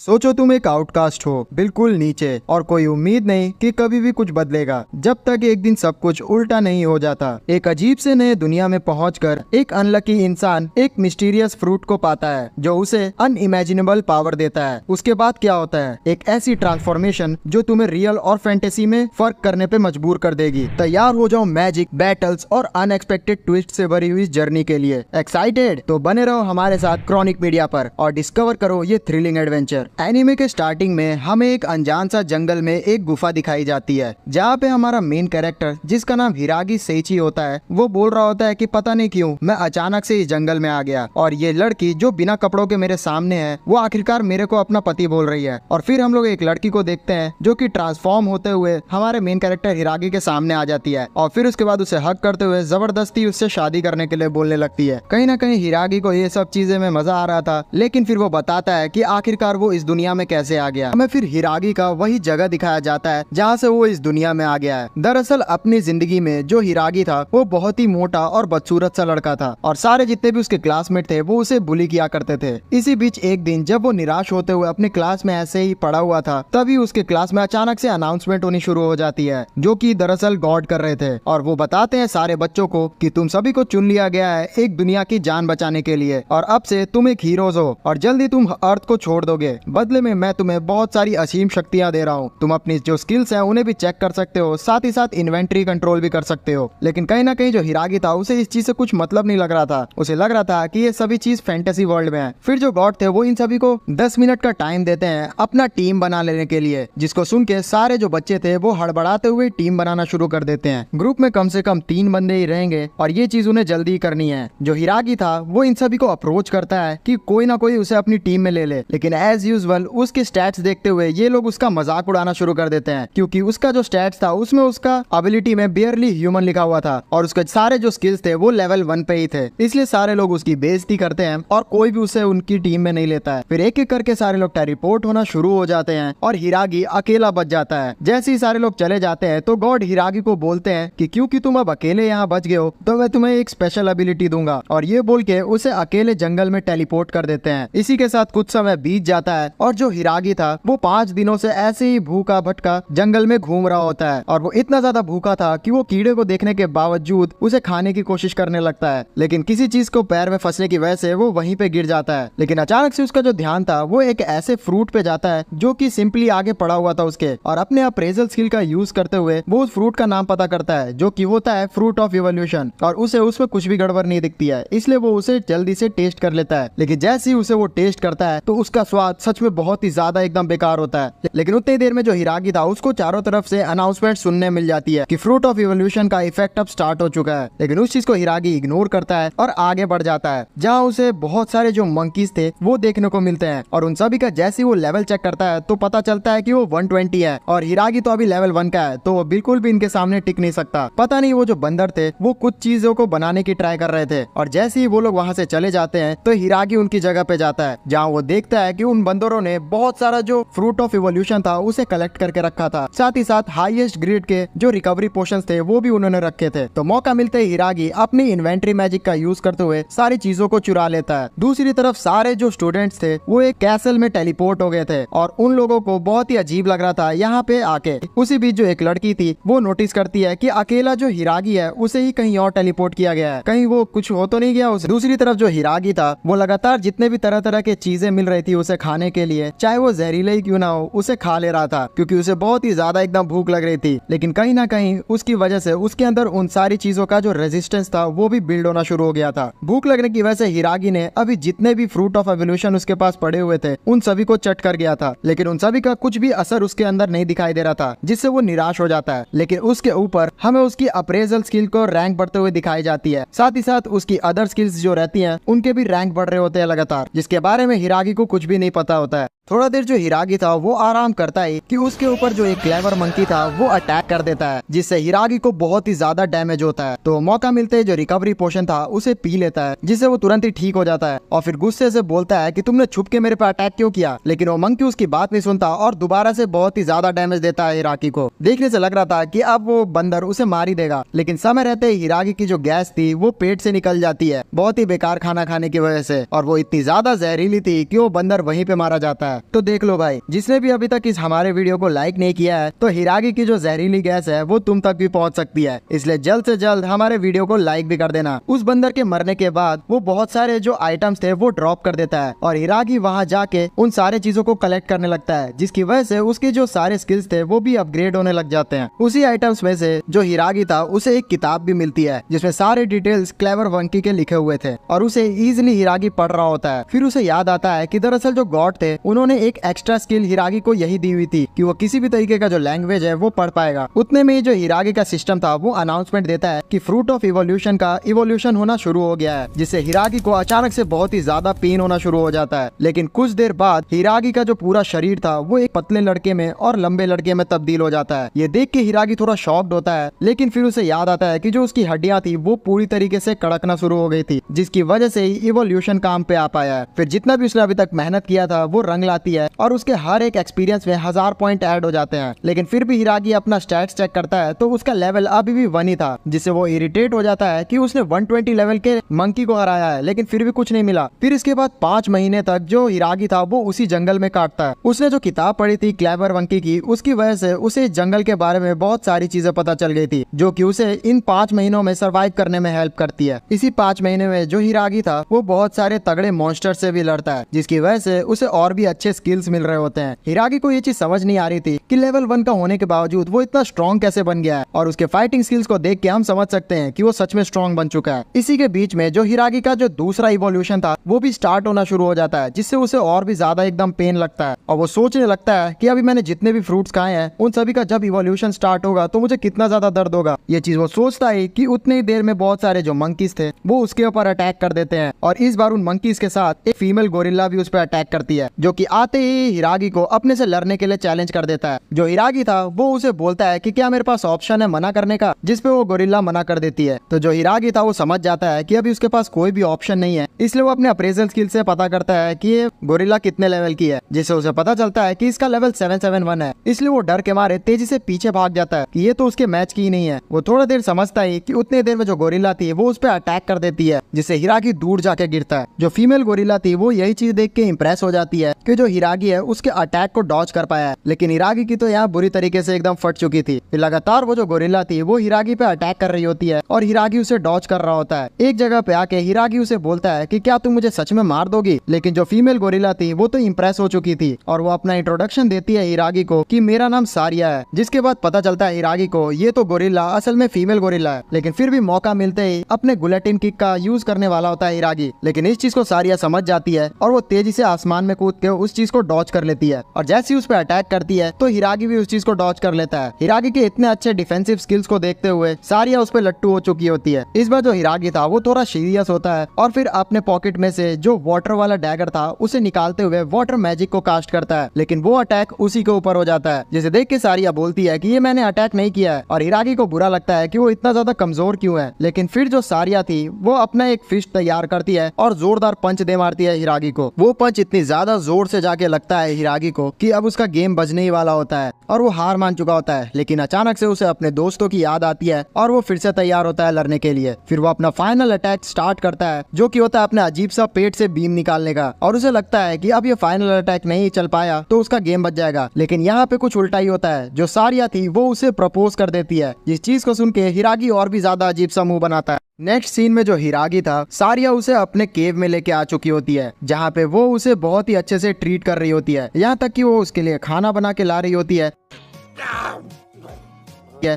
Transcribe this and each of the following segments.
सोचो तुम एक आउटकास्ट हो, बिल्कुल नीचे, और कोई उम्मीद नहीं कि कभी भी कुछ बदलेगा जब तक एक दिन सब कुछ उल्टा नहीं हो जाता। एक अजीब से नए दुनिया में पहुंचकर एक अनलकी इंसान एक मिस्टीरियस फ्रूट को पाता है जो उसे अनइमेजिनेबल पावर देता है। उसके बाद क्या होता है? एक ऐसी ट्रांसफॉर्मेशन जो तुम्हें रियल और फैंटेसी में फर्क करने पे मजबूर कर देगी। तैयार हो जाओ मैजिक, बैटल्स और अनएक्सपेक्टेड ट्विस्ट से भरी हुई जर्नी के लिए। एक्साइटेड? तो बने रहो हमारे साथ क्रॉनिक मीडिया पर और डिस्कवर करो ये थ्रिलिंग एडवेंचर। एनिमे के स्टार्टिंग में हमें एक अनजान सा जंगल में एक गुफा दिखाई जाती है जहाँ पे हमारा मेन कैरेक्टर, जिसका नाम हिरागी सेइची होता है, वो बोल रहा होता है कि पता नहीं क्यों मैं अचानक से इस जंगल में आ गया और ये लड़की जो बिना कपड़ों के मेरे सामने है वो आखिरकार मेरे को अपना पति बोल रही है। और फिर हम लोग एक लड़की को देखते हैं जो कि ट्रांसफॉर्म होते हुए हमारे मेन कैरेक्टर हिरागी के सामने आ जाती है और फिर उसके बाद उसे हक करते हुए जबरदस्ती उससे शादी करने के लिए बोलने लगती है। कहीं ना कहीं हिरागी को ये सब चीजें में मजा आ रहा था, लेकिन फिर वो बताता है कि आखिरकार वो इस दुनिया में कैसे आ गया। हमें फिर हिरागी का वही जगह दिखाया जाता है जहाँ से वो इस दुनिया में आ गया है। दरअसल अपनी जिंदगी में जो हिरागी था वो बहुत ही मोटा और बदसूरत सा लड़का था और सारे जितने भी उसके क्लासमेट थे वो उसे बुली किया करते थे। इसी बीच एक दिन जब वो निराश होते हुए अपने क्लास में ऐसे ही पड़ा हुआ था, तभी उसके क्लास में अचानक से अनाउंसमेंट होनी शुरू हो जाती है जो कि दरअसल गॉड कर रहे थे और वो बताते हैं सारे बच्चों को कि तुम सभी को चुन लिया गया है एक दुनिया की जान बचाने के लिए और अब से तुम एक हीरोज हो और जल्दी तुम अर्थ को छोड़ दोगे। बदले में मैं तुम्हें बहुत सारी असीम शक्तियां दे रहा हूँ। तुम अपनी जो स्किल्स हैं उन्हें भी चेक कर सकते हो, साथ ही साथ इन्वेंट्री कंट्रोल भी कर सकते हो। लेकिन कहीं ना कहीं जो हिरागी था उसे इस चीज से कुछ मतलब नहीं लग रहा था। उसे लग रहा था कि ये सभी चीज फैंटेसी वर्ल्ड में है। फिर जो गॉड थे वो इन सभी को 10 मिनट का टाइम देते हैं अपना टीम बना लेने के लिए, जिसको सुन के सारे जो बच्चे थे वो हड़बड़ाते हुए टीम बनाना शुरू कर देते हैं। ग्रुप में कम से कम 3 बंदे ही रहेंगे और ये चीज उन्हें जल्दी करनी है। जो हिरागी था वो इन सभी को अप्रोच करता है कि कोई ना कोई उसे अपनी टीम में ले ले, लेकिन एज यूजुअल उसके स्टैट्स देखते हुए ये लोग उसका मजाक उड़ाना शुरू कर देते हैं क्योंकि उसका जो स्टैट्स था उसमें उसका एबिलिटी में बेयरली ह्यूमन लिखा हुआ था और उसके सारे जो स्किल्स थे वो लेवल 1 पे ही थे। इसलिए सारे लोग उसकी बेइज्जती करते हैं और कोई भी उसे उनकी टीम में नहीं लेता है। फिर एक एक करके सारे लोग टेलीपोर्ट होना शुरू हो जाते हैं और हिरागी अकेला बच जाता है। जैसे ही सारे लोग चले जाते हैं तो गॉड हिरागी को बोलते हैं कि क्योंकि तुम अब अकेले यहाँ बच गए हो तो मैं तुम्हें एक स्पेशल एबिलिटी दूंगा, और ये बोल के उसे अकेले जंगल में टेलीपोर्ट कर देते हैं। इसी के साथ कुछ समय बीत जाता है और जो हिरागी था वो 5 दिनों से ऐसे ही भूखा भटका जंगल में घूम रहा होता है और वो इतना ज्यादा भूखा था कि वो कीड़े को देखने के बावजूद उसे खाने की कोशिश करने लगता है, लेकिन किसी चीज को पैर में फंसने की वजह से वो वहीं पे गिर जाता है। लेकिन अचानक से उसका जो ध्यान था वो एक ऐसे फ्रूट पे जाता है जो कि सिंपली आगे पड़ा हुआ था उसके, और अपने अप्रेजल स्किल का यूज करते हुए वो उस फ्रूट का नाम पता करता है जो कि होता है फ्रूट ऑफ इवोल्यूशन, और उसे उसमें कुछ भी गड़बड़ नहीं दिखती है, इसलिए वो उसे जल्दी से टेस्ट कर लेता है। लेकिन जैसे ही उसे वो टेस्ट करता है तो उसका स्वाद सच में बहुत ही ज्यादा एकदम बेकार होता है। लेकिन उतनी देर में जो हिरागी था उसको चारों तरफ से अनाउंसमेंट सुनने मिल जाती है कि फ्रूट ऑफ इवोल्यूशन का इफेक्ट अब स्टार्ट हो चुका है। लेकिन उस चीज को हिरागी इग्नोर करता है और आगे बढ़ जाता है जहाँ उसे बहुत सारे जो मंकीज थे वो देखने को मिलते हैं और उन सभी का जैसे वो लेवल चेक करता है तो पता चलता है कि वो 120 है और हिरागी तो अभी लेवल 1 का है, तो वो बिल्कुल भी इनके सामने टिक नहीं सकता। पता नहीं वो जो बंदर थे वो कुछ चीजों को बनाने की ट्राई कर रहे थे और जैसे ही वो लोग वहाँ से चले जाते हैं तो हिरागी उनकी जगह पे जाता है जहाँ वो देखता है कि उन बंदरों ने बहुत सारा जो फ्रूट ऑफ इवोल्यूशन था उसे कलेक्ट करके रखा था, साथ ही साथ हाईएस्ट ग्रेड के जो रिकवरी पोशंस थे वो भी उन्होंने रखे थे। तो मौका मिलते ही हिरागी अपनी इन्वेंट्री मैजिक का यूज करते हुए सारी चीजों को चुरा लेता है। दूसरी तरफ सारे जो स्टूडेंट्स थे वो एक कैसल में टेलीपोर्ट हो गए थे और उन लोगों को बहुत ही अजीब लग रहा था यहाँ पे आके। उसी बीच जो एक लड़की थी वो नोटिस करती है कि अकेला जो हिरागी है उसे ही कहीं और टेलीपोर्ट किया गया है, कहीं वो कुछ हो तो नहीं गया उसे। दूसरी तरफ जो हिरागी था वो लगातार जितने भी तरह तरह के चीजें मिल रही थी उसे खाने के लिए, चाहे वो जहरीले ही क्यों ना हो, उसे खा ले रहा था क्योंकि उसे बहुत ही ज्यादा एकदम भूख लग रही थी। लेकिन कहीं ना कहीं उसकी वजह से उसके अंदर उन सारी चीजों का जो रेजिस्टेंस था वो भी बिल्ड होना शुरू हो गया था। भूख लगने की वजह से हिरागी ने अभी जितने भी फ्रूट ऑफ एवोल्यूशन उसके पास पड़े हुए थे उन सभी को चट कर गया था, लेकिन उन सभी का कुछ भी असर उसके अंदर नहीं दिखाई दे रहा था, जिससे वो निराश हो जाता है। लेकिन उसके ऊपर हमें उसकी अप्रेजल स्किल को रैंक बढ़ते हुए दिखाई जाती है, साथ ही साथ उसकी अदर स्किल्स जो रहती हैं उनके भी रैंक बढ़ रहे होते हैं लगातार, जिसके बारे में हिरागी को कुछ भी नहीं पता होता है। थोड़ा देर जो हिरागी था वो आराम करता है कि उसके ऊपर जो एक क्लेवर मंकी था वो अटैक कर देता है, जिससे हिरागी को बहुत ही ज्यादा डैमेज होता है। तो मौका मिलते ही जो रिकवरी पोशन था उसे पी लेता है, जिससे वो तुरंत ही ठीक हो जाता है और फिर गुस्से से बोलता है कि तुमने छुप के मेरे पे अटैक क्यों किया। लेकिन वो मंकी उसकी बात नहीं सुनता और दोबारा से बहुत ही ज्यादा डैमेज देता है हिरागी को। देखने से लग रहा था कि अब वो बंदर उसे मार ही देगा, लेकिन समय रहते ही हिरागी की जो गैस थी वो पेट से निकल जाती है बहुत ही बेकार खाना खाने की वजह से, और वो इतनी ज्यादा जहरीली थी कि वो बंदर वहीं पे मारा मारा जाता है। तो देख लो भाई, जिसने भी अभी तक इस हमारे वीडियो को लाइक नहीं किया है तो हिरागी की जो जहरीली गैस है वो तुम तक भी पहुंच सकती है, इसलिए जल्द से जल्द हमारे वीडियो को लाइक भी कर देना। उस बंदर के मरने के बाद वो बहुत सारे जो आइटम्स थे वो ड्रॉप कर देता है और हिरागी वहाँ जाके उन सारे चीजों को कलेक्ट करने लगता है, जिसकी वजह से उसके जो सारे स्किल्स थे वो भी अपग्रेड होने लग जाते हैं। उसी आइटम्स में से जो हिरागी था उसे एक किताब भी मिलती है जिसमें सारे डिटेल्स क्लेवर वंकी के लिखे हुए थे और उसे इजीली हिरागी पढ़ रहा होता है। फिर उसे याद आता है कि दरअसल जो गॉड थे उन्होंने एक एक्स्ट्रा स्किल हिरागी को यही दी हुई थी कि वो किसी भी तरीके का जो लैंग्वेज है वो पढ़ पाएगा। उतने में ही जो हिरागी का सिस्टम था वो अनाउंसमेंट देता है कि फ्रूट ऑफ इवोल्यूशन का इवोल्यूशन होना शुरू हो गया है, जिससे हिरागी को अचानक से बहुत ही ज्यादा पेन होना शुरू हो जाता है। लेकिन कुछ देर बाद हिरागी का जो पूरा शरीर था वो एक पतले लड़के में और लंबे लड़के में तब्दील हो जाता है। ये देख के हिरागी थोड़ा शॉक्ड होता है, लेकिन फिर उसे याद आता है कि जो उसकी हड्डियां थी वो पूरी तरीके से कड़कना शुरू हो गई थी, जिसकी वजह से ही इवोल्यूशन काम पे आ पाया है। फिर जितना भी उसने अभी तक मेहनत किया था वो रंग लाती है और उसके हर एक एक्सपीरियंस में 1000 पॉइंट ऐड हो जाते हैं। लेकिन फिर भी हिरागी अपना स्टैट्स चेक करता है तो उसका लेवल अभी भी 1 ही था, जिससे वो इरिटेट हो जाता है कि उसने 120 लेवल के मंकी को हराया है लेकिन फिर भी कुछ नहीं मिला। फिर इसके बाद 5 महीने तक जो हिरागी था वो उसी जंगल में काटता है। उसने जो किताब पढ़ी थी क्लेवर वंकी की, उसकी वजह से उसे जंगल के बारे में बहुत सारी चीजें पता चल गई थी जो कि उसे इन 5 महीनों में सरवाइव करने में हेल्प करती है। इसी 5 महीने में जो हिरागी था वो बहुत सारे तगड़े मॉन्स्टर से भी लड़ता है, जिसकी वजह से उसे और भी अच्छे स्किल्स मिल रहे होते हैं। हिरागी को ये चीज समझ नहीं आ रही थी कि लेवल 1 का होने के बावजूद वो इतना स्ट्रॉन्ग कैसे बन गया है, और उसके फाइटिंग स्किल्स को देख के हम समझ सकते हैं कि वो सच में स्ट्रॉन्ग बन चुका है। इसी के बीच में जो हिरागी का जो दूसरा इवोल्यूशन था वो भी स्टार्ट होना शुरू हो जाता है, जिससे उसे और भी ज्यादा एकदम पेन लगता है और वो सोचने लगता है कि अभी मैंने जितने भी फ्रूट्स खाए हैं उन सभी का जब इवोल्यूशन स्टार्ट होगा तो मुझे कितना ज्यादा दर्द होगा। ये चीज वो सोचता है कि उतनी ही देर में बहुत सारे जो मंकीज थे वो उसके ऊपर अटैक कर देते हैं और इस बार उन मंकीज के साथ एक फीमेल गोरिल्ला भी उस पर अटैक करती है, जो कि आते ही हिरागी को अपने से लड़ने के लिए चैलेंज कर देता है। जो हिरागी था वो उसे बोलता है कि क्या मेरे पास ऑप्शन है मना करने का, जिसपे वो गोरिल्ला मना कर देती है। तो जो हिरागी था वो समझ जाता है कि अभी उसके पास कोई भी ऑप्शन नहीं है, इसलिए वो अपने अप्रेजल स्किल से पता करता है कि ये गोरिल्ला कितने लेवल की है, जिससे उसे पता चलता है कि इसका लेवल 771 है। इसलिए वो डर के मारे तेजी से पीछे भाग जाता है कि ये तो उसके मैच की ही नहीं है। वो थोड़ा देर समझता है कि उतने देर में जो गोरिल्ला थी वो उस पर अटैक कर देती है, जिससे हिरागी दूर जाके गिरता है। जो फीमेल गोरिल्ला थी वो यही चीज देख के इंप्रेस हो जाती है कि जो हिरागी है उसके अटैक को डॉज कर पाया है, लेकिन हिरागी की तो यहाँ बुरी तरीके से एकदम फट चुकी थी। फिर लगातार वो जो गोरिल्ला थी वो हिरागी पे अटैक कर रही होती है और हिरागी उसे डॉज कर रहा होता है। एक जगह पे आके हिरागी उसे बोलता है कि क्या तुम मुझे सच में मार दोगी, लेकिन जो फीमेल गोरिल्ला थी वो तो इंप्रेस हो चुकी थी और वो अपना इंट्रोडक्शन देती है हिरागी को कि मेरा नाम सारिया है। जिसके बाद पता चलता है हिरागी को ये तो गोरिल्ला असल में फीमेल गोरिल्ला है, लेकिन फिर भी मौका मिलते ही अपने गुलेटिन किक का यूज करने वाला होता है हिरागी। लेकिन इस चीज को सारिया समझ जाती है और वो तेजी से आसमान में कूद के उस चीज को डॉज कर लेती है और जैसे ही उस पर अटैक करती है तो हिरागी भी उस चीज को डॉज कर लेता है। हिरागी के इतने अच्छे डिफेंसिव स्किल्स को देखते हुए सारिया उस पर लट्टू हो चुकी होती है। इस बार जो हिरागी था वो थोड़ा सीरियस होता है और फिर अपने पॉकेट में से जो वाटर वाला डैगर था उसे निकालते हुए वाटर मैजिक को कास्ट करता है, लेकिन वो अटैक उसी के ऊपर हो जाता है, जिसे देख के सारिया बोलती है कि ये मैंने अटैक नहीं किया है और हिरागी को बुरा लगता है कि वो इतना ज्यादा कमजोर क्यों है। लेकिन फिर जो सारिया थी वो अपना एक फिश तैयार करती है और जोरदार पंच दे मारती है हिरागी को। वो पंच इतनी ज्यादा जोर से जाके लगता है हिरागी को कि अब उसका गेम बजने ही वाला होता है और वो हार मान चुका होता है। लेकिन अचानक से उसे अपने दोस्तों की याद आती है और वो फिर से तैयार होता है लड़ने के लिए। फिर वो अपना फाइनल अटैक स्टार्ट करता है, जो कि होता है अपने अजीब सा पेट से बीम निकालने का, और उसे लगता है कि अब ये फाइनल अटैक नहीं चल पाया तो उसका गेम बच जाएगा। लेकिन यहाँ पे कुछ उल्टा ही होता है। जो सारिया थी वो उसे प्रपोज कर देती है, जिस चीज को सुन के हिरागी और भी ज्यादा अजीब सा मुंह बनाता है। नेक्स्ट सीन में जो हिरागी था सारिया उसे अपने केव में लेके आ चुकी होती है, जहाँ पे वो उसे बहुत ही अच्छे से ट्रीट कर रही होती है, यहाँ तक कि वो उसके लिए खाना बना के ला रही होती है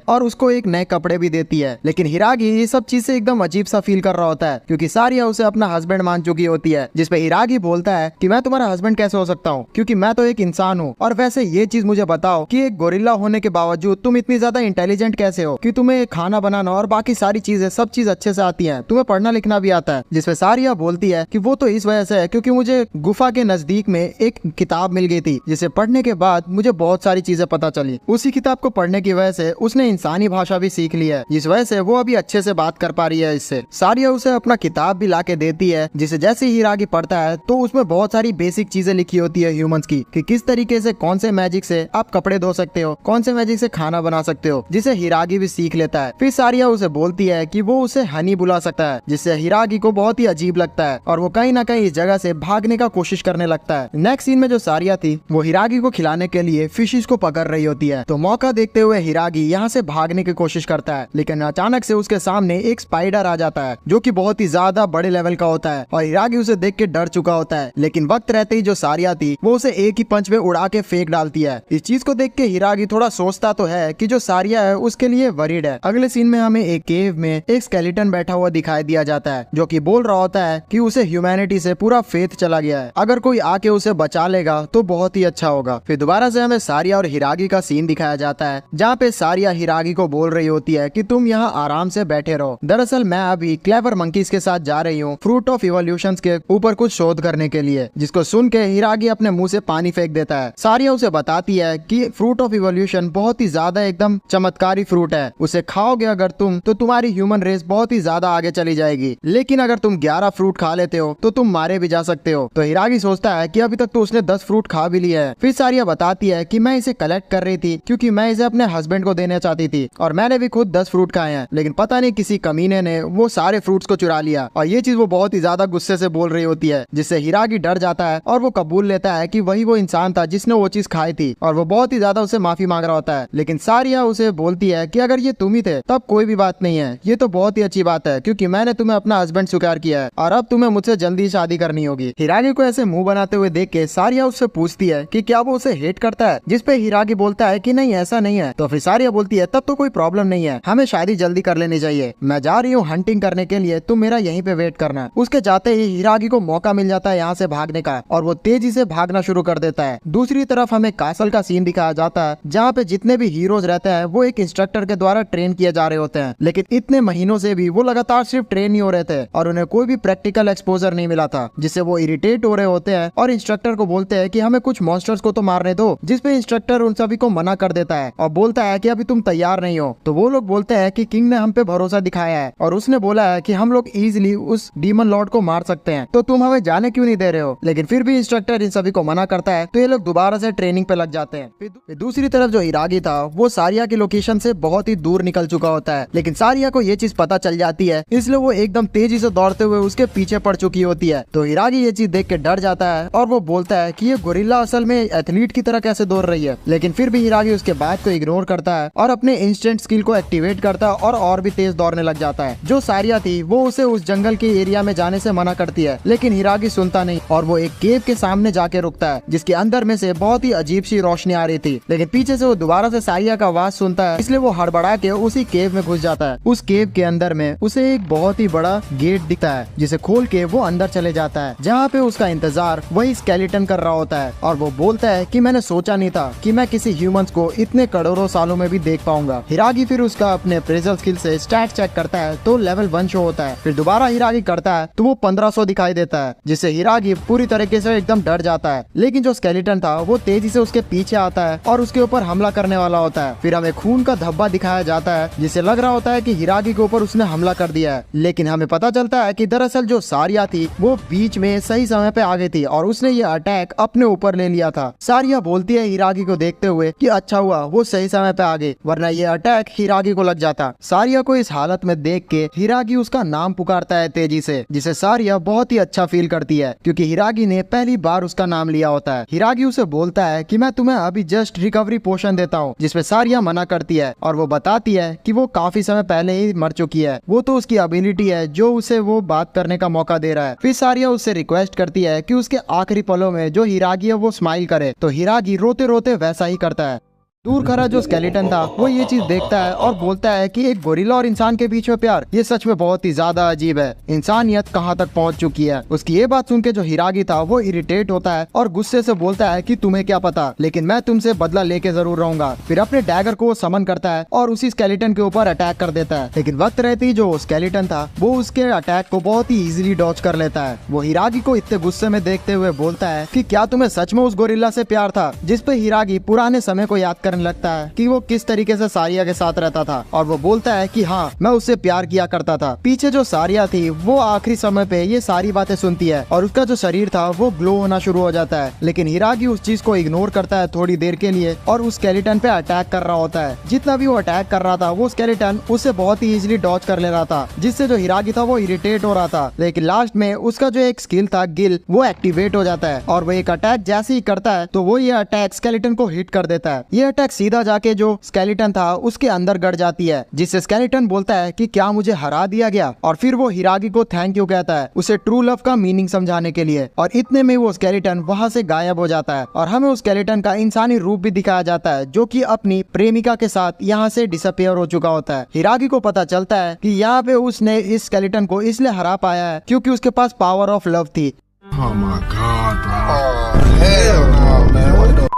और उसको एक नए कपड़े भी देती है। लेकिन हिरागी ये सब चीज से एकदम अजीब सा फील कर रहा होता है, क्योंकि सारिया उसे अपना हस्बैंड मान चुकी होती है। जिसपे हिरागी बोलता है कि मैं तुम्हारा हस्बैंड कैसे हो सकता हूँ, क्योंकि मैं तो एक इंसान हूँ। और वैसे ये चीज मुझे बताओ कि एक गोरिल्ला होने के बावजूद तुम इतनी ज्यादा इंटेलिजेंट कैसे हो कि तुम्हें खाना बनाना और बाकी सारी चीजें सब चीज अच्छे से आती है, तुम्हें पढ़ना लिखना भी आता है। जिसपे सारिया बोलती है कि वो तो इस वजह से है क्योंकि मुझे गुफा के नजदीक में एक किताब मिल गई थी, जिसे पढ़ने के बाद मुझे बहुत सारी चीजें पता चली। उसी किताब को पढ़ने की वजह से उसने इंसानी भाषा भी सीख ली है, जिस वजह से वो अभी अच्छे से बात कर पा रही है इससे। सारिया उसे अपना किताब भी लाके देती है, जिसे जैसे हिरागी पढ़ता है तो उसमें बहुत सारी बेसिक चीजें लिखी होती है ह्यूमंस की, कि किस तरीके से कौन से मैजिक से आप कपड़े धो सकते हो, कौन से मैजिक से खाना बना सकते हो, जिसे हिरागी भी सीख लेता है। फिर सारिया उसे बोलती है कि वो उसे हनी बुला सकता है, जिससे हिरागी को बहुत ही अजीब लगता है और वो कहीं ना कहीं इस जगह से भागने का कोशिश करने लगता है। नेक्स्ट सीन में जो सारिया थी वो हिरागी को खिलाने के लिए फिशिस को पकड़ रही होती है, तो मौका देखते हुए हिरागी यहाँ से भागने की कोशिश करता है, लेकिन अचानक से उसके सामने एक स्पाइडर आ जाता है जो कि बहुत ही ज्यादा बड़े लेवल का होता है और हिरागी उसे देख के डर चुका होता है। लेकिन वक्त रहते ही जो सारिया थी वो उसे एक ही पंच में उड़ा के फेंक डालती है। इस चीज को देख के हिरागी थोड़ा सोचता तो है कि जो सारिया है उसके लिए वरीड है। अगले सीन में हमें एक केव में एक स्केलेटन बैठा हुआ दिखाई दिया जाता है, जो कि बोल रहा होता है कि उसे ह्यूमैनिटी से पूरा फेथ चला गया है, अगर कोई आके उसे बचा लेगा तो बहुत ही अच्छा होगा। फिर दोबारा से हमें सारिया और हिरागी का सीन दिखाया जाता है, जहाँ पे सारिया हिरागी को बोल रही होती है कि तुम यहाँ आराम से बैठे रहो, दरअसल मैं अभी क्लेवर मंकीज के साथ जा रही हूँ फ्रूट ऑफ इवोल्यूशंस के ऊपर कुछ शोध करने के लिए। जिसको सुन के हिरागी अपने मुंह से पानी फेंक देता है। सारिया उसे बताती है कि फ्रूट ऑफ इवोल्यूशन बहुत ही ज्यादा एकदम चमत्कारी फ्रूट है, उसे खाओगे अगर तुम तो तुम्हारी ह्यूमन रेस बहुत ही ज्यादा आगे चली जाएगी, लेकिन अगर तुम 11 फ्रूट खा लेते हो तो तुम मारे भी जा सकते हो। तो हिरागी सोचता है कि अभी तक तो उसने 10 फ्रूट खा भी लिए है। फिर सारिया बताती है कि मैं इसे कलेक्ट कर रही थी क्योंकि मैं इसे अपने हस्बैंड को देना चाहती थी और मैंने भी खुद 10 फ्रूट खाए हैं, लेकिन पता नहीं किसी कमीने ने वो सारे फ्रूट्स को चुरा लिया। और ये चीज वो बहुत ही ज्यादा गुस्से से बोल रही होती है, जिससे हिरागी डर जाता है और वो कबूल लेता है कि वही वो इंसान था जिसने वो चीज खाई थी और वो बहुत ही ज्यादा उसे माफी मांग रहा होता है। लेकिन सारिया उसे बोलती है कि अगर ये तुम ही थे तब कोई भी बात नहीं है, ये तो बहुत ही अच्छी बात है क्योंकि मैंने तुम्हें अपना हस्बैंड स्वीकार किया है और अब तुम्हें मुझसे जल्दी शादी करनी होगी। हिरागी को ऐसे मुंह बनाते हुए देख के सारिया उससे पूछती है कि क्या वो उसे हेट करता है, जिस पे हिरागी बोलता है कि नहीं ऐसा नहीं है। तो फिर सारिया बोलती है तब तो कोई प्रॉब्लम नहीं है, हमें शादी जल्दी कर लेनी चाहिए, मैं जा रही हूँ हंटिंग करने के लिए, तुम मेरा यहीं पे वेट करना। उसके जाते ही हिरागी को मौका मिल जाता है यहाँ से भागने का और वो तेजी से भागना शुरू कर देता है। दूसरी तरफ हमें कासल का सीन दिखाया जाता है, जहाँ पे जितने भी हीरोज रहते हैं वो एक इंस्ट्रक्टर के द्वारा ट्रेन किए जा रहे होते हैं, लेकिन इतने महीनों से भी वो लगातार सिर्फ ट्रेन ही हो रहे थे और उन्हें कोई भी प्रैक्टिकल एक्सपोजर नहीं मिला था, जिससे वो इरिटेट हो रहे होते हैं और इंस्ट्रक्टर को बोलते हैं कि हमें कुछ मॉन्स्टर्स को तो मारने दो, जिसपे इंस्ट्रक्टर उन सभी को मना कर देता है और बोलता है कि अभी तुम तैयार नहीं हो। तो वो लोग बोलते हैं कि किंग ने हम पे भरोसा दिखाया है और उसने बोला है कि हम लोग इजीली उस डीमन लॉर्ड को मार सकते हैं, तो तुम हमें जाने क्यों नहीं दे रहे हो। लेकिन फिर भी इंस्ट्रक्टर इन सभी को मना करता है, तो ये लोग दोबारा से ट्रेनिंग पे लग जाते हैं। फिर दूसरी तरफ जो हिरागी था वो सारिया की लोकेशन से बहुत ही दूर निकल चुका होता है, लेकिन सारिया को ये चीज पता चल जाती है, इसलिए वो एकदम तेजी से दौड़ते हुए उसके पीछे पड़ चुकी होती है। तो हिरागी ये चीज देख के डर जाता है और वो बोलता है कि ये गोरिल्ला असल में एथलीट की तरह कैसे दौड़ रही है। लेकिन फिर भी हिरागी उसके बात को इग्नोर करता है और अपने इंस्टेंट स्किल को एक्टिवेट करता है और भी तेज दौड़ने लग जाता है। जो सारिया थी वो उसे उस जंगल के एरिया में जाने से मना करती है, लेकिन हिरागी सुनता नहीं और वो एक केव के सामने जाके रुकता है, जिसके अंदर में से बहुत ही अजीब सी रोशनी आ रही थी। लेकिन पीछे से वो दोबारा से सारिया का आवाज सुनता है, इसलिए वो हड़बड़ा के उसी केव में घुस जाता है। उस केव के अंदर में उसे एक बहुत ही बड़ा गेट दिखता है, जिसे खोल के वो अंदर चले जाता है, जहाँ पे उसका इंतजार वही स्केलेटन कर रहा होता है और वो बोलता है कि मैंने सोचा नहीं था कि मैं किसी ह्यूमंस को इतने करोड़ों सालों में भी देख पाऊंगा। हिरागी फिर उसका अपने अप्रेजल स्किल से स्टैट चेक करता है तो लेवल 1 शो होता है। फिर दोबारा हिरागी करता है तो वो 1500 दिखाई देता है, जिससे हिरागी पूरी तरीके से एकदम डर जाता है। लेकिन जो स्केलेटन था वो तेजी से उसके पीछे आता है और उसके ऊपर हमला करने वाला होता है। फिर हमें खून का धब्बा दिखाया जाता है, जिससे लग रहा होता है कि हिरागी के ऊपर उसने हमला कर दिया है। लेकिन हमें पता चलता है कि दरअसल जो सारिया थी वो बीच में सही समय पे आ गई थी और उसने ये अटैक अपने ऊपर ले लिया था। सारिया बोलती है हिरागी को देखते हुए कि अच्छा हुआ वो सही समय पे आ गई, वरना ये अटैक हिरागी को लग जाता। सारिया को इस हालत में देख के हिरागी उसका नाम पुकारता है तेजी से, जिसे सारिया बहुत ही अच्छा फील करती है क्योंकि हिरागी ने पहली बार उसका नाम लिया होता है। हिरागी उसे बोलता है कि मैं तुम्हें अभी जस्ट रिकवरी पोशन देता हूँ, जिसपे सारिया मना करती है और वो बताती है कि वो काफी समय पहले ही मर चुकी है, वो तो उसकी एबिलिटी है जो उसे वो बात करने का मौका दे रहा है। फिर सारिया उससे रिक्वेस्ट करती है कि उसके आखिरी पलों में जो हिरागी है वो स्माइल करे, तो हिरागी रोते रोते वैसा ही करता है। दूर खड़ा जो स्केलेटन था वो ये चीज देखता है और बोलता है कि एक गोरिल्ला और इंसान के बीच में प्यार, ये सच में बहुत ही ज्यादा अजीब है, इंसानियत कहाँ तक पहुँच चुकी है। उसकी ये बात सुन के जो हिरागी था वो इरिटेट होता है और गुस्से से बोलता है कि तुम्हें क्या पता, लेकिन मैं तुमसे बदला लेके जरूर रहूंगा। फिर अपने डैगर को समन करता है और उसी स्केलेटन के ऊपर अटैक कर देता है, लेकिन वक्त रहते ही जो स्केलेटन था वो उसके अटैक को बहुत ही इजीली डॉज कर लेता है। वो हिरागी को इतने गुस्से में देखते हुए बोलता है कि क्या तुम्हें सच में उस गोरिल्ला से प्यार था, जिसपे हिरागी पुराने समय को याद करने लगता है कि वो किस तरीके से सारिया के साथ रहता था और वो बोलता है कि हाँ, मैं उससे प्यार किया करता था। पीछे जो सारिया थी वो आखिरी समय पे ये सारी बातें सुनती है और उसका जो शरीर था वो ग्लो होना शुरू हो जाता है, लेकिन हिरागी उस चीज को इग्नोर करता है थोड़ी देर के लिए और उस स्केलेटन पे अटैक कर रहा होता है। जितना भी वो अटैक कर रहा था वो स्केलेटन उससे बहुत ही इजीली डॉज कर ले रहा था, जिससे जो हिरागी था वो इरिटेट हो रहा था। लेकिन लास्ट में उसका जो एक स्किल था गिल, वो एक्टिवेट हो जाता है और वो एक अटैक जैसे ही करता है तो वो ये अटैक स्केलेटन को हिट कर देता है। ये अटैक सीधा जाके जो स्केलेटन था उसके अंदर गड़ जाती है, जिससे स्केलेटन बोलता है कि क्या मुझे हरा दिया गया, और फिर वो हिरागी को थैंक यू कहता है उसे ट्रू लव का मीनिंग समझाने के लिए। और इतने में वो स्केलेटन वहाँ से गायब हो जाता है और हमें उस स्केलेटन का इंसानी रूप भी दिखाया जाता है, जो कि अपनी प्रेमिका के साथ यहाँ से डिसअपियर हो चुका होता है। हिरागी को पता चलता है कि यहाँ पे उसने इस स्केलेटन को इसलिए हरा पाया है क्योंकि उसके पास पावर ऑफ लव थी। Oh my God, bro. Oh, hell no, man. What the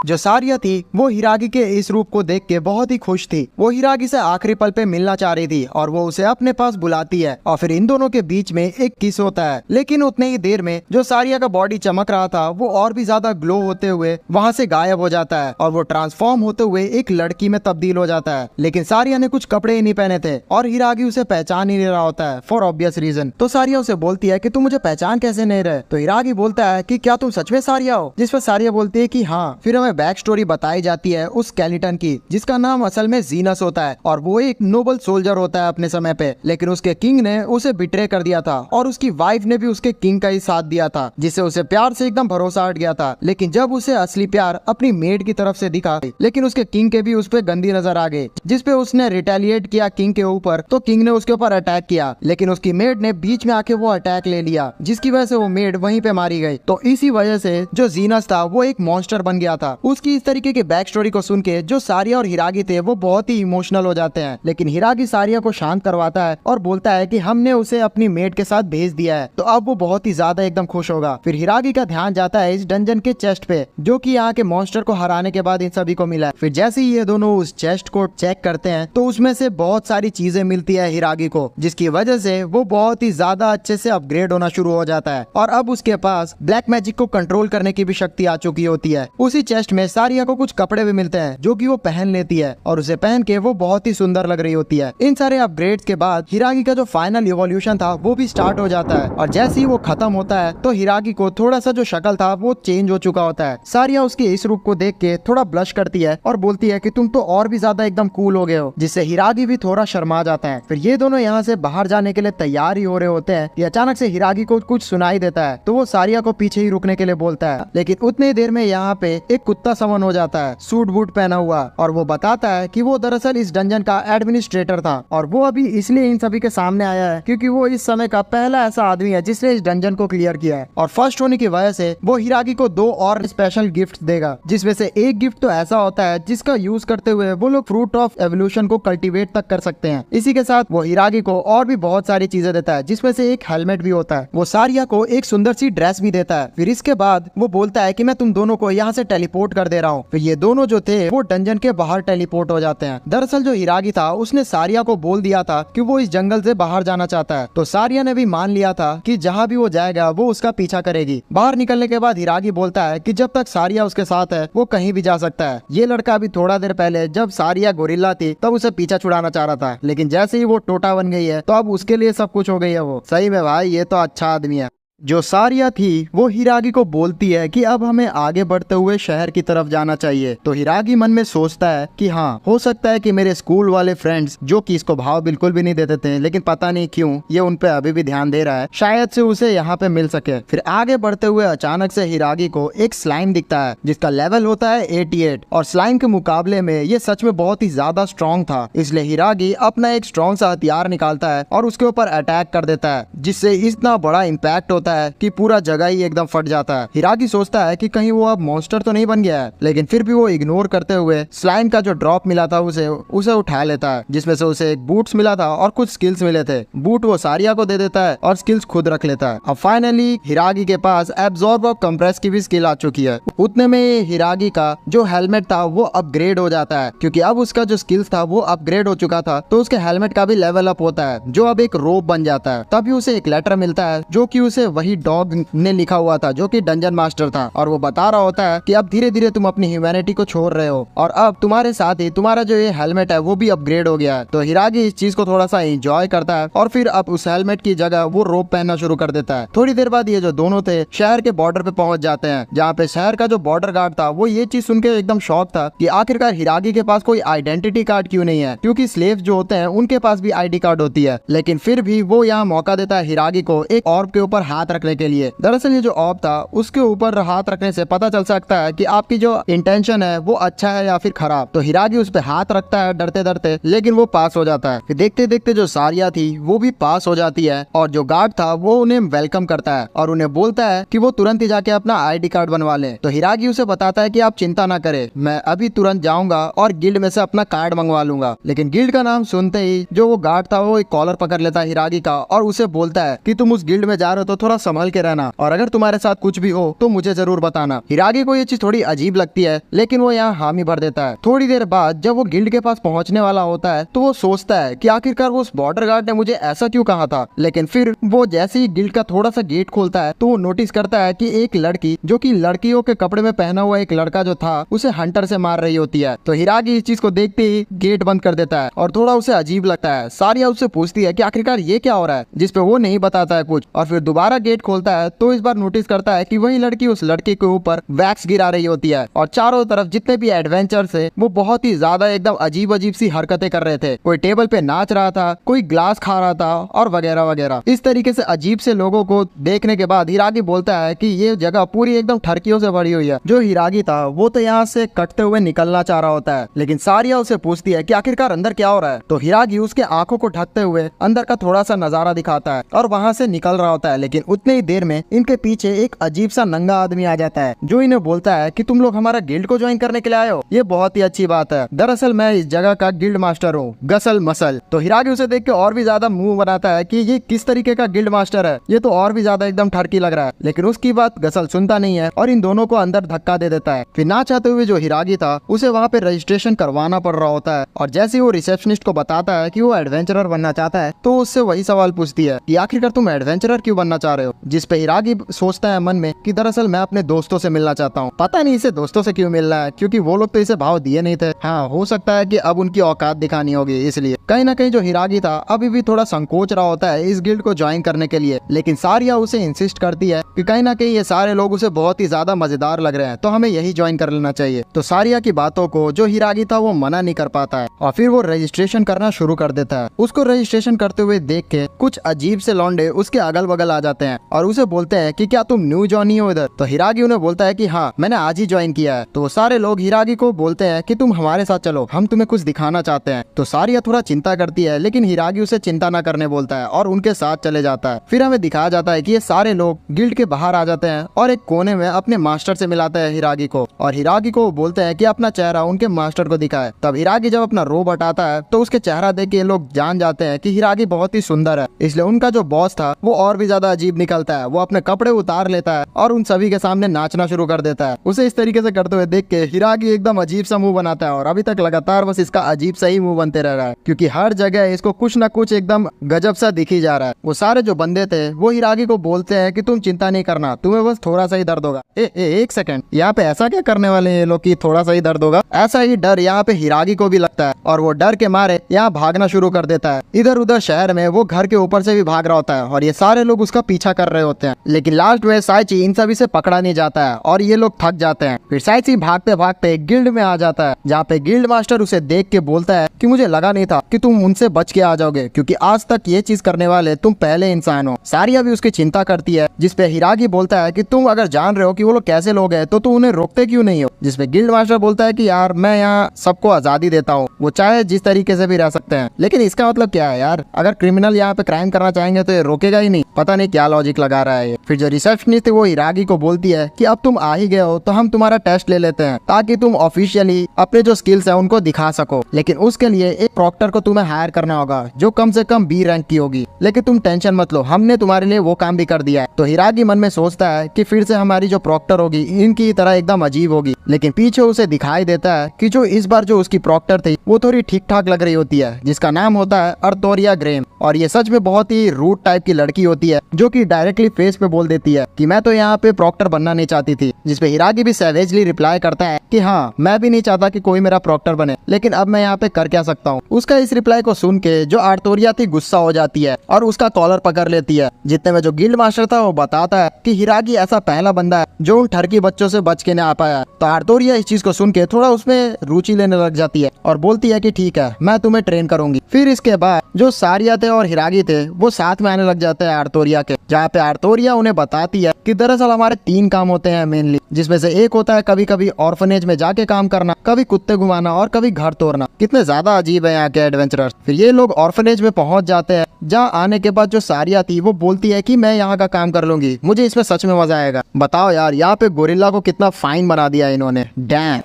जो सारिया थी वो हिरागी के इस रूप को देख के बहुत ही खुश थी। वो हिरागी से आखिरी पल पे मिलना चाह रही थी और वो उसे अपने पास बुलाती है और फिर इन दोनों के बीच में एक किस होता है। लेकिन उतने ही देर में जो सारिया का बॉडी चमक रहा था वो और भी ज्यादा ग्लो होते हुए वहाँ से गायब हो जाता है और वो ट्रांसफॉर्म होते हुए एक लड़की में तब्दील हो जाता है। लेकिन सारिया ने कुछ कपड़े ही नहीं पहने थे और हिरागी उसे पहचान ही नहीं रहा होता है फॉर ऑब्वियस रीजन। तो सारिया उसे बोलती है कि तुम मुझे पहचान कैसे नहीं रहे। तो हिरागी बोलता है कि क्या तुम सच में सारिया हो, जिस पर सारिया बोलती है कि हाँ। फिर हमें बैक स्टोरी बताई जाती है उस स्केलेटन की, जिसका नाम असल में जीनस होता है और वो एक नोबल सोल्जर होता है अपने समय पे, लेकिन उसके किंग ने उसे बिट्रे कर दिया था और उसकी वाइफ ने भी उसके किंग का ही साथ दिया था, जिससे उसे प्यार से एकदम भरोसा हट गया था। लेकिन जब उसे असली प्यार अपनी मेड की तरफ से दिखा, लेकिन उसके किंग के भी उस पर गंदी नजर आ गई, जिसपे उसने रिटेलिएट किया किंग के ऊपर। तो किंग ने उसके ऊपर अटैक किया, लेकिन उसकी मेड ने बीच में आके वो अटैक ले लिया, जिसकी वजह से वो मेड वहीं पे मारी गई। तो इसी वजह से जो जीनस था वो एक मॉन्स्टर बन गया था। उसकी इस तरीके की बैक स्टोरी को सुन के जो सारिया और हिरागी थे वो बहुत ही इमोशनल हो जाते हैं। लेकिन हिरागी सारिया को शांत करवाता है और बोलता है कि हमने उसे अपनी मेड के साथ भेज दिया है, तो अब वो बहुत ही ज्यादा एकदम खुश होगा। फिर हिरागी का ध्यान जाता है इस डंजन के चेस्ट पे, जो कि यहाँ के मॉन्स्टर को हराने के बाद इन सभी को मिला है। फिर जैसे ही ये दोनों उस चेस्ट को चेक करते हैं तो उसमें से बहुत सारी चीजें मिलती है हिरागी को, जिसकी वजह से वो बहुत ही ज्यादा अच्छे से अपग्रेड होना शुरू हो जाता है और अब उसके पास ब्लैक मैजिक को कंट्रोल करने की भी शक्ति आ चुकी होती है। उसी चेस्ट में सारिया को कुछ कपड़े भी मिलते हैं जो कि वो पहन लेती है और उसे पहन के वो बहुत ही सुंदर लग रही होती है। इन सारे अपग्रेड्स के बाद हिरागी का जो फाइनल इवोल्यूशन था वो भी स्टार्ट हो जाता है और जैसे ही वो खत्म होता है तो हिरागी को थोड़ा सा जो शक्ल था वो चेंज हो चुका होता है। सारिया उसके इस रूप को देख के थोड़ा ब्लश करती है और बोलती है कि तुम तो और भी ज्यादा एकदम कूल हो गए हो, जिससे हिरागी भी थोड़ा शर्मा जाता है। फिर ये दोनों यहाँ से बाहर जाने के लिए तैयार ही हो रहे होते हैं कि अचानक से हिरागी को कुछ सुनाई देता है, तो वो सारिया को पीछे ही रुकने के लिए बोलता है। लेकिन उतनी देर में यहाँ पे एक कुत्ता समन हो जाता है सूट बूट पहना हुआ और वो बताता है कि वो दरअसल इस डंजन का एडमिनिस्ट्रेटर था और वो अभी इसलिए इन सभी के सामने आया है क्योंकि वो इस समय का पहला ऐसा आदमी है जिसने इस डंजन को क्लियर किया है और फर्स्ट होने की वजह से वो हिरागी को 2 और स्पेशल गिफ्ट देगा, जिसमें से एक गिफ्ट तो ऐसा होता है जिसका यूज करते हुए वो लोग फ्रूट ऑफ एवोल्यूशन को कल्टीवेट तक कर सकते हैं। इसी के साथ वो हिरागी को और भी बहुत सारी चीजें देता है, जिसमें से एक हेलमेट भी होता है। वो सारिया को एक सुंदर सी ड्रेस भी देता है। फिर इसके बाद वो बोलता है कि मैं तुम दोनों को यहाँ से टेलीपोर्ट कर दे रहा हूँ। फिर ये दोनों जो थे वो डंजन के बाहर टेलीपोर्ट हो जाते हैं। दरअसल जो हिरागी था उसने सारिया को बोल दिया था कि वो इस जंगल से बाहर जाना चाहता है, तो सारिया ने भी मान लिया था कि जहाँ भी वो जाएगा वो उसका पीछा करेगी। बाहर निकलने के बाद हिरागी बोलता है कि जब तक सारिया उसके साथ है वो कहीं भी जा सकता है। ये लड़का अभी थोड़ा देर पहले जब सारिया गोरिल्ला थी तब उसे पीछा छुड़ाना चाह रहा था, लेकिन जैसे ही वो टोटा बन गई है तो अब उसके लिए सब कुछ हो गई है। वो सही में भाई ये तो अच्छा आदमी है। जो सारिया थी वो हिरागी को बोलती है कि अब हमें आगे बढ़ते हुए शहर की तरफ जाना चाहिए। तो हिरागी मन में सोचता है कि हाँ, हो सकता है कि मेरे स्कूल वाले फ्रेंड्स जो कि इसको भाव बिल्कुल भी नहीं देते थे, लेकिन पता नहीं क्यों ये उन पे अभी भी ध्यान दे रहा है, शायद से उसे यहाँ पे मिल सके। फिर आगे बढ़ते हुए अचानक से हिरागी को एक स्लाइम दिखता है जिसका लेवल होता है 88 और स्लाइम के मुकाबले में ये सच में बहुत ही ज्यादा स्ट्रॉन्ग था। इसलिए हिरागी अपना एक स्ट्रॉन्ग सा हथियार निकालता है और उसके ऊपर अटैक कर देता है, जिससे इतना बड़ा इम्पैक्ट होता है कि पूरा जगह ही एकदम फट जाता है। हिरागी सोचता है कि कहीं वो अब मॉन्स्टर तो नहीं बन गया है, लेकिन फिर भी वो इग्नोर करते हुए स्लाइम का जो ड्रॉप मिला था उसे उठा लेता है, जिसमें से उसे एक बूट्स मिला था और कुछ स्किल्स मिले थे। बूट वो सारिया को दे देता है और स्किल्स खुद रख लेता है। अब फाइनली हिरागी के पास एब्जॉर्ब और कंप्रेस की भी स्किल आ चुकी है। उतने में हिरागी का जो हेलमेट था वो अपग्रेड हो जाता है, क्योंकि अब उसका जो स्किल्स था वो अपग्रेड हो चुका था, तो उसके हेलमेट का भी लेवल अप होता है जो अब एक रोप बन जाता है। तभी उसे एक लेटर मिलता है जो कि उसे वही डॉग ने लिखा हुआ था जो कि डंजन मास्टर था, और वो बता रहा होता है कि अब धीरे धीरे तुम अपनी ह्यूमैनिटी को छोड़ रहे हो और अब तुम्हारे साथ ही तुम्हारा जो ये हेलमेट है वो भी अपग्रेड हो गया है। तो हिरागी इस चीज को थोड़ा सा एंजॉय करता है और फिर अब उस हेलमेट की जगह वो रोप पहनना शुरू कर देता है। थोड़ी देर बाद ये जो दोनों थे शहर के बॉर्डर पे पहुंच जाते हैं, जहाँ पे शहर का जो बॉर्डर गार्ड था वो ये चीज सुन के एकदम शॉक था कि आखिरकार हिरागी के पास कोई आइडेंटिटी कार्ड क्यों नहीं है, क्योंकि स्लेव जो होते हैं उनके पास भी आईडी कार्ड होती है। लेकिन फिर भी वो यहाँ मौका देता है हिरागी को एक ऑर्ब के ऊपर हाथ रखने के लिए। दरअसल ये जो ऑर्ब था उसके ऊपर हाथ रखने से पता चल सकता है कि आपकी जो इंटेंशन है वो अच्छा है या फिर खराब। तो हिरागी उस पे हाथ रखता है डरते डरते, लेकिन वो पास हो जाता है। फिर देखते देखते जो सारिया थी वो भी पास हो जाती है और जो गार्ड था वो उन्हें वेलकम करता है और उन्हें बोलता है कि वो तुरंत ही जाके अपना आईडी कार्ड बनवा ले। तो हिरागी उसे बताता है कि आप चिंता ना करें, मैं अभी तुरंत जाऊंगा और गिल्ड में से अपना कार्ड मंगवा लूंगा। लेकिन गिल्ड का नाम सुनते ही जो वो गार्ड था वो एक कॉलर पकड़ लेता है हिरागी का और उसे बोलता है कि तुम उस गिल्ड में जा रहे हो तो थोड़ा संभल के रहना, और अगर तुम्हारे साथ कुछ भी हो तो मुझे जरूर बताना। हिरागी को ये चीज थोड़ी अजीब लगती है, लेकिन वो यहाँ हामी भर देता है। थोड़ी देर बाद जब वो गिल्ड के पास पहुंचने वाला होता है तो वो सोचता है कि आखिरकार वो उस बॉर्डर गार्ड ने मुझे ऐसा क्यों कहा था। लेकिन फिर वो जैसे ही गिल्ड का थोड़ा सा गेट खोलता है तो वो नोटिस करता है कि एक लड़की जो कि लड़कियों के कपड़े में पहना हुआ एक लड़का जो था उसे हंटर से मार रही होती है। तो हिरागी इस चीज को देखते ही गेट बंद कर देता है और थोड़ा उसे अजीब लगता है। सारिया उससे पूछती है कि आखिरकार ये क्या हो रहा है, जिसपे वो नहीं बताता है कुछ, और फिर दोबारा गेट खोलता है तो इस बार नोटिस करता है कि वही लड़की उस लड़के के ऊपर वैक्स गिरा रही होती है और चारों तरफ जितने भी एडवेंचर थे वो बहुत ही ज्यादा एकदम अजीब अजीब सी हरकतें कर रहे थे। कोई टेबल पे नाच रहा था, कोई ग्लास खा रहा था और वगैरह वगैरह। इस तरीके से अजीब से लोगों को देखने के बाद हिरागी बोलता है कि ये जगह पूरी एकदम ठरकियों से भरी हुई है। जो हिरागी था वो तो यहाँ से कटते हुए निकलना चाह रहा होता है, लेकिन सारिया उसे पूछती है कि आखिरकार अंदर क्या हो रहा है। तो हिरागी उसके आंखों को ढकते हुए अंदर का थोड़ा सा नजारा दिखाता है और वहाँ से निकल रहा होता है। लेकिन उतने ही देर में इनके पीछे एक अजीब सा नंगा आदमी आ जाता है जो इन्हें बोलता है कि तुम लोग हमारा गिल्ड को ज्वाइन करने के लिए आए हो, ये बहुत ही अच्छी बात है। दरअसल मैं इस जगह का गिल्ड मास्टर हूँ, गसल मसल। तो हिरागी उसे देख के और भी ज्यादा मुंह बनाता है कि ये किस तरीके का गिल्ड मास्टर है, ये तो और भी ज्यादा एकदम ठरकी लग रहा है। लेकिन उसकी बात गसल सुनता नहीं है और इन दोनों को अंदर धक्का दे देता है। फिर ना चाहते हुए जो हिरागी था उसे वहाँ पे रजिस्ट्रेशन करवाना पड़ रहा होता है, और जैसे ही वो रिसेप्शनिस्ट को बताता है कि वो एडवेंचरर बनना चाहता है तो उससे वही सवाल पूछती है कि आखिरकार तुम एडवेंचरर क्यों बनना चाह रहे हो। जिस पे हिरागी सोचता है मन में कि दरअसल मैं अपने दोस्तों से मिलना चाहता हूँ। पता नहीं इसे दोस्तों से क्यों मिल रहा है, क्योंकि वो लोग तो इसे भाव दिए नहीं थे। हाँ, हो सकता है कि अब उनकी औकात दिखानी होगी, इसलिए कहीं ना कहीं जो हिरागी था अभी भी थोड़ा संकोच रहा होता है इस गिल्ड को ज्वाइन करने के लिए। लेकिन सारिया उसे इंसिस्ट करती है कि कहीं ना कहीं ये सारे लोग उसे बहुत ही ज्यादा मजेदार लग रहे हैं तो हमें यही ज्वाइन कर लेना चाहिए। तो सारिया की बातों को जो हिरागी था वो मना नहीं कर पाता है और फिर वो रजिस्ट्रेशन करना शुरू कर देता है। उसको रजिस्ट्रेशन करते हुए देख के कुछ अजीब से लौंडे उसके अगल बगल आ जाते हैं और उसे बोलते हैं कि क्या तुम न्यू जॉनी हो इधर। तो हिरागी उन्हें बोलता है कि हाँ, मैंने आज ही ज्वाइन किया है। तो सारे लोग हिरागी को बोलते हैं कि तुम हमारे साथ चलो, हम तुम्हें कुछ दिखाना चाहते हैं। तो सारिया थोड़ा चिंता करती है, लेकिन हिरागी उसे चिंता न करने बोलता है और उनके साथ चले जाता है। फिर हमें दिखाया जाता है कि ये सारे लोग गिल्ड के बाहर आ जाते हैं और एक कोने में अपने मास्टर से मिलाते हैं हिरागी को, और हिरागी को बोलते हैं कि अपना चेहरा उनके मास्टर को दिखाए। तब हिरागी जब अपना रोब हटाता है तो उसके चेहरा देख के ये लोग जान जाते हैं कि हिरागी बहुत ही सुंदर है, इसलिए उनका जो बॉस था वो और भी ज्यादा अजीब निकलता है। वो अपने कपड़े उतार लेता है और उन सभी के सामने नाचना शुरू कर देता है। उसे इस तरीके से करते हुए देख के हिरागी एकदम अजीब सा मुंह बनाता है और अभी तक लगातार बस इसका अजीब सा ही मुंह बनते रह रहा है, क्योंकि हर जगह इसको कुछ ना कुछ एकदम गजब सा दिखी जा रहा है। वो सारे जो बंदे थे वो हिरागी को बोलते हैं कि तुम चिंता नहीं करना, तुम्हें बस थोड़ा सा ही दर्द होगा। एक सेकंड, यहाँ पे ऐसा क्या करने वाले हैं ये लोग कि थोड़ा सा ही दर्द होगा? ऐसा ही डर यहाँ पे हिरागी को भी लगता है और वो डर के मारे यहाँ भागना शुरू कर देता है। इधर उधर शहर में वो घर के ऊपर से भी भाग रहा होता है और ये सारे लोग उसका पीछा कर रहे होते हैं। लेकिन लास्ट में साइची इन सभी से पकड़ा नहीं जाता है और ये लोग थक जाते हैं। फिर साइची भागते भागते गिल्ड में आ जाता है, जहाँ पे गिल्ड मास्टर उसे देख के बोलता है कि मुझे लगा नहीं था कि तुम उनसे बच के आ जाओगे, क्योंकि आज तक ये चीज करने वाले तुम पहले इंसान हो। सारिया भी उसकी चिंता करती है, जिसपे हिरागी बोलता है कि तुम अगर जान रहे हो कि वो लोग कैसे लोग हैं तो तुम उन्हें रोकते क्यों नहीं हो। जिसपे गिल्ड मास्टर बोलता है कि यार मैं यहाँ सबको आजादी देता हूँ, वो चाहे जिस तरीके से भी रह सकते हैं, लेकिन इसका मतलब क्या है यार, अगर क्रिमिनल यहाँ पे क्राइम करना चाहेंगे तो ये रोकेगा ही नहीं। पता नहीं क्या लॉजिक लगा रहा है ये। फिर जो रिसेप्शनिस्ट थी वो हिरागी को बोलती है कि अब तुम आ ही गए हो तो हम तुम्हारा टेस्ट ले लेते हैं ताकि तुम ऑफिशियली अपने जो स्किल्स है उनको दिखा सको, लेकिन उसके लिए एक प्रॉक्टर को तुम्हें हायर करना होगा जो कम से कम बी रैंक की होगी, लेकिन तुम टेंशन मत लो, हमने तुम्हारे लिए वो काम भी कर दिया है। तो हिरागी मन में सोचता है कि फिर से हमारी जो प्रॉक्टर होगी इनकी तरह एकदम अजीब होगी, लेकिन पीछे उसे दिखाई देता है कि जो इस बार जो उसकी प्रॉक्टर थी वो थोड़ी ठीक ठाक लग रही होती है, जिसका नाम होता है अर्थोरिया ग्रेम। और ये सच में बहुत ही रूड टाइप की लड़की होती है जो कि डायरेक्टली फेस पे बोल देती है कि मैं तो यहाँ पे प्रॉक्टर बनना नहीं चाहती थी, जिसपे हिरागी भी सैवेजली रिप्लाई करता है कि हाँ मैं भी नहीं चाहता कि कोई मेरा प्रॉक्टर बने, लेकिन अब मैं यहाँ पे कर क्या सकता हूँ। उसका इस रिप्लाई को सुन के जो अर्थोरिया थी गुस्सा हो जाती है और उसका कॉलर पकड़ लेती है। जितने में जो गिल्ड मास्टर था वो बताता है कि हिरागी ऐसा पहला बंदा है जो उन ठरकी बच्चों से बच के न आ पाया। तो अर्थोरिया इस चीज को सुन के थोड़ा उसमें रुचि लेने लग जाती है और बोलती है कि ठीक है मैं तुम्हें ट्रेन करूंगी। फिर इसके बाद जो सारिया थे और हिरागी थे वो साथ में आने लग जाते हैं अर्थोरिया के, जहाँ पे अर्थोरिया उन्हें बताती है कि दरअसल हमारे 3 काम होते हैं मेनली, जिसमें से एक होता है कभी कभी ऑर्फनेज में जाके काम करना, कभी कुत्ते घुमाना और कभी घर तोड़ना। कितने ज्यादा अजीब है यहाँ के एडवेंचरर्स। फिर ये लोग ऑर्फनेज में पहुंच जाते हैं, जहाँ आने के बाद जो सारिया थी वो बोलती है कि मैं यहाँ का काम कर लूंगी, मुझे इसमें सच में मजा आएगा। बताओ यार यहाँ पे गोरिल्ला को कितना फाइन बना दिया इन्होंने, डैम।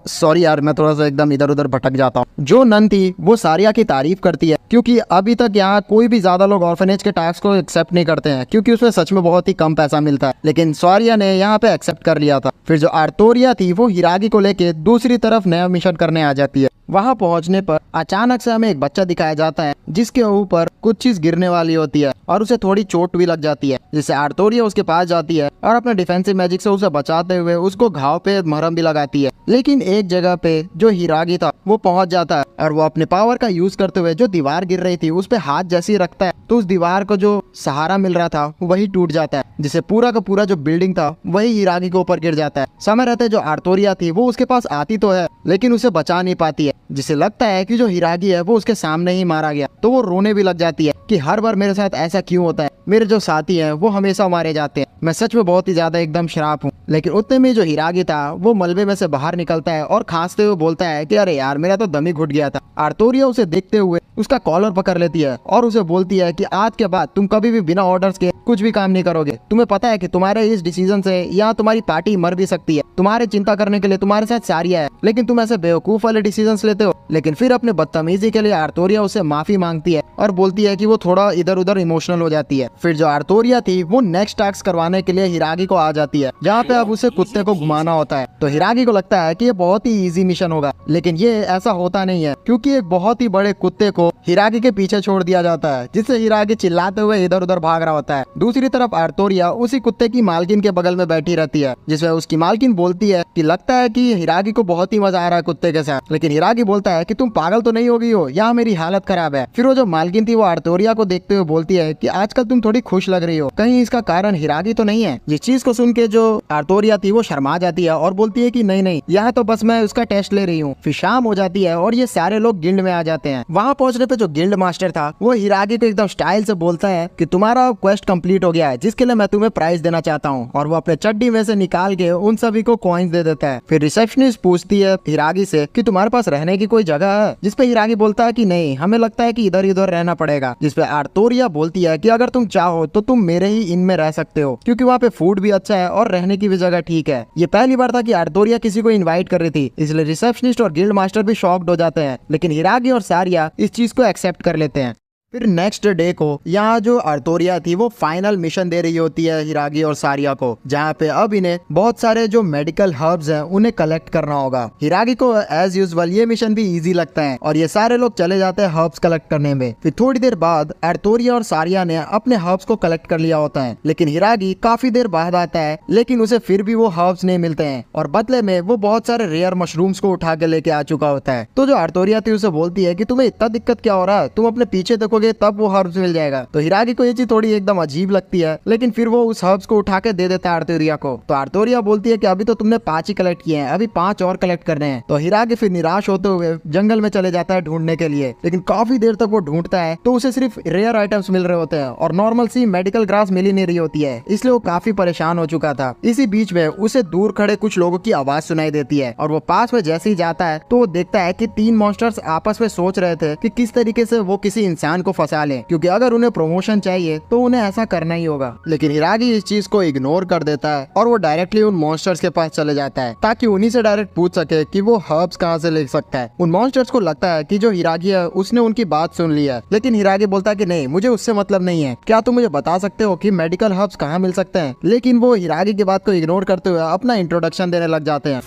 सॉरी यार मैं थोड़ा सा एकदम इधर उधर भटक जाता हूँ। जो नन थी वो सारिया की तारीफ करती है क्योंकि अभी तक यहाँ कोई भी ज्यादा लोग ऑर्फनेज के टैक्स को एक्सेप्ट नहीं करते हैं क्योंकि उसमें सच में बहुत ही कम पैसा मिलता है, लेकिन सारिया ने यहाँ पे एक्सेप्ट कर लिया था। फिर जो अर्थोरिया थी वो हिरागी को लेके दूसरी तरफ नया मिशन करने आ जाती है। वहां पहुंचने पर अचानक से हमें एक बच्चा दिखाया जाता है जिसके ऊपर कुछ चीज गिरने वाली होती है और उसे थोड़ी चोट भी लग जाती है, जिससे अर्थोरिया उसके पास जाती है और अपने डिफेंसिव मैजिक से उसे बचाते हुए उसको घाव पे मरहम भी लगाती है। लेकिन एक जगह पे जो हिरागी था वो पहुंच जाता है और वो अपने पावर का यूज करते हुए जो दीवार गिर रही थी उस पे हाथ जैसे ही रखता है तो उस दीवार को जो सहारा मिल रहा था वही टूट जाता है, जिससे पूरा का पूरा जो बिल्डिंग था वही हिरागी के ऊपर गिर जाता है। समय रहते जो अर्थोरिया थी वो उसके पास आती तो है लेकिन उसे बचा नहीं पाती है, जिसे लगता है कि जो हिरागी है वो उसके सामने ही मारा गया। तो वो रोने भी लग जाती है कि हर बार मेरे साथ ऐसा क्यों होता है, मेरे जो साथी हैं वो हमेशा मारे जाते हैं, मैं सच में बहुत ही ज्यादा एकदम शराब हूँ। लेकिन उतने में जो हिरागी था वो मलबे में से बाहर निकलता है और खांसते हुए बोलता है कि अरे यार मेरा तो दम ही घुट गया था। अर्थोरिया उसे देखते हुए उसका कॉलर पकड़ लेती है और उसे बोलती है कि आज के बाद तुम कभी भी बिना ऑर्डर्स के कुछ भी काम नहीं करोगे। तुम्हें पता है कि तुम्हारे इस डिसीजन से यहाँ तुम्हारी पार्टी मर भी सकती है, तुम्हारे चिंता करने के लिए तुम्हारे साथ सारिया है, लेकिन तुम ऐसे बेवकूफ वाले डिसीजन लेते हो। लेकिन फिर अपने बदतमीजी के लिए अर्थोरिया उसे माफी मांगती है और बोलती है कि वो थोड़ा इधर उधर इमोशनल हो जाती है। फिर जो अर्थोरिया थी वो नेक्स्ट टास्क करवाने के लिए हिरागी को आ जाती है, जहाँ पे अब उसे कुत्ते को घुमाना होता है। तो हिरागी को लगता है कि ये बहुत ही इजी मिशन होगा, लेकिन ये ऐसा होता नहीं है क्योंकि एक बहुत ही बड़े कुत्ते को हिरागी के पीछे छोड़ दिया जाता है, जिससे हिरागी चिल्लाते हुए इधर उधर भाग रहा होता है। दूसरी तरफ अर्थोरिया उसी कुत्ते की मालकिन के बगल में बैठी रहती है, जिसमें उसकी मालकिन बोलती है कि लगता है कि हिरागी को बहुत ही मजा आ रहा है कुत्ते के साथ, लेकिन हिरागी बोलता है कि तुम पागल तो नहीं हो गई हो, यहाँ मेरी हालत खराब है। फिर वो जो मालकिन थी वो अर्थोरिया को देखते हुए बोलती है कि आजकल तुम थोड़ी खुश लग रही हो, कहीं इसका कारण हिरागी तो नहीं है। जिस चीज को सुन के जो अर्थोरिया थी वो शर्मा जाती है और बोलती है कि नहीं नहीं, यहाँ तो बस मैं उसका टेस्ट ले रही हूँ। फिर शाम हो जाती है और ये सारे लोग गिल्ड में आ जाते हैं। वहाँ पहुंचने पे जो गिल्ड मास्टर था वो हिरागी को एकदम स्टाइल से बोलता है कि तुम्हारा क्वेस्ट कंप्लीट हो गया है, जिसके लिए मैं तुम्हें प्राइज देना चाहता हूँ, और वो अपने चड्डी में से निकाल के उन सभी को कॉइन्स दे देता है। फिर रिसेप्शनिस्ट पूछती है हिरागी से कि तुम्हारे पास रहने की कोई जगह है, जिसपे हिरागी बोलता है कि नहीं, हमें लगता है कि इधर उधर रहना पड़ेगा। जिसपे अर्थोरिया बोलती है कि अगर तुम चाहो तो तुम मेरे ही इन में रह सकते हो, क्योंकि वहाँ पे फूड भी अच्छा है और रहने की भी जगह ठीक है। ये पहली बार था कि अर्थोरिया किसी को इन्वाइट कर रही थी, इसलिए रिसेप्शनिस्ट और गिल्ड मास्टर भी शॉक्ड हो जाते हैं, लेकिन हिरागी और सारिया इस चीज को एक्सेप्ट कर लेते हैं। फिर नेक्स्ट डे को यहाँ जो अर्थोरिया थी वो फाइनल मिशन दे रही होती है हिरागी और सारिया को, जहाँ पे अब इन्हें बहुत सारे जो मेडिकल हर्ब्स हैं उन्हें कलेक्ट करना होगा। हिरागी को एज यूजुअल ये मिशन भी इजी लगता है और ये सारे लोग चले जाते हैं हर्ब्स कलेक्ट करने में। फिर थोड़ी देर बाद अर्थोरिया और सारिया ने अपने हर्ब्स को कलेक्ट कर लिया होता है, लेकिन हिरागी काफी देर बाद आता है, लेकिन उसे फिर भी वो हर्ब्स नहीं मिलते हैं और बदले में वो बहुत सारे रेयर मशरूम्स को उठा के लेके आ चुका होता है। तो जो अर्थोरिया थी उसे बोलती है कि तुम्हें इतना दिक्कत क्या हो रहा है, तुम अपने पीछे देखो तब वो हर्ब्स मिल जाएगा। तो हिरागी को ये चीज थोड़ी एकदम अजीब लगती है, लेकिन फिर वो उस हर्ब्स को उठा के दे देता है अर्थोरिया को। तो अर्थोरिया बोलती है कि अभी तो तुमने 5 ही कलेक्ट किए हैं, अभी 5 और कलेक्ट करने हैं। तो हिरागी फिर निराश होते हुए जंगल में चले जाता है ढूंढने के लिए, लेकिन काफी देर तक वो ढूंढता है तो उसे सिर्फ रेयर आइटम्स मिल रहे होते हैं और नॉर्मल सी मेडिकल ग्रास मिल ही नहीं रही होती है, इसलिए वो काफी परेशान हो चुका था। इसी बीच में उसे दूर खड़े कुछ लोगों की आवाज सुनाई देती है और वो पास में जैसे ही जाता है तो वो देखता है कि 3 मॉन्स्टर्स आपस में सोच रहे थे कि किस तरीके से वो किसी इंसान को फंसा लें, क्योंकि अगर उन्हें प्रमोशन चाहिए तो उन्हें ऐसा करना ही होगा। लेकिन हिरागी इस चीज को इग्नोर कर देता है और वो डायरेक्टली उन मॉन्स्टर्स के पास चले जाता है ताकि उन्हीं से डायरेक्ट पूछ सके कि वो हर्ब्स कहाँ से ले सकता है। उन मॉन्स्टर्स को लगता है कि जो हिरागी है उसने उनकी बात सुन ली है, लेकिन हिरागी बोलता है कि नहीं, मुझे उससे मतलब नहीं है, क्या तुम मुझे बता सकते हो कि मेडिकल हर्ब्स कहाँ मिल सकते हैं। लेकिन वो हिरागी की बात को इग्नोर करते हुए अपना इंट्रोडक्शन देने लग जाते हैं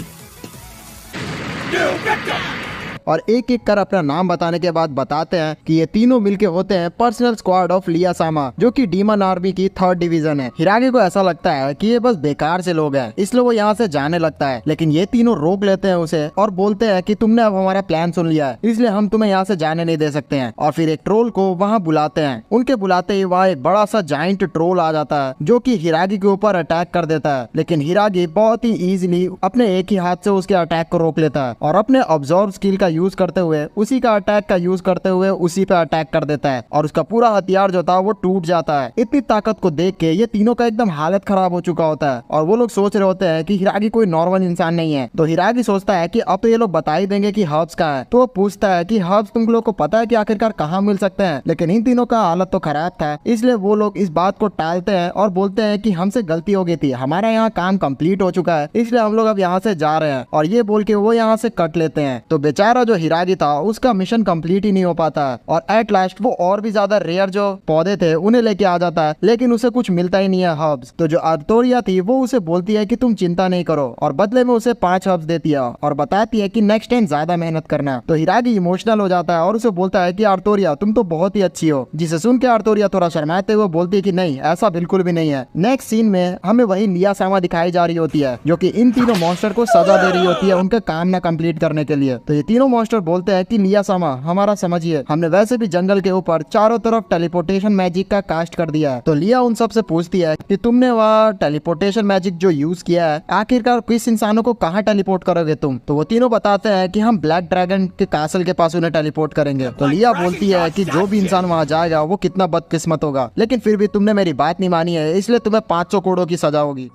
और एक एक कर अपना नाम बताने के बाद बताते हैं कि ये तीनों मिलके होते हैं पर्सनल स्क्वाड ऑफ लिया सामा, जो कि डीमन आर्मी की 3rd डिवीजन है। हिरागी को ऐसा लगता है कि ये बस बेकार से लोग हैं, इसलिए वो यहाँ से जाने लगता है, लेकिन ये तीनों रोक लेते हैं उसे और बोलते हैं कि तुमने अब हमारा प्लान सुन लिया है, इसलिए हम तुम्हें यहाँ से जाने नहीं दे सकते हैं। और फिर एक ट्रोल को वहाँ बुलाते हैं। उनके बुलाते ही वहाँ एक बड़ा सा जाइंट ट्रोल आ जाता है जो कि हिरागी के ऊपर अटैक कर देता है, लेकिन हिरागी बहुत ही इजीली अपने एक ही हाथ से उसके अटैक को रोक लेता है और अपने ऑब्जर्व स्किल का यूज करते हुए उसी का अटैक का यूज करते हुए उसी पे अटैक कर देता है और उसका पूरा हथियार जो था वो टूट जाता है। इतनी ताकत को देख के ये तीनों का एकदम हालत खराब हो चुका होता है और वो लोग सोच रहे होते हैं कि हिरागी कोई नॉर्मल इंसान नहीं है। तो हिरागी सोचता है कि अब तो ये लोग बता ही देंगे कि हर्ब्स कहाँ है, तो वो पूछता है कि हर्ब्स तुम लोग को पता है कि आखिरकार कहाँ मिल सकते हैं। लेकिन इन तीनों का हालत तो खराब था, इसलिए वो लोग इस बात को टालते हैं और बोलते हैं कि हमसे गलती हो गई थी, हमारा यहाँ काम कंप्लीट हो चुका है, इसलिए हम लोग अब यहाँ से जा रहे हैं। और ये बोल के वो यहाँ से कट लेते हैं। तो बेचारा जो हिरागी था उसका मिशन कंप्लीट ही नहीं हो पाता और एट लास्ट वो और भी ज्यादा रेयर जो पौधे थे उन्हें लेके आ जाता है, लेकिन उसे कुछ मिलता ही नहीं है हर्ब्स। तो जो आर्तोरिया थी वो उसे बोलती है कि तुम चिंता नहीं करो और बदले में उसे 5 हर्ब्स देती है और बताती है कि नेक्स्ट टाइम ज्यादा मेहनत करना। तो हिरागी इमोशनल हो जाता है और उसे बोलता है कि आर्तोरिया तुम तो बहुत ही अच्छी हो, जिसे सुन के आर्तोरिया थोड़ा शर्माते हुए बोलती है कि नहीं, ऐसा बिल्कुल भी नहीं है। नेक्स्ट सीन में हमें वही लिया सामा दिखाई जा रही होती है जो कि इन तीनों मॉन्स्टर को सजा दे रही होती है उनके काम ना कंप्लीट करने के लिए। तो ये तीनों मॉन्स्टर बोलते हैं कि लिया सामा हमारा समझिए, हमने वैसे भी जंगल के ऊपर चारों तरफ टेलीपोर्टेशन मैजिक का कास्ट कर दिया है। तो लिया उन सब से पूछती है कि तुमने वह टेलीपोर्टेशन मैजिक जो यूज किया है आखिरकार किस इंसानों को कहाँ टेलीपोर्ट करोगे तुम। तो वो तीनों बताते हैं कि हम ब्लैक ड्रैगन के कासल के पास उन्हें टेलीपोर्ट करेंगे। तो लिया बोलती है कि जो भी इंसान वहाँ जाएगा वो कितना बदकिस्मत होगा, लेकिन फिर भी तुमने मेरी बात नहीं मानी है, इसलिए तुम्हें 500 करोड़ की सजा होगी।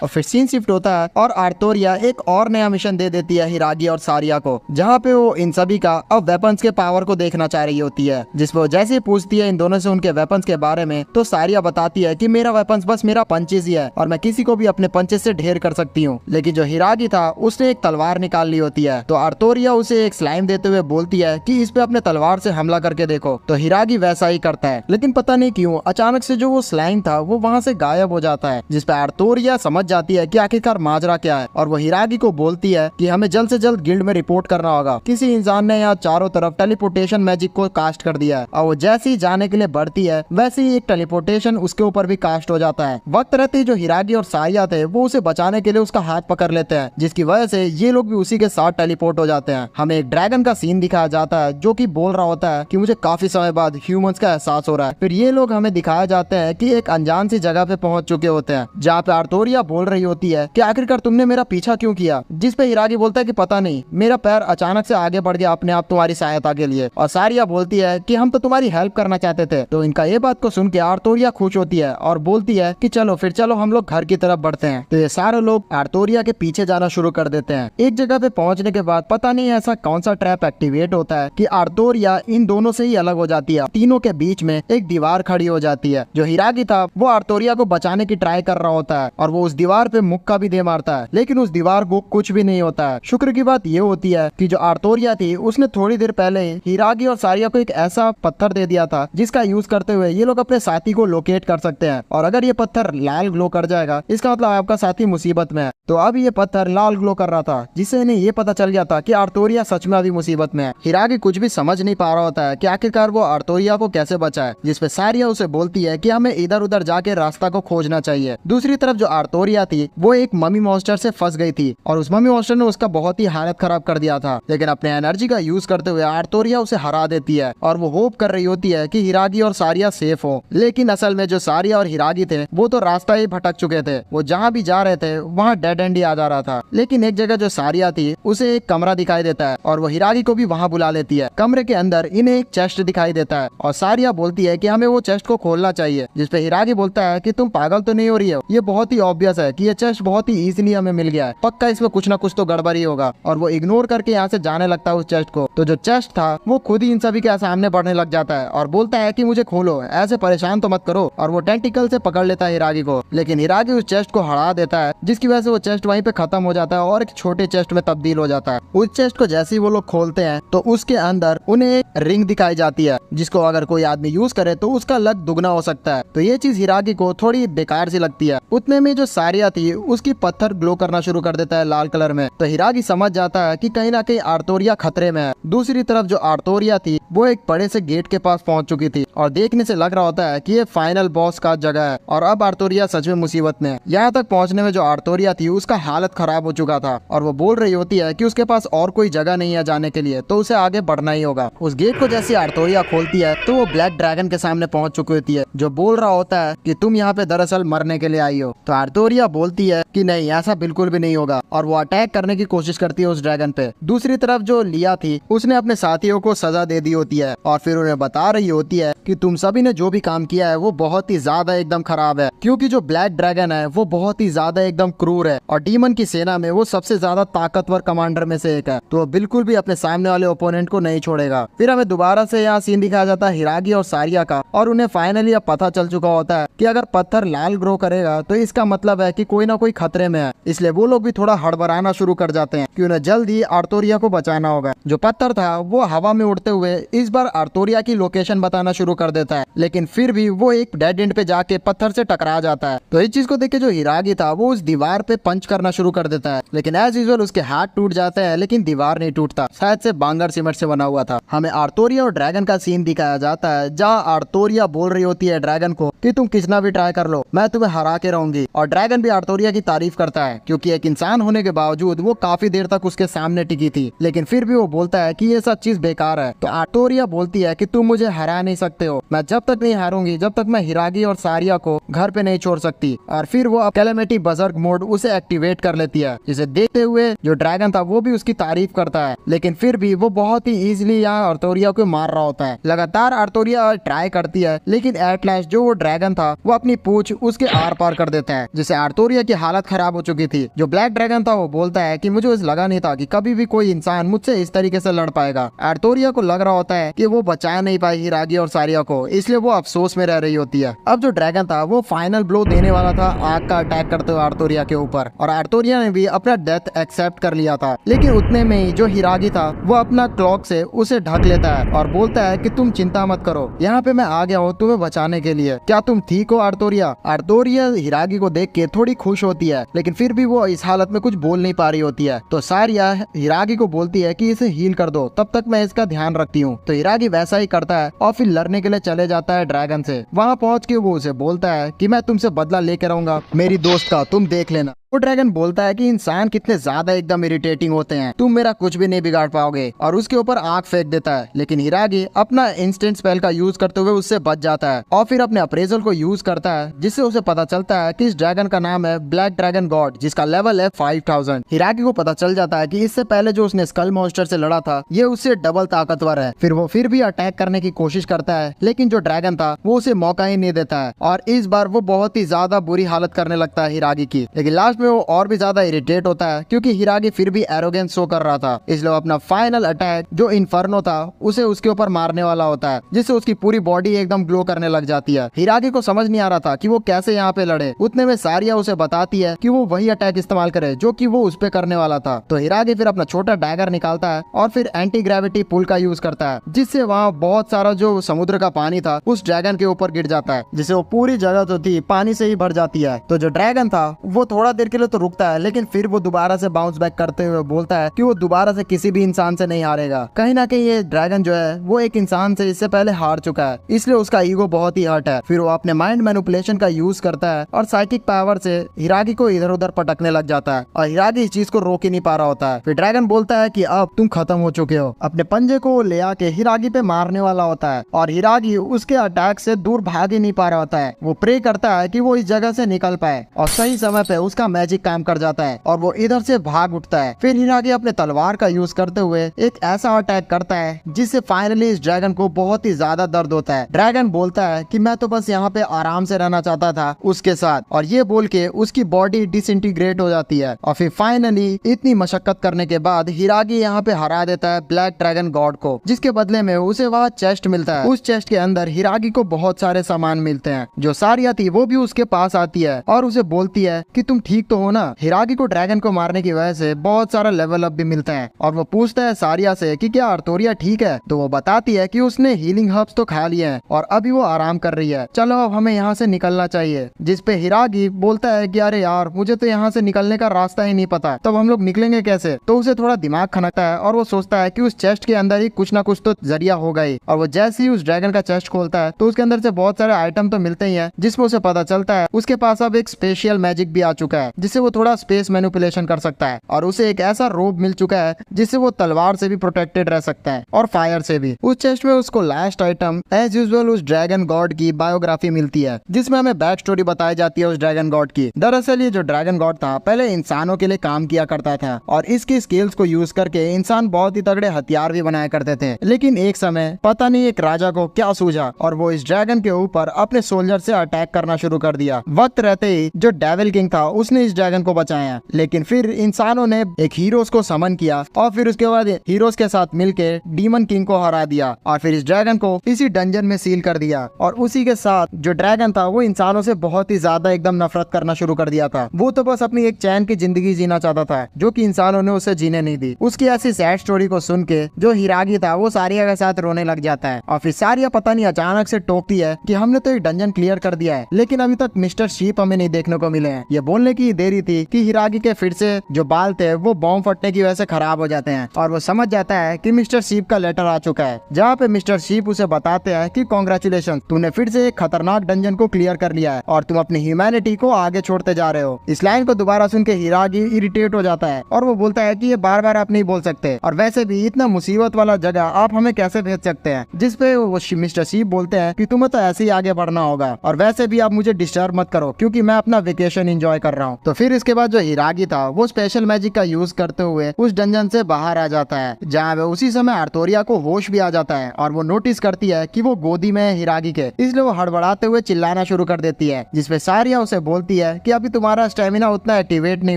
और फिर सीन शिफ्ट होता है और आर्तोरिया एक और नया मिशन दे देती है हिरागी और सारिया को, जहाँ पे वो इन सभी का अब वेपन्स के पावर को देखना चाह रही होती है। जिसपे वो जैसे ही पूछती है इन दोनों से उनके वेपन्स के बारे में, तो सारिया बताती है कि मेरा वेपन्स बस मेरा पंचेस ही है और मैं किसी को भी अपने पंचेस से ढेर कर सकती हूँ। लेकिन जो हिरागी था उसने एक तलवार निकाल ली होती है। तो आर्तोरिया उसे एक स्लाइम देते हुए बोलती है कि इस पे अपने तलवार से हमला करके देखो। तो हिरागी वैसा ही करता है, लेकिन पता नहीं क्यों अचानक से जो वो स्लाइम था वो वहाँ से गायब हो जाता है। जिसपे आर्तोरिया समझ जाती है कि आखिरकार माजरा क्या है और वो हिरागी को बोलती है कि हमें जल्द से जल्द गिल्ड में रिपोर्ट करना होगा, किसी इंसान ने यहाँ चारों तरफ टेलीपोर्टेशन मैजिक को कास्ट कर दिया है। और वो जैसे ही जाने के लिए बढ़ती है वैसे ही एक टेलीपोर्टेशन उसके ऊपर भी कास्ट हो जाता है। वक्त रहते ही जो हिरागी और सारिया थे वो उसे बचाने के लिए उसका हाथ पकड़ लेते हैं, जिसकी वजह से ये लोग भी उसी के साथ टेलीपोर्ट हो जाते हैं। हमें एक ड्रैगन का सीन दिखाया जाता है जो कि बोल रहा होता है कि मुझे काफी समय बाद ह्यूमंस का एहसास हो रहा है। फिर ये लोग हमें दिखाया जाते हैं कि एक अनजान सी जगह पे पहुंच चुके होते हैं, जहाँ पे आर्तोरिया बोल रही होती है कि आखिरकार तुमने मेरा पीछा क्यों किया। जिस पे हिरागी बोलता है कि पता नहीं, मेरा पैर अचानक से आगे बढ़ गया अपने आप तुम्हारी सहायता के लिए। और सारिया बोलती है कि हम तो तुम्हारी हेल्प करना चाहते थे। तो इनका ये बात को सुन के आर्तोरिया खुश होती है और बोलती है कि चलो फिर चलो हम लोग घर की तरफ बढ़ते हैं। तो ये सारे लोग आर्तोरिया के पीछे जाना शुरू कर देते हैं। एक जगह पे पहुंचने के बाद पता नहीं ऐसा कौन सा ट्रैप एक्टिवेट होता है कि आर्तोरिया इन दोनों से ही अलग हो जाती है। तीनों के बीच में एक दीवार खड़ी हो जाती है। जो हिरागी था वो आर्तोरिया को बचाने की ट्राई कर रहा होता है और वो उस दीवार पे मुक्का भी दे मारता है, लेकिन उस दीवार को कुछ भी नहीं होता है। शुक्र की बात ये होती है कि जो आर्तोरिया थी उसने थोड़ी देर पहले हिरागी और सारिया को एक ऐसा पत्थर दे दिया था जिसका यूज करते हुए ये लोग अपने साथी को लोकेट कर सकते हैं। और अगर ये पत्थर लाल ग्लो कर जाएगा इसका मतलब आपका साथी मुसीबत में है। तो अब ये पत्थर लाल ग्लो कर रहा था, जिससे इन्हें ये पता चल गया था कि आर्तोरिया सच में अभी मुसीबत में है। हिरागी कुछ भी समझ नहीं पा रहा होता है कि आखिरकार वो आर्तोरिया को कैसे बचाए, जिसपे सारिया उसे बोलती है कि हमें इधर उधर जाके रास्ता को खोजना चाहिए। दूसरी तरफ जो आर्तोरिया थी वो एक ममी मॉन्स्टर से फंस गई थी और उस ममी मॉन्स्टर ने उसका बहुत ही हालत खराब कर दिया था। लेकिन अपने एनर्जी का यूज करते हुए आर्तोरिया उसे हरा देती है और वो होप कर रही होती है कि हिरागी और सारिया सेफ हो। लेकिन असल में जो सारिया और हिरागी थे वो तो रास्ता ही भटक चुके थे। वो जहाँ भी जा रहे थे वहाँ डेड एंड ही आ जा रहा था। लेकिन एक जगह जो सारिया थी उसे एक कमरा दिखाई देता है और वो हिरागी को भी वहाँ बुला लेती है। कमरे के अंदर इन्हें एक चेस्ट दिखाई देता है और सारिया बोलती है कि हमें वो चेस्ट को खोलना चाहिए, जिसपे हिरागी बोलता है कि तुम पागल तो नहीं हो रही हो, ये बहुत ही ऑब्वियस है है कि ये चेस्ट बहुत ही इजीली हमें मिल गया है, पक्का इसमें कुछ ना कुछ तो गड़बड़ी होगा। और वो इग्नोर करके यहाँ से जाने लगता है उस चेस्ट को। तो जो चेस्ट था वो खुद ही इन सभी के सामने बढ़ने लग जाता है और बोलता है कि मुझे खोलो, ऐसे परेशान तो मत करो। और वो टेंटिकल से पकड़ लेता है हिरागी को, लेकिन हिरागी उस चेस्ट को हरा देता है, जिसकी वजह से वो चेस्ट वहीं पे खत्म हो जाता है और एक छोटे चेस्ट में तब्दील हो जाता है। उस चेस्ट को जैसे ही वो लोग खोलते हैं तो उसके अंदर उन्हें एक रिंग दिखाई जाती है, जिसको अगर कोई आदमी यूज करे तो उसका लक दुगना हो सकता है। तो ये चीज हिरागी को थोड़ी बेकार सी लगती है। उतने में जो सारिया थी उसकी पत्थर ग्लो करना शुरू कर देता है लाल कलर में। तो हिरागी समझ जाता है कि कहीं ना कहीं आर्तोरिया खतरे में है। दूसरी तरफ जो आर्तोरिया थी वो एक बड़े से गेट के पास पहुंच चुकी थी और देखने से लग रहा होता है कि ये फाइनल बॉस का जगह है और अब आर्तोरिया सच में मुसीबत में है। यहाँ तक पहुंचने में जो आर्तोरिया थी उसका हालत खराब हो चुका था और वो बोल रही होती है कि उसके पास और कोई जगह नहीं है जाने के लिए, तो उसे आगे बढ़ना ही होगा। उस गेट को जैसे आर्तोरिया खोलती है तो वो ब्लैक ड्रैगन के सामने पहुंच चुकी होती है, जो बोल रहा होता है कि तुम यहाँ पे दरअसल मरने के लिए आई हो। तो आर्तोरिया बोलती है कि नहीं, ऐसा बिल्कुल भी नहीं होगा और वो अटैक करने की कोशिश करती है उस ड्रैगन पे। दूसरी तरफ जो लिया थी उसने अपने साथियों को सजा दे दी होती है और फिर उन्हें बता रही होती है कि तुम सभी ने जो भी काम किया है वो बहुत ही ज्यादा एकदम खराब है, क्योंकि जो ब्लैक ड्रैगन है वो बहुत ही ज्यादा एकदम क्रूर है और डीमन की सेना में वो सबसे ज्यादा ताकतवर कमांडर में से एक है। तो वो बिल्कुल भी अपने सामने वाले ओपोनेंट को नहीं छोड़ेगा। फिर हमें दोबारा से यहाँ सीन दिखाया जाता है हिरागी और सारिया का और उन्हें फाइनली अब पता चल चुका होता है कि अगर पत्थर लाल ग्रो करेगा तो इसका मतलब है कि कोई ना कोई खतरे में है। इसलिए वो लोग भी थोड़ा हड़बड़ाना शुरू कर जाते हैं कि उन्हें जल्द ही आर्तोरिया को बचाना होगा। जो पत्थर था वो हवा में उड़ते हुए इस बार आर्तोरिया की लोकेशन बताना शुरू कर देता है, लेकिन फिर भी वो एक डेड एंड पे जाके पत्थर से टकरा जाता है। तो इस चीज को देख के जो हिरागी था वो उस दीवार पे पंच करना शुरू कर देता है, लेकिन एज यूजुअल उसके हाथ टूट जाते हैं लेकिन दीवार नहीं टूटता, शायद से बांगर सीमेंट से बना हुआ था। हमें आर्तोरिया और ड्रैगन का सीन दिखाया जाता है जहाँ आर्तोरिया बोल रही होती है ड्रैगन को कि तुम कितना भी ट्राई कर लो, मैं तुम्हें हरा के रहूंगी। और ड्रैगन भी आर्तोरिया की तारीफ करता है क्योंकि एक इंसान होने के बावजूद वो काफी देर तक उसके सामने टिकी थी, लेकिन फिर भी वो बोलता है कि ये सब चीज बेकार है। तो आर्तोरिया बोलती है कि तुम मुझे हरा नहीं सकते हो, मैं जब तक नहीं हारूंगी जब तक मैं हिरागी और सारिया को घर पे नहीं छोड़ सकती। और फिर वो कैलेमिटी बजर्ग मोड उसे एक्टिवेट कर लेती है, जिसे देखते हुए जो ड्रैगन था वो भी उसकी तारीफ करता है, लेकिन फिर भी वो बहुत ही इजीली यहाँ आर्तोरिया को मार रहा होता है। लगातार आर्तोरिया ट्राई करती है लेकिन एट लास्ट जो वो ड्रैगन था वो अपनी पूंछ उसके आर पार कर देता है, जिससे आर्तोरिया की हालत खराब हो चुकी थी। जो ब्लैक ड्रैगन था वो बोलता है कि मुझे लगा नहीं था कि कभी भी कोई इंसान मुझसे इस तरीके से लड़ पाएगा। आर्तोरिया को लग रहा होता है कि वो बचा नहीं पाई हिरागी और सारिया को, इसलिए वो अफसोस में रह रही होती है। अब जो ड्रैगन था वो फाइनल ब्लो देने वाला था आग का अटैक करते हुए आर्तोरिया के ऊपर, और आर्तोरिया ने भी अपना डेथ एक्सेप्ट कर लिया था। लेकिन उतने में ही जो हिरागी था वो अपना क्लॉक से उसे ढक लेता है और बोलता है कि तुम चिंता मत करो, यहाँ पे मैं आ गया हूँ तुम्हें बचाने के लिए, क्या तुम ठीक हो आर्तोरिया? आर्तोरिया हिरागी को देख के थोड़ी खुश होती है, लेकिन फिर भी वो इस हालत में कुछ बोल नहीं पा रही होती है। तो सारिया हिरागी को बोलती है कि इसे हील कर दो, तब तक मैं इसका ध्यान रखती हूँ। तो हिरागी वैसा ही करता है और फिर लड़ने के लिए चले जाता है ड्रैगन से। वहाँ पहुँच के वो उसे बोलता है कि मैं तुमसे बदला लेके रहूंगा मेरी दोस्त का, तुम देख लेना। वो ड्रैगन बोलता है कि इंसान कितने ज्यादा एकदम इरिटेटिंग होते हैं, तुम मेरा कुछ भी नहीं बिगाड़ पाओगे, और उसके ऊपर आग फेंक देता है। लेकिन हिरागी अपना इंस्टेंट स्पेल का यूज करते हुए उससे बच जाता है और फिर अपने अप्रेजल को यूज करता है, जिससे उसे पता चलता है कि इस ड्रैगन का नाम है ब्लैक ड्रैगन गॉड, जिसका लेवल है 5000। हिरागी को पता चल जाता है कि इससे पहले जो उसने स्कल मॉन्स्टर से लड़ा था ये उससे डबल ताकतवर है। फिर वो फिर भी अटैक करने की कोशिश करता है, लेकिन जो ड्रैगन था वो उसे मौका ही नहीं देता है और इस बार वो बहुत ही ज्यादा बुरी हालत करने लगता है हिरागी की। लेकिन लास्ट में वो और भी ज्यादा इरिटेट होता है क्योंकि हिरागी फिर भी एरोगेंस शो कर रहा था, इसलिए वो अपना फाइनल अटैक जो इन्फर्नो था उसे उसके ऊपर मारने वाला होता है, जिससे उसकी पूरी बॉडी एकदम ग्लो करने लग जाती है। हिरागी को समझ नहीं आ रहा था कि वो कैसे यहाँ पे लड़े। उतने में सारिया उसे बताती है कि वो वही अटैक इस्तेमाल करे जो कि वो उस पे करने वाला था। तो हिरागी फिर अपना छोटा डैगर निकालता है और फिर एंटी ग्रेविटी पुल का यूज करता है, जिससे वहाँ बहुत सारा जो समुद्र का पानी था उस ड्रैगन के ऊपर गिर जाता है, जिससे वो पूरी जगह तो थी पानी से ही भर जाती है। तो जो ड्रैगन था वो थोड़ा देर के लिए तो रुकता है, लेकिन फिर वो दोबारा से बाउंस बैक करते हुए बोलता है कि वो दोबारा से किसी भी इंसान से नहीं हारेगा। कहीं ना कहीं ये ड्रैगन जो है वो एक इंसान से इससे पहले हार चुका है, इसलिए उसका ईगो बहुत ही हर्ट है। फिर वो अपने माइंड मैनिपुलेशन का यूज करता है और साइकिक पावर से हिरागी को इधर उधर पटकने लग जाता है और हिरागी इस चीज को रोक ही नहीं पा रहा होता है। फिर ड्रैगन बोलता है कि अब तुम खत्म हो चुके हो। अपने पंजे को ले आके हिरागी पे मारने वाला होता है और हिरागी उसके अटैक से दूर भाग ही नहीं पा रहा होता है। वो प्रे करता है कि वो इस जगह से निकल पाए और सही समय पे उसका मैजिक काम कर जाता है और वो इधर से भाग उठता है। फिर हिरागी अपने तलवार का यूज करते हुए एक ऐसा अटैक करता है जिससे फाइनली इस ड्रैगन को बहुत ही ज्यादा दर्द होता है। ड्रैगन बोलता है कि मैं तो बस यहाँ पे आराम से रहना चाहता था उसके साथ, और ये बोल के उसकी बॉडी डिसइंटीग्रेट हो जाती है। और फिर फाइनली इतनी मशक्कत करने के बाद हिरागी यहाँ पे हरा देता है ब्लैक ड्रैगन गॉड को, जिसके बदले में उसे वह चेस्ट मिलता है। उस चेस्ट के अंदर हिरागी को बहुत सारे सामान मिलते हैं। जो सारिया थी वो भी उसके पास आती है और उसे बोलती है कि तुम ठीक तो हो ना। हिरागी को ड्रैगन को मारने की वजह से बहुत सारा लेवल अप भी मिलता है और वो पूछता है सारिया से कि क्या आर्थोरिया ठीक है, तो वो बताती है कि उसने हीलिंग हर्ब्स तो खा लिए हैं और अभी वो आराम कर रही है, चलो अब हमें यहाँ से निकलना चाहिए। जिसपे हिरागी बोलता है कि अरे यार मुझे तो यहाँ से निकलने का रास्ता ही नहीं पता, तब हम लोग निकलेंगे कैसे। तो उसे थोड़ा दिमाग खनकता है और वो सोचता है कि उस चेस्ट के अंदर ही कुछ ना कुछ तो जरिया होगा ही। और वो जैसे ही उस ड्रैगन का चेस्ट खोलता है तो उसके अंदर से बहुत सारे आइटम तो मिलते ही हैं, जिसमें उसे पता चलता है उसके पास अब एक स्पेशल मैजिक भी आ चुका है जिससे वो थोड़ा स्पेस मैनिपुलेशन कर सकता है, और उसे एक ऐसा रोब मिल चुका है जिससे वो तलवार से भी प्रोटेक्टेड रह सकता है और फायर से भी। उस चेस्ट में उसको लास्ट आइटम एज यूजुअल उस ड्रैगन गॉड की बायोग्राफी मिलती है, जिसमें हमें बैक स्टोरी बताई जाती है उस ड्रैगन गॉड की। दरअसल ये जो ड्रैगन गॉड था पहले इंसानों के लिए काम किया करता था और इसकी स्किल्स को यूज करके इंसान बहुत ही तगड़े हथियार भी बनाया करते थे। लेकिन एक समय पता नहीं एक राजा को क्या सूझा और वो इस ड्रैगन के ऊपर अपने सोल्जर से अटैक करना शुरू कर दिया। वक्त रहते ही जो डेविल किंग था उसने इस ड्रैगन को बचाया, लेकिन फिर इंसानों ने एक हीरोज को समन किया और फिर उसके बाद हीरोज के साथ मिलके डीमन किंग को हरा दिया और फिर इस ड्रैगन को इसी डंजन में सील कर दिया। और उसी के साथ जो ड्रैगन था वो इंसानों से बहुत ही ज्यादा एकदम नफरत करना शुरू कर दिया था। वो तो बस अपनी एक चैन की जिंदगी जीना चाहता था जो कि इंसानों ने उसे जीने नहीं दी। उसकी ऐसी सैड स्टोरी को सुन के जो हिरागी था वो सारिया के साथ रोने लग जाता है और फिर सारिया पता नहीं अचानक से टोकती है कि हमने तो एक डंजन क्लियर कर दिया है लेकिन अभी तक मिस्टर शीप हमें नहीं देखने को मिले हैं। ये बोलने की देरी थी कि हिरागी के फिर से जो बाल थे वो बॉम्ब फटने की वजह से खराब हो जाते हैं और वो समझ जाता है कि मिस्टर शीप का लेटर आ चुका है, जहाँ पे मिस्टर शीप उसे बताते हैं कि कांग्रेचुलेशन, तूने फिर से एक खतरनाक डंजन को क्लियर कर लिया है और तुम अपनी ह्यूमैनिटी को आगे छोड़ते जा रहे हो। इस लाइन को दोबारा सुन के हिरागी इरिटेट हो जाता है और वो बोलता है कि ये बार बार आप नहीं बोल सकते और वैसे भी इतना मुसीबत वाला जगह आप हमें कैसे भेज सकते हैं। जिसपे वो मिस्टर शीप बोलते हैं कि तुम्हें तो ऐसे ही आगे बढ़ना होगा और वैसे भी आप मुझे डिस्टर्ब मत करो क्योंकि मैं अपना वेकेशन एंजॉय कर रहा हूँ। तो फिर इसके बाद जो हिरागी था वो स्पेशल मैजिक का यूज करते हुए उस डंजन से बाहर आ जाता है, जहाँ पे उसी समय आर्थोरिया को होश भी आ जाता है और वो नोटिस करती है कि वो गोदी में है हिरागी के, इसलिए वो हड़बड़ाते हुए चिल्लाना शुरू कर देती है। जिसपे सारिया उसे बोलती है कि अभी तुम्हारा स्टेमिना उतना एक्टिवेट नहीं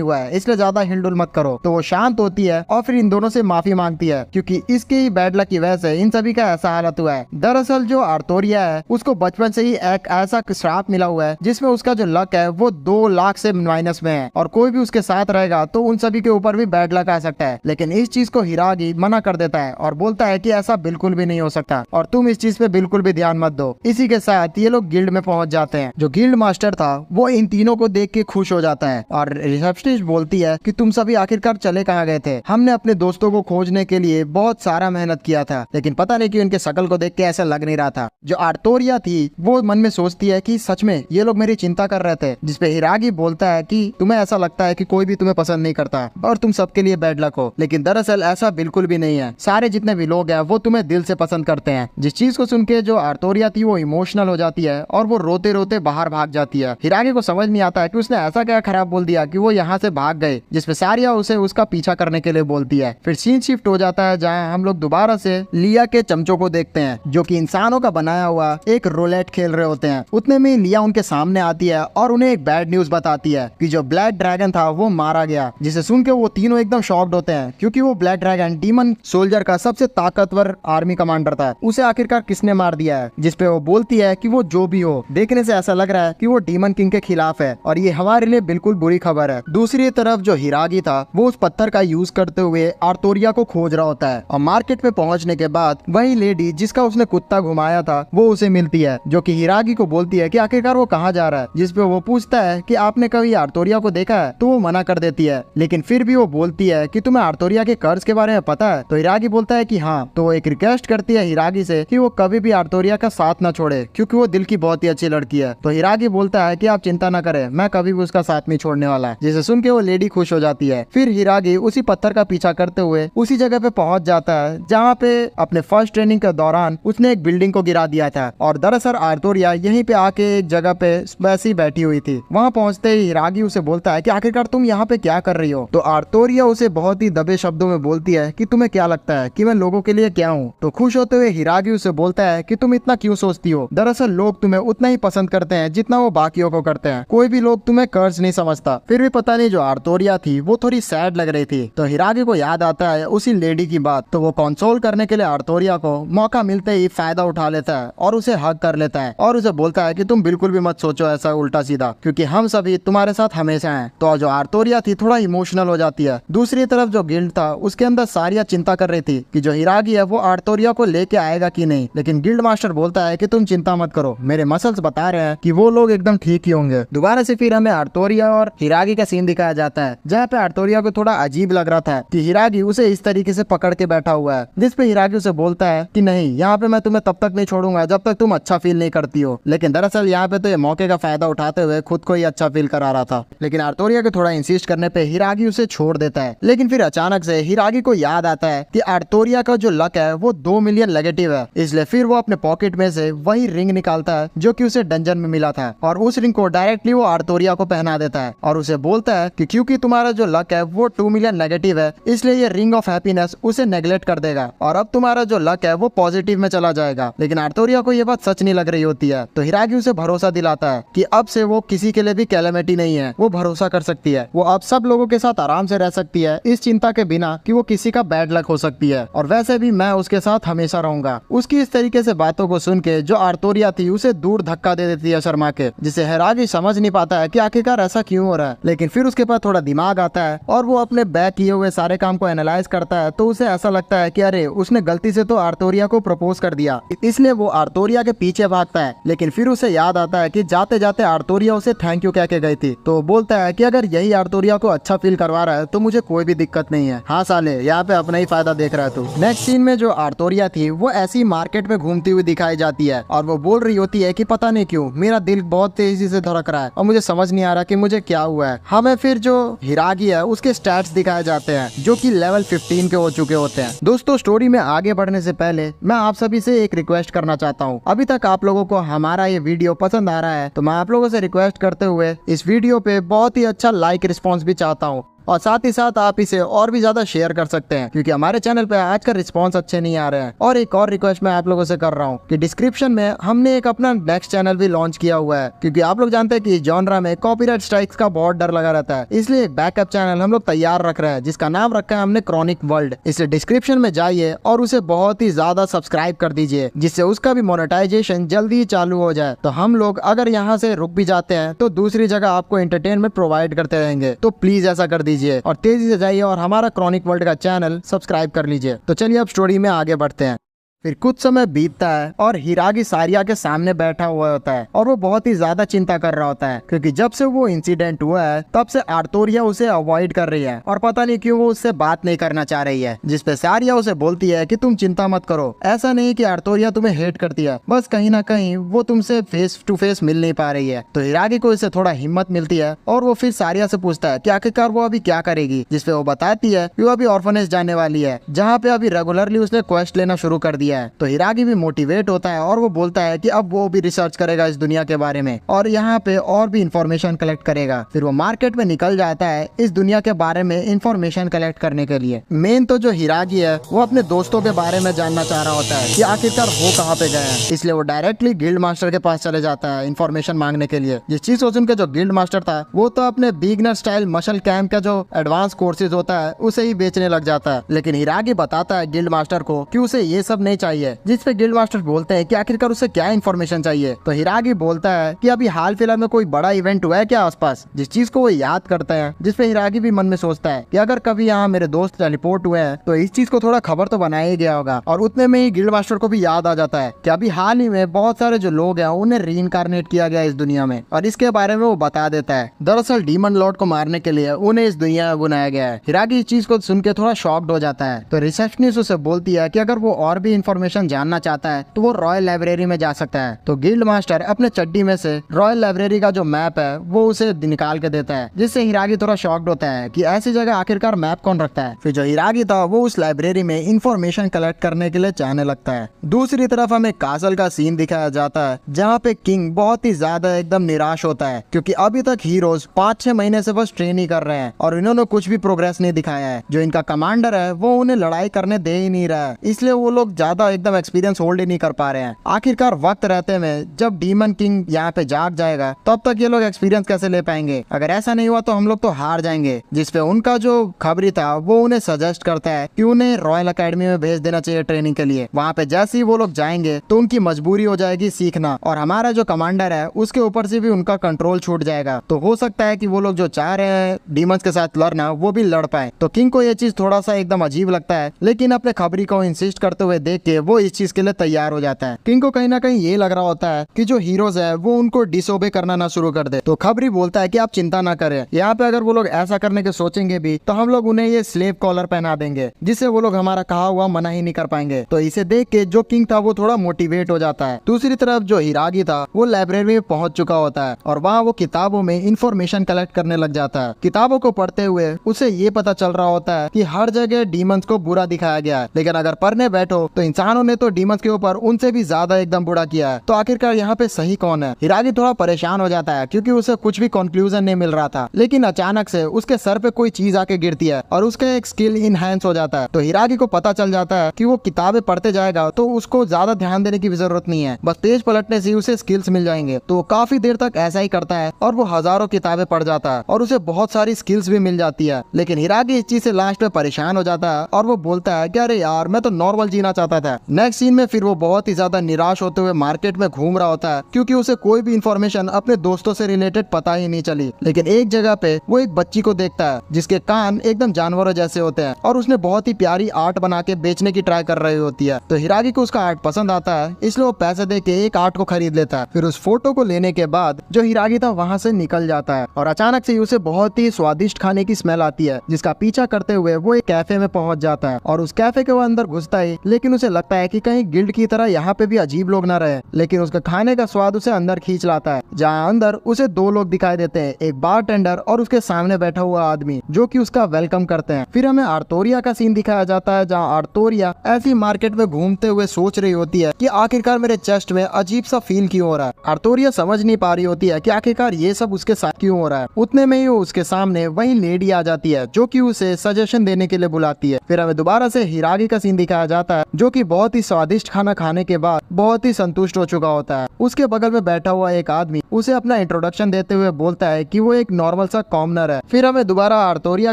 हुआ है इसलिए ज्यादा हिलडुल मत करो। तो वो शांत होती है और फिर इन दोनों से माफी मांगती है क्योंकि इसके ही बैड लक की वजह से इन सभी का ऐसा हालत हुआ है। दरअसल जो आर्थोरिया है उसको बचपन से ही एक ऐसा श्राप मिला हुआ है जिसमें उसका जो लक है वो 2 लाख से माइनस में है और कोई भी उसके साथ रहेगा तो उन सभी के ऊपर भी बैड लक आ सकता है। लेकिन इस चीज को हिरागी मना कर देता है और बोलता है कि ऐसा बिल्कुल भी नहीं हो सकता और तुम इस चीज पे बिल्कुल भी ध्यान मत दो। इसी के साथ ये लोग गिल्ड में पहुंच जाते हैं। जो गिल्ड मास्टर था वो इन तीनों को देख के खुश हो जाता है और रिसेप्शनिस्ट बोलती है कि तुम सभी आखिरकार चले कहाँ गए थे, हमने अपने दोस्तों को खोजने के लिए बहुत सारा मेहनत किया था लेकिन पता नहीं कि उनके शकल को देख के ऐसा लग नहीं रहा था। जो आर्थोरिया थी वो मन में सोचती है कि सच में ये लोग मेरी चिंता कर रहे थे। जिसपे हिरागी बोलता है कि तुम्हें ऐसा लगता है कि कोई भी तुम्हें पसंद नहीं करता और तुम सबके लिए बैड लक हो, लेकिन दरअसल ऐसा बिल्कुल भी नहीं है। सारे जितने भी लोग हैं वो तुम्हें दिल से पसंद करते हैं। जिस चीज को सुन के जो आर्थोरिया थी वो इमोशनल हो जाती है और वो रोते रोते बाहर भाग जाती है। हिरागी को समझ नहीं आता है कि उसने ऐसा क्या खराब बोल दिया कि वो यहाँ से भाग गए। जिसपे सारिया उसे उसका पीछा करने के लिए बोलती है। फिर सीन शिफ्ट हो जाता है जहाँ हम लोग दोबारा से लिया के चमचों को देखते हैं जो कि इंसानों का बनाया हुआ एक रोलेट खेल रहे होते हैं। उतने में लिया उनके सामने आती है और उन्हें एक बैड न्यूज बताती है कि जो ब्लैक ड्रैगन था वो मारा गया। जिसे सुन के वो तीनों एकदम शॉक्ड होते हैं क्योंकि वो ब्लैक ड्रैगन डीमन सोल्जर का सबसे ताकतवर आर्मी कमांडर था। उसे आखिरकार किसने मार दिया है। जिसपे वो बोलती है कि वो जो भी हो, देखने से ऐसा लग रहा है कि वो डीमन किंग के खिलाफ है और ये हमारे लिए बिल्कुल बुरी खबर है। दूसरी तरफ जो हिरागी था वो उस पत्थर का यूज करते हुए आर्थोरिया को खोज रहा होता है और मार्केट में पहुंचने के बाद वही लेडी जिसका उसने कुत्ता घुमाया था वो उसे मिलती है, जो कि हिरागी को बोलती है कि आखिरकार वो कहाँ जा रहा है। जिसपे वो पूछता है कि आपने कभी आर्थोरिया को देखा है, तो वो मना कर देती है। लेकिन फिर भी वो बोलती है कि तुम्हें आर्थोरिया के कर्ज के बारे में पता है। तो हिरागी बोलता है कि हाँ। तो वो एक रिक्वेस्ट करती है हिरागी से कि वो कभी भी आर्थोरिया का साथ न छोड़े क्योंकि वो दिल की बहुत ही अच्छी लड़की है। तो हिरागी बोलता है कि आप चिंता न करें, मैं कभी भी उसका साथ नहीं छोड़ने वाला है। जिसे सुन के वो लेडी खुश हो जाती है। फिर हिरागी उसी पत्थर का पीछा करते हुए उसी जगह पे पहुंच जाता है जहाँ पे अपने फर्स्ट ट्रेनिंग के दौरान उसने एक बिल्डिंग को गिरा दिया था और दरअसल आर्थोरिया यहीं पे आके एक जगह पे वैसे ही बैठी हुई थी। वहाँ पहुँचते ही हिरागी उसे बोलता है कि आखिरकार तुम यहाँ पे क्या कर रही हो। तो आर्तोरिया उसे बहुत ही दबे शब्दों में बोलती है कि तुम्हें क्या लगता है कि मैं लोगों के लिए क्या हूँ। तो खुश होते हुए हिरागी उसे बोलता है कि तुम इतना क्यों सोचती हो, दरअसल लोग तुम्हें उतना ही पसंद करते हैं जितना वो बाकियों को करते हैं, कोई भी लोग तुम्हें कर्ज नहीं समझता। फिर भी पता नहीं जो आर्तोरिया थी वो थोड़ी सैड लग रही थी। तो हिरागी को याद आता है उसी लेडी की बात, तो वो कंसोल करने के लिए आर्तोरिया को मौका मिलते ही फायदा उठा लेता है और उसे हक कर लेता है और उसे बोलता है कि तुम बिल्कुल भी मत सोचो ऐसा उल्टा सीधा, क्योंकि हम सभी तुम्हारे साथ हमेशा हैं। तो जो आर्तोरिया थी थोड़ा इमोशनल हो जाती है। दूसरी तरफ जो गिल्ड था उसके अंदर सारिया चिंता कर रही थी कि जो हिरागी है वो आर्तोरिया को लेके आएगा कि नहीं, लेकिन गिल्ड मास्टर बोलता है कि तुम चिंता मत करो, मेरे मसल्स बता रहे हैं कि वो लोग एकदम ठीक ही होंगे। दोबारा से फिर हमें आर्तोरिया और हिरागी का सीन दिखाया जाता है, जहाँ पे आर्तोरिया को थोड़ा अजीब लग रहा था कि हिरागी उसे इस तरीके से पकड़ के बैठा हुआ है, जिस पे हिरागी उसे बोलता है कि नहीं, यहाँ पे मैं तुम्हें तब तक नहीं छोड़ूंगा जब तक तुम अच्छा फील नहीं करती हो। लेकिन दरअसल यहाँ पे तो ये मौके का फायदा उठाते हुए खुद को ही अच्छा फील करा रहा था। लेकिन आर्तोरिया के थोड़ा इंसिस्ट करने पे हिरागी उसे छोड़ देता है। लेकिन फिर अचानक से हिरागी को याद आता है कि आर्तोरिया का जो लक है वो 2 मिलियन नेगेटिव है, इसलिए फिर वो अपने पॉकेट में से वही रिंग निकालता है जो कि उसे डंजन में मिला था और उस रिंग को डायरेक्टली वो आर्तोरिया को पहना देता है और उसे बोलता है कि क्योंकि तुम्हारा जो लक है वो 2 मिलियन नेगेटिव है, इसलिए ये रिंग ऑफ हैप्पीनेस उसे नेग्लेक्ट कर देगा और अब तुम्हारा जो लक है वो पॉजिटिव में चला जाएगा। लेकिन आर्तोरिया को ये बात सच नहीं लग रही होती है, तो हिरागी उसे भरोसा दिलाता है कि अब से वो किसी के लिए भी कैलेमिटी नहीं है, वो भरोसा कर सकती है, वो अब सब लोगों के साथ आराम से रह सकती है इस चिंता के बिना कि वो किसी का बैड लक हो सकती है, और वैसे भी मैं उसके साथ हमेशा रहूंगा। उसकी इस तरीके से बातों को सुन के जो आर्तोरिया थी उसे दूर धक्का दे देती है शर्मा के, जिसे हिरागी समझ नहीं पाता है कि आखिरकार ऐसा क्यों हो रहा है। लेकिन फिर उसके पास थोड़ा दिमाग आता है और वो अपने बैक किए हुए सारे काम को एनालाइज करता है, तो उसे ऐसा लगता है कि अरे उसने गलती से तो आर्तोरिया को प्रपोज कर दिया, इसलिए वो आर्तोरिया के पीछे भागता है। लेकिन फिर उसे याद आता है कि जाते जाते आर्तोरिया उसे थैंक यू कह के गई थी, तो बोलता है कि अगर यही आर्तोरिया को अच्छा फील करवा रहा है तो मुझे कोई भी दिक्कत नहीं है। हाँ साले, यहाँ पे अपना ही फायदा देख रहा है तू। नेक्स्ट सीन में जो आर्तोरिया थी वो ऐसी मार्केट में घूमती हुई दिखाई जाती है और वो बोल रही होती है कि पता नहीं क्यों मेरा दिल बहुत तेजी से धड़क रहा है और मुझे समझ नहीं आ रहा कि मुझे क्या हुआ है। हमें फिर जो हिरागी है उसके स्टैट्स दिखाए जाते हैं जो कि लेवल 15 के हो चुके होते हैं। दोस्तों, स्टोरी में आगे बढ़ने से पहले मैं आप सभी से एक रिक्वेस्ट करना चाहता हूँ। अभी तक आप लोगों को हमारा ये वीडियो पसंद आ रहा है तो मैं आप लोगों से रिक्वेस्ट करते हुए इस वीडियो पे बहुत ही अच्छा लाइक रिस्पॉन्स भी चाहता हूँ, और साथ ही साथ आप इसे और भी ज्यादा शेयर कर सकते हैं क्योंकि हमारे चैनल पे आज का रिस्पांस अच्छे नहीं आ रहे हैं। और एक और रिक्वेस्ट मैं आप लोगों से कर रहा हूँ कि डिस्क्रिप्शन में हमने एक अपना नेक्स्ट चैनल भी लॉन्च किया हुआ है, क्योंकि आप लोग जानते हैं कि जॉनरा में कॉपीराइट स्ट्राइक्स का बहुत डर लगा रहता है, इसलिए एक बैकअप चैनल हम लोग तैयार रख रहे हैं जिसका नाम रखा है हमने क्रॉनिक वर्ल्ड। इसे डिस्क्रिप्शन में जाइए और उसे बहुत ही ज्यादा सब्सक्राइब कर दीजिए जिससे उसका भी मोनेटाइजेशन जल्दी ही चालू हो जाए। तो हम लोग अगर यहाँ से रुक भी जाते हैं तो दूसरी जगह आपको एंटरटेनमेंट प्रोवाइड करते रहेंगे, तो प्लीज ऐसा कर दीजिए और तेजी से जाइए और हमारा क्रॉनिक वर्ल्ड का चैनल सब्सक्राइब कर लीजिए। तो चलिए अब स्टोरी में आगे बढ़ते हैं। फिर कुछ समय बीतता है और हिरागी सारिया के सामने बैठा हुआ होता है और वो बहुत ही ज्यादा चिंता कर रहा होता है क्योंकि जब से वो इंसिडेंट हुआ है तब से आर्तोरिया उसे अवॉइड कर रही है और पता नहीं क्यों वो उससे बात नहीं करना चाह रही है, जिसपे सारिया उसे बोलती है कि तुम चिंता मत करो, ऐसा नहीं कि आर्तोरिया तुम्हें हेट करती है, बस कहीं ना कहीं वो तुमसे फेस टू फेस मिल नहीं पा रही है। तो हिरागी को इससे थोड़ा हिम्मत मिलती है और वो फिर सारिया से पूछता है कि आखिरकार वो अभी क्या करेगी, जिसपे वो बताती है कि वो अभी ऑर्फनेज जाने वाली है जहाँ पे अभी रेगुलरली उसने क्वेस्ट लेना शुरू कर दिया है। तो हिरागी भी मोटिवेट होता है और वो बोलता है कि अब वो भी रिसर्च करेगा इस दुनिया के बारे में और यहाँ पे और भी इंफॉर्मेशन कलेक्ट करेगा। फिर वो मार्केट में निकल जाता है इस दुनिया के बारे में इंफॉर्मेशन कलेक्ट करने के लिए। मेन तो जो हिरागी है वो अपने दोस्तों के बारे में जानना चाह रहा होता है कि आखिरकार वो कहाँ पे गए हैं, इसलिए वो डायरेक्टली गिल्ड मास्टर के पास चले जाता है इंफॉर्मेशन मांगने के लिए। जिस चीज को सुन के जो गिल्ड मास्टर था वो तो अपने बिगनर स्टाइल मसल कैम्प का जो एडवांस कोर्सेज होता है उसे ही बेचने लग जाता है। लेकिन हिरागी बताता है गिल्ड मास्टर को कि उसे ये सब नहीं चाहिए, जिस पे गिल्ड मास्टर बोलते हैं कि आखिरकार उसे क्या इन्फॉर्मेशन चाहिए। तो हिरागी बोलता है कि अभी हाल फिलहाल में कोई बड़ा इवेंट हुआ है क्या आसपास, जिस चीज को वो याद करता है, जिसपे हिरागी भी मन में सोचता है कि अगर कभी यहाँ मेरे दोस्त टेलीपोर्ट हुए हैं तो इस चीज को थोड़ा खबर तो बनाया ही गया होगा। और उतने में ही गिल्ड मास्टर को भी याद आ जाता है कि अभी हाल ही में बहुत सारे जो लोग हैं उन्हें रीइंकार्नेट किया गया इस दुनिया में, और इसके बारे में वो बता देता है। दरअसल डीमन लॉर्ड को मारने के लिए उन्हें इस दुनिया में बुलाया गया है। हिरागी इस चीज को सुन के थोड़ा शॉक्ड हो जाता है। तो रिसेप्शनिस्ट उसे बोलती है कि अगर वो और भी इन्फॉर्मेशन जानना चाहता है तो वो रॉयल लाइब्रेरी में जा सकता है। तो गिल्ड मास्टर अपने चड्डी में से रॉयल लाइब्रेरी का जो मैप है वो उसे निकाल के देता है, जिससे हिरागी थोड़ा शॉक्ड होता है कि ऐसी जगह आखिरकार मैप कौन रखता है। फिर जो हिरागी था वो उस लाइब्रेरी में इंफॉर्मेशन कलेक्ट करने के लिए जाने लगता है। दूसरी तरफ हमें कासल का सीन दिखाया जाता है जहाँ पे किंग बहुत ही ज्यादा एकदम निराश होता है, क्योंकि अभी तक हीरोज 5-6 महीने से बस ट्रेन ही कर रहे हैं और इन्होंने कुछ भी प्रोग्रेस नहीं दिखाया है। जो इनका कमांडर है वो उन्हें लड़ाई करने दे ही नहीं रहा है, इसलिए वो लोग ज्यादा एकदम एक्सपीरियंस होल्ड ही नहीं कर पा रहे हैं। आखिरकार वक्त रहते में जब डीमन किंग यहाँ पे जाग जाएगा तब तक ये लोग एक्सपीरियंस कैसे ले पाएंगे? अगर ऐसा नहीं हुआ तो हम लोग तो हार जाएंगे। जिसपे उनका जो खबरी था वो उन्हें सजेस्ट करता है कि उन्हें रॉयल अकेडमी में भेज देना चाहिए ट्रेनिंग के लिए। वहाँ पे जैसे ही वो लोग जाएंगे तो उनकी मजबूरी हो जाएगी सीखना, और हमारा जो कमांडर है उसके ऊपर से भी उनका कंट्रोल छूट जाएगा। तो हो सकता है कि वो लोग जो चाह रहे हैं डीमंस के साथ लड़ना वो भी लड़ पाए। तो किंग को ये चीज थोड़ा सा एकदम अजीब लगता है, लेकिन अपने खबरी को इंसिस्ट करते हुए देख के वो इस चीज के लिए तैयार हो जाता है। किंग को कहीं ना कहीं ये लग रहा होता है कि जो हीरोज है वो उनको डिसोबे करना ना शुरू कर दे। तो खबरी बोलता है कि आप चिंता ना करें, यहाँ पे अगर वो लोग ऐसा करने के सोचेंगे भी तो हम लोग उन्हें ये स्लेव कॉलर पहना देंगे, जिससे वो लोग हमारा कहा हुआ मना ही नहीं कर पाएंगे। तो इसे देख के जो किंग था वो थोड़ा मोटिवेट हो जाता है। दूसरी तरफ जो हिरागी था वो लाइब्रेरी में पहुंच चुका होता है और वहाँ वो किताबों में इंफॉर्मेशन कलेक्ट करने लग जाता है। किताबों को पढ़ते हुए उसे ये पता चल रहा होता है कि हर जगह डीमंस को बुरा दिखाया गया है, लेकिन अगर पढ़ने बैठो तो इंसानों ने तो डीमंस के ऊपर उनसे भी ज्यादा एकदम बुरा किया है। तो आखिरकार यहाँ पे सही कौन है? हिरागी थोड़ा परेशान हो जाता है क्योंकि उसे कुछ भी कंक्लूजन नहीं मिल रहा था, लेकिन अचानक से उसके सर पे कोई चीज आके गिरती है और उसका एक स्किल इनहैंस हो जाता है। तो हिरागी को पता चल जाता है कि वो किताबें पढ़ते जाएगा तो उसको ज्यादा ध्यान देने की भी जरूरत नहीं है, बस पेज पलटने से उसे स्किल्स मिल जाएंगे। तो वो काफी देर तक ऐसा ही करता है और वो हजारों किताबें पढ़ जाता है और उसे बहुत सारी स्किल्स भी मिल जाती है। लेकिन हिरागी इस चीज से लास्ट में परेशान हो जाता है और वो बोलता है कि अरे यार मैं तो नॉर्मल जीना चाहता था। नेक्स्ट सीन में फिर वो बहुत ही ज्यादा निराश होते हुए मार्केट में घूम रहा होता है क्योंकि उसे कोई भी इंफॉर्मेशन अपने दोस्तों से रिलेटेड पता ही नहीं चली। लेकिन एक जगह पे वो एक बच्ची को देखता है जिसके कान एकदम जानवरों जैसे होते हैं और उसने बहुत ही प्यारी आर्ट बना के बेचने की ट्राई कर रही होती है। तो हिरागी को उसका आर्ट पसंद आता है, इसलिए वो पैसे दे के एक आर्ट को खरीद लेता है। फिर उस फोटो को लेने के बाद जो हिरागी था वहाँ से निकल जाता है और अचानक से उसे बहुत ही स्वादिष्ट खाने की स्मेल आती है, जिसका पीछा करते हुए वो एक कैफे में पहुंच जाता है और उस कैफे के वो अंदर घुसता है। लेकिन उसे लगता है कि कहीं गिल्ड की तरह यहाँ पे भी अजीब लोग ना रहे, लेकिन उसका खाने का स्वाद उसे अंदर खींच लाता है, जहाँ अंदर उसे दो लोग दिखाई देते हैं, एक बारटेंडर और उसके सामने बैठा हुआ आदमी जो कि उसका वेलकम करते हैं। फिर हमें आर्तोरिया का सीन दिखाया जाता है जहाँ आर्तोरिया ऐसी मार्केट में घूमते हुए सोच रही होती है कि आखिरकार मेरे चेस्ट में अजीब सा फील क्यों हो रहा है। आर्तोरिया समझ नहीं पा रही होती है कि आखिरकार ये सब उसके साथ क्यों हो रहा है। उतने में ही उसके सामने वही लेडी आ जाती है जो कि उसे सजेशन देने के लिए बुलाती है। फिर हमें दोबारा से हिरागी का सीन दिखाया जाता है जो कि बहुत ही स्वादिष्ट खाना खाने के बाद बहुत ही संतुष्ट हो चुका होता है। उसके बगल में बैठा हुआ एक आदमी उसे अपना इंट्रोडक्शन देते हुए बोलता है कि वो एक नॉर्मल सा कॉमनर है। फिर हमें दोबारा आर्तोरिया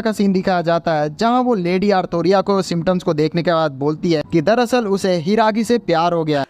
का सीन दिखाया जाता है जहाँ वो लेडी आर्तोरिया को सिम्टम्स को देखने के बाद बोलती है कि दरअसल उसे हिरागी से प्यार हो गया।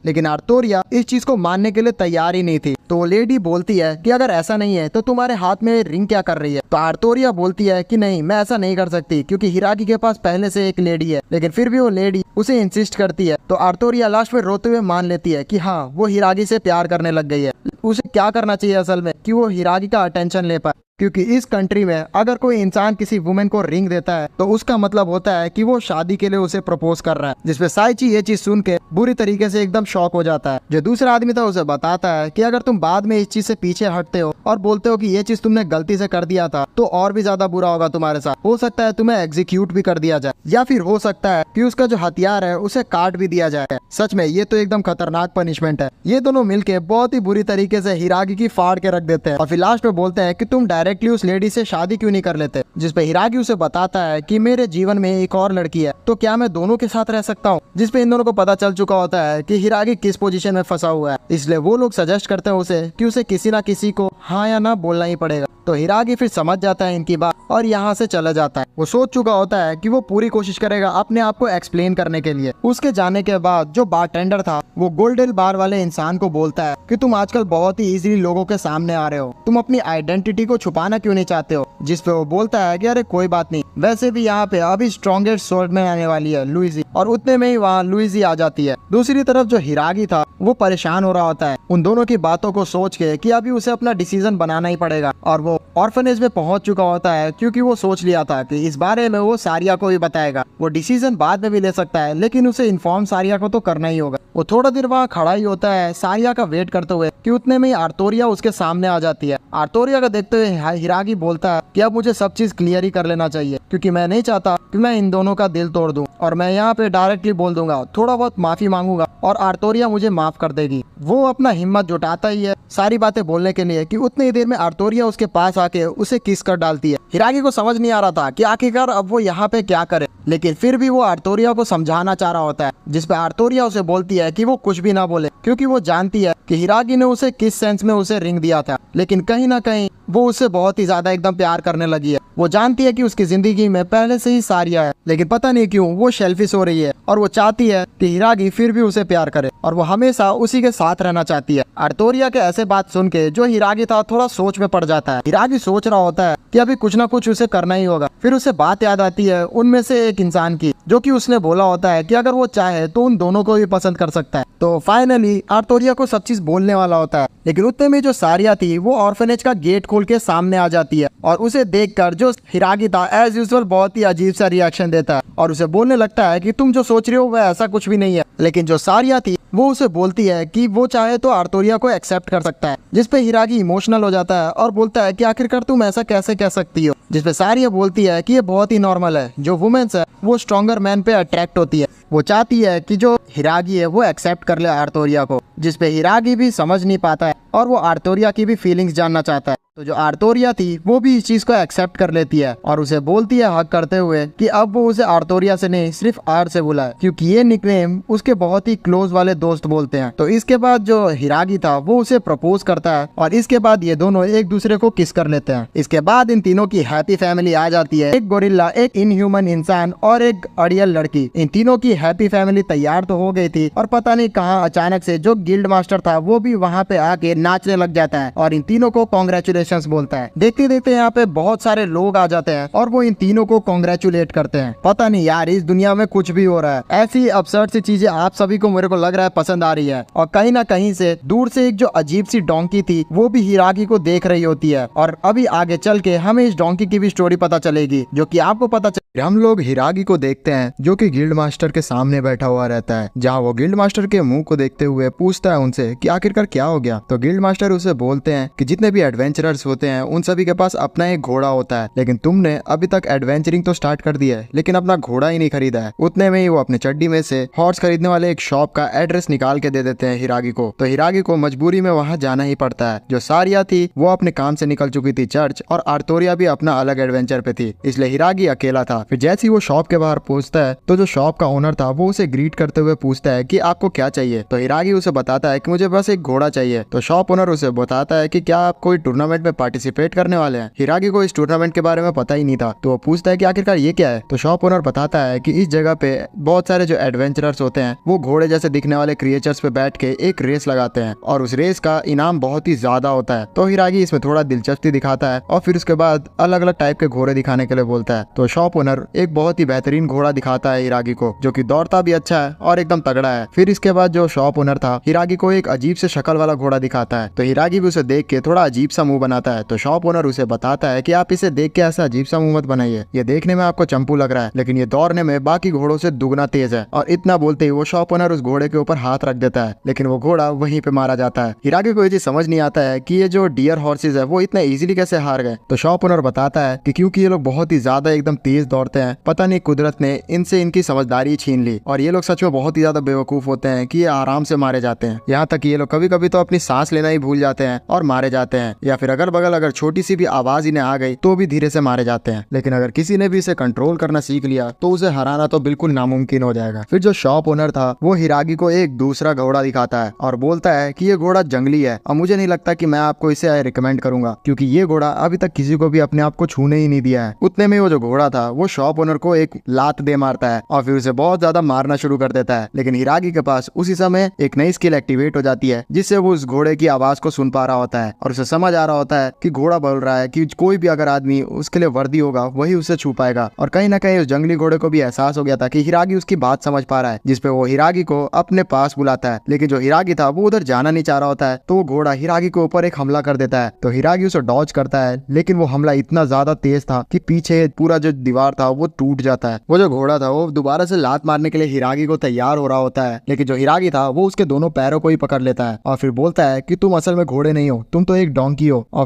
लेकिन आर्तोरिया इस चीज को मानने के लिए तैयार ही नहीं थी। तो वो लेडी बोलती है कि अगर ऐसा नहीं है तो तुम्हारे हाथ में रिंग क्या कर रही है। तो आर्तोरिया बोलती है कि नहीं, मैं ऐसा नहीं कर सकती क्योंकि हिरागी के पास पहले से एक लेडी है। लेकिन फिर भी वो लेडी उसे इंसिस्ट करती है। तो आर्तोरिया लास्ट में रोते हुए मान लेती है कि हाँ, वो हिरागी से प्यार करने लग गई है। उसे क्या करना चाहिए असल में कि वो हिरागी का अटेंशन ले पाए, क्योंकि इस कंट्री में अगर कोई इंसान किसी वुमेन को रिंग देता है तो उसका मतलब होता है कि वो शादी के लिए उसे प्रपोज कर रहा है। जिसपे साइची ये चीज सुन के बुरी तरीके से एकदम शॉक हो जाता है। जो दूसरा आदमी था उसे बताता है कि अगर तुम बाद में इस चीज से पीछे हटते हो और बोलते हो कि ये चीज तुमने गलती से कर दिया था तो और भी ज्यादा बुरा होगा तुम्हारे साथ। हो सकता है तुम्हें एग्जीक्यूट भी कर दिया जाए या फिर हो सकता है कि उसका जो हथियार है उसे काट भी दिया जाए। सच में ये तो एकदम खतरनाक पनिशमेंट है। ये दोनों मिलके बहुत ही बुरी तरीके से हिरागी की फाड़ के रख देते हैं और फिर लास्ट में बोलते हैं कि तुम डायरेक्टली उस लेडी से शादी क्यों नहीं कर लेते। जिसपे हिरागी उसे बताता है कि मेरे जीवन में एक और लड़की है तो क्या मैं दोनों के साथ रह सकता हूँ। जिसपे इन दोनों को पता चल चुका होता है कि हिरागी किस पोजीशन में फंसा हुआ है, इसलिए वो लोग सजेस्ट करते हैं उसे कि उसे किसी ना किसी को हाँ या ना बोलना ही पड़ेगा। तो हिरागी फिर समझ जाता है इनकी बात और यहाँ से चला जाता है। वो सोच चुका होता है कि वो पूरी कोशिश करेगा अपने आप को एक्सप्लेन करने के लिए। उसके जाने के बाद जो बारटेंडर था वो गोल्डन बार वाले इंसान को बोलता है कि तुम आजकल बहुत ही इजीली लोगों के सामने आ रहे हो, तुम अपनी आइडेंटिटी को छुपाना क्यों नहीं चाहते हो। जिसपे वो बोलता है कि अरे कोई बात नहीं, वैसे भी यहाँ पे अभी स्ट्रॉन्गेस्ट स्वॉर्डमैन आने वाली है लुइजी, और उतने में ही वहाँ लुइजी आ जाती है। दूसरी तरफ जो हिरागी था वो परेशान हो रहा होता है उन दोनों की बातों को सोच के कि अभी उसे अपना डिसीजन बनाना ही पड़ेगा, और वो ऑर्फनेज में पहुंच चुका होता है क्योंकि वो सोच लिया था कि इस बारे में वो सारिया को ही बताएगा। वो डिसीजन बाद में भी ले सकता है लेकिन उसे इन्फॉर्म सारिया को तो करना ही होगा। वो थोड़ा देर वहाँ खड़ा ही होता है सारिया का वेट करते हुए कि उतने में ही आर्तोरिया उसके सामने आ जाती है। आर्तोरिया का देखते हुए हिरागी बोलता है कि अब मुझे सब चीज क्लियर ही कर लेना चाहिए क्योंकि मैं नहीं चाहता कि मैं इन दोनों का दिल तोड़ दूं, और मैं यहाँ पे डायरेक्टली बोल दूंगा, थोड़ा बहुत माफी मांगूंगा और आर्तोरिया मुझे माफ कर देगी। वो अपना हिम्मत जुटाता ही है सारी बातें बोलने के लिए कि उतनी देर में आर्तोरिया उसके पास आके उसे किस कर डालती है। हिरागी को समझ नहीं आ रहा था कि आखिरकार अब वो यहाँ पे क्या करे, लेकिन फिर भी वो आर्तोरिया को समझाना चाह रहा होता है, जिसपे आर्तोरिया उसे बोलती है कि वो कुछ भी ना बोले क्योंकि वो जानती है कि हिरागी ने उसे किस सेंस में उसे रिंग दिया था, लेकिन कहीं ना कहीं वो उससे बहुत ही ज्यादा एकदम प्यार करने लगी है। वो जानती है कि उसकी जिंदगी में पहले से ही सारिया है, लेकिन पता नहीं क्यों वो शेल्फिश हो रही है और वो चाहती है कि हिरागी फिर भी उसे प्यार करे और वो हमेशा उसी के साथ रहना चाहती है। आर्तोरिया के ऐसे बात सुन के जो हिरागी था थोड़ा सोच में पड़ जाता है। हिरागी सोच रहा होता है कि अभी कुछ ना कुछ उसे करना ही होगा। फिर उसे बात याद आती है उनमें से एक इंसान की, जो कि उसने बोला होता है कि अगर वो चाहे तो उन दोनों को भी पसंद कर सकता है। तो फाइनली आर्तोरिया को सब चीज बोलने वाला होता है, लेकिन उतने में जो सारिया थी वो ऑर्फनेज का गेट खोल के सामने आ जाती है और उसे देखकर जो हिरागी था एज यूजुअल बहुत ही अजीब सा रिएक्शन देता है और उसे बोलने लगता है कि तुम जो सोच रहे हो वह ऐसा कुछ भी नहीं है। लेकिन जो सारिया थी वो उसे बोलती है कि वो चाहे तो आर्तोरिया को एक्सेप्ट कर सकता है, जिसपे हिरागी इमोशनल हो जाता है और बोलता है कि आखिरकार तुम ऐसा कैसे कह सकती हो, जिसपे सारिया बोलती है कि ये बहुत ही नॉर्मल है, जो वुमेन्स है वो स्ट्रॉन्गर मैन पे अट्रैक्ट होती है। वो चाहती है कि जो हिरागी है वो एक्सेप्ट कर ले आर्तोरिया को, जिसपे हिरागी भी समझ नहीं पाता है और वो आर्तोरिया की भी फीलिंग्स जानना चाहता है। तो जो आर्तोरिया थी वो भी इस चीज को एक्सेप्ट कर लेती है और उसे बोलती है हक करते हुए कि अब वो उसे आर्तोरिया से नहीं सिर्फ आर से बुलाए, क्योंकि ये निकनेम उसके बहुत ही क्लोज वाले दोस्त बोलते हैं। तो इसके बाद जो हिरागी था वो उसे प्रपोज करता है और इसके बाद ये दोनों एक दूसरे को किस कर लेते हैं। इसके बाद इन तीनों की हैप्पी फैमिली आ जाती है, एक गोरिल्ला, एक इनह्यूमन इंसान और एक अड़ियल लड़की। इन तीनों की हैप्पी फैमिली तैयार तो हो गई थी और पता नहीं कहाँ अचानक से जो गिल्ड मास्टर था वो भी वहाँ पे आके नाचने लग जाता है और इन तीनों को कॉन्ग्रेचुलेशन बोलता है। देखते देखते यहाँ पे बहुत सारे लोग आ जाते हैं और वो इन तीनों को कॉन्ग्रेचुलेट करते हैं। पता नहीं यार इस दुनिया में कुछ भी हो रहा है, ऐसी अब्सर्ड सी चीजें आप सभी को मेरे को लग रहा है पसंद आ रही है। और कहीं ना कहीं से दूर से एक जो अजीब सी डोंकी थी वो भी हिरागी को देख रही होती है और अभी आगे चल के हमें इस डोंकी की भी स्टोरी पता चलेगी, जो कि आपको पता हम लोग हिरागी को देखते हैं जो कि गिल्ड मास्टर के सामने बैठा हुआ रहता है, जहाँ वो गिल्ड मास्टर के मुंह को देखते हुए पूछता है उनसे कि आखिरकार क्या हो गया। तो गिल्ड मास्टर उसे बोलते हैं कि जितने भी एडवेंचरर्स होते हैं उन सभी के पास अपना एक घोड़ा होता है, लेकिन तुमने अभी तक एडवेंचरिंग तो स्टार्ट कर दिया है लेकिन अपना घोड़ा ही नहीं खरीदा है। उतने में ही वो अपने चड्डी में से हॉर्स खरीदने वाले एक शॉप का एड्रेस निकाल के दे देते हैं हिरागी को। तो हिरागी को मजबूरी में वहाँ जाना ही पड़ता है। जो सारिया थी वो अपने काम से निकल चुकी थी चर्च और आर्तोरिया भी अपना अलग एडवेंचर पे थी, इसलिए हिरागी अकेला था। फिर जैसे ही वो शॉप के बाहर पहुंचता है तो जो शॉप का ओनर था वो उसे ग्रीट करते हुए पूछता है कि आपको क्या चाहिए। तो हिरागी उसे बताता है कि मुझे बस एक घोड़ा चाहिए। तो शॉप ओनर उसे बताता है कि क्या आप कोई टूर्नामेंट में पार्टिसिपेट करने वाले हैं। हिरागी को इस टूर्नामेंट के बारे में पता ही नहीं था, तो वो पूछता है कि आखिरकार ये क्या है। तो शॉप ओनर बताता है कि इस जगह पे बहुत सारे जो एडवेंचरर्स होते हैं वो घोड़े जैसे दिखने वाले क्रिएचर्स पे बैठ के एक रेस लगाते हैं और उस रेस का इनाम बहुत ही ज्यादा होता है। तो हिरागी इसमें थोड़ा दिलचस्पी दिखाता है और फिर उसके बाद अलग अलग टाइप के घोड़े दिखाने के लिए बोलता है। तो शॉप ओनर एक बहुत ही बेहतरीन घोड़ा दिखाता है हिरागी को, जो कि दौड़ता भी अच्छा है और एकदम तगड़ा है। फिर इसके बाद जो शॉप ओनर था हिरागी को एक अजीब से शक्ल वाला घोड़ा दिखाता है। तो हिरागी भी उसे देख के थोड़ा अजीब सा मुंह बनाता है। तो शॉप ओनर उसे बताता है कि आप इसे देख के ऐसा अजीब सा मुंह मत बनाइए, ये देखने में आपको चंपू लग रहा है लेकिन ये दौड़ने में बाकी घोड़ों से दुगना तेज है। और इतना बोलते ही वो शॉप ओनर उस घोड़े के ऊपर हाथ रख देता है, लेकिन वो घोड़ा वहीं पे मारा जाता है। हिरागी को ये चीज समझ नहीं आता है कि ये जो डियर हॉर्सेज है वो इतने इजीली कैसे हार गए। तो शॉप ओनर बताता है कि क्योंकि ये लोग बहुत ही ज्यादा एकदम तेज दौड़ते हैं, पता नहीं कुदरत ने इनसे इनकी समझदारी छीन ली और ये लोग सच में बहुत ही ज्यादा बेवकूफ होते हैं कि ये आराम से मारे जाते हैं। यहाँ तक ये लोग कभी कभी तो अपनी सांस लेना ही भूल जाते हैं और मारे जाते हैं, या फिर अगल बगल अगर छोटी सी भी आवाज इन्हें आ गई तो भी धीरे से मारे जाते हैं। लेकिन अगर किसी ने भी इसे कंट्रोल करना सीख लिया तो उसे हराना तो बिल्कुल नामुमकिन हो जाएगा। फिर जो शॉप ओनर था वो हिरागी को एक दूसरा घोड़ा दिखाता है और बोलता है कि ये घोड़ा जंगली है और मुझे नहीं लगता कि मैं आपको इसे रिकमेंड करूंगा, क्योंकि ये घोड़ा अभी तक किसी को भी अपने आप को छूने ही नहीं दिया है। उतने में वो जो घोड़ा था वो शॉप ओनर को एक लात दे मारता है और फिर उसे बहुत ज्यादा मारना शुरू कर देता है। लेकिन हिरागी के पास उसी समय एक नई स्किल एक्टिवेट हो जाती है जिससे वो उस घोड़े की आवाज को सुन पा रहा होता है और उसे समझ आ रहा होता है कि घोड़ा बोल रहा है कि कोई भी अगर आदमी उसके लिए वर्दी होगा वही उसे छू पाएगा। और कहीं ना कहीं उस जंगली घोड़े को भी एहसास हो गया था कि हिरागी उसकी बात समझ पा रहा है, जिसपे वो हिरागी को अपने पास बुलाता है। लेकिन जो हिरागी था वो उधर जाना नहीं चाह रहा होता है, तो वो घोड़ा हिरागी के ऊपर एक हमला कर देता है। तो हिरागी उसे डॉज करता है, लेकिन वो हमला इतना ज्यादा तेज था कि पीछे पूरा जो दीवार था वो टूट जाता है। वो जो घोड़ा था वो दोबारा से लात मारने के लिए हिरागी को तैयार हो रहा होता है, लेकिन जो हिरागी था वो उसके दोनों पैरों को ही पकड़ लेता है और फिर बोलता है कि तुम असल में घोड़े नहीं हो, तुम तो एक डोंकी हो। और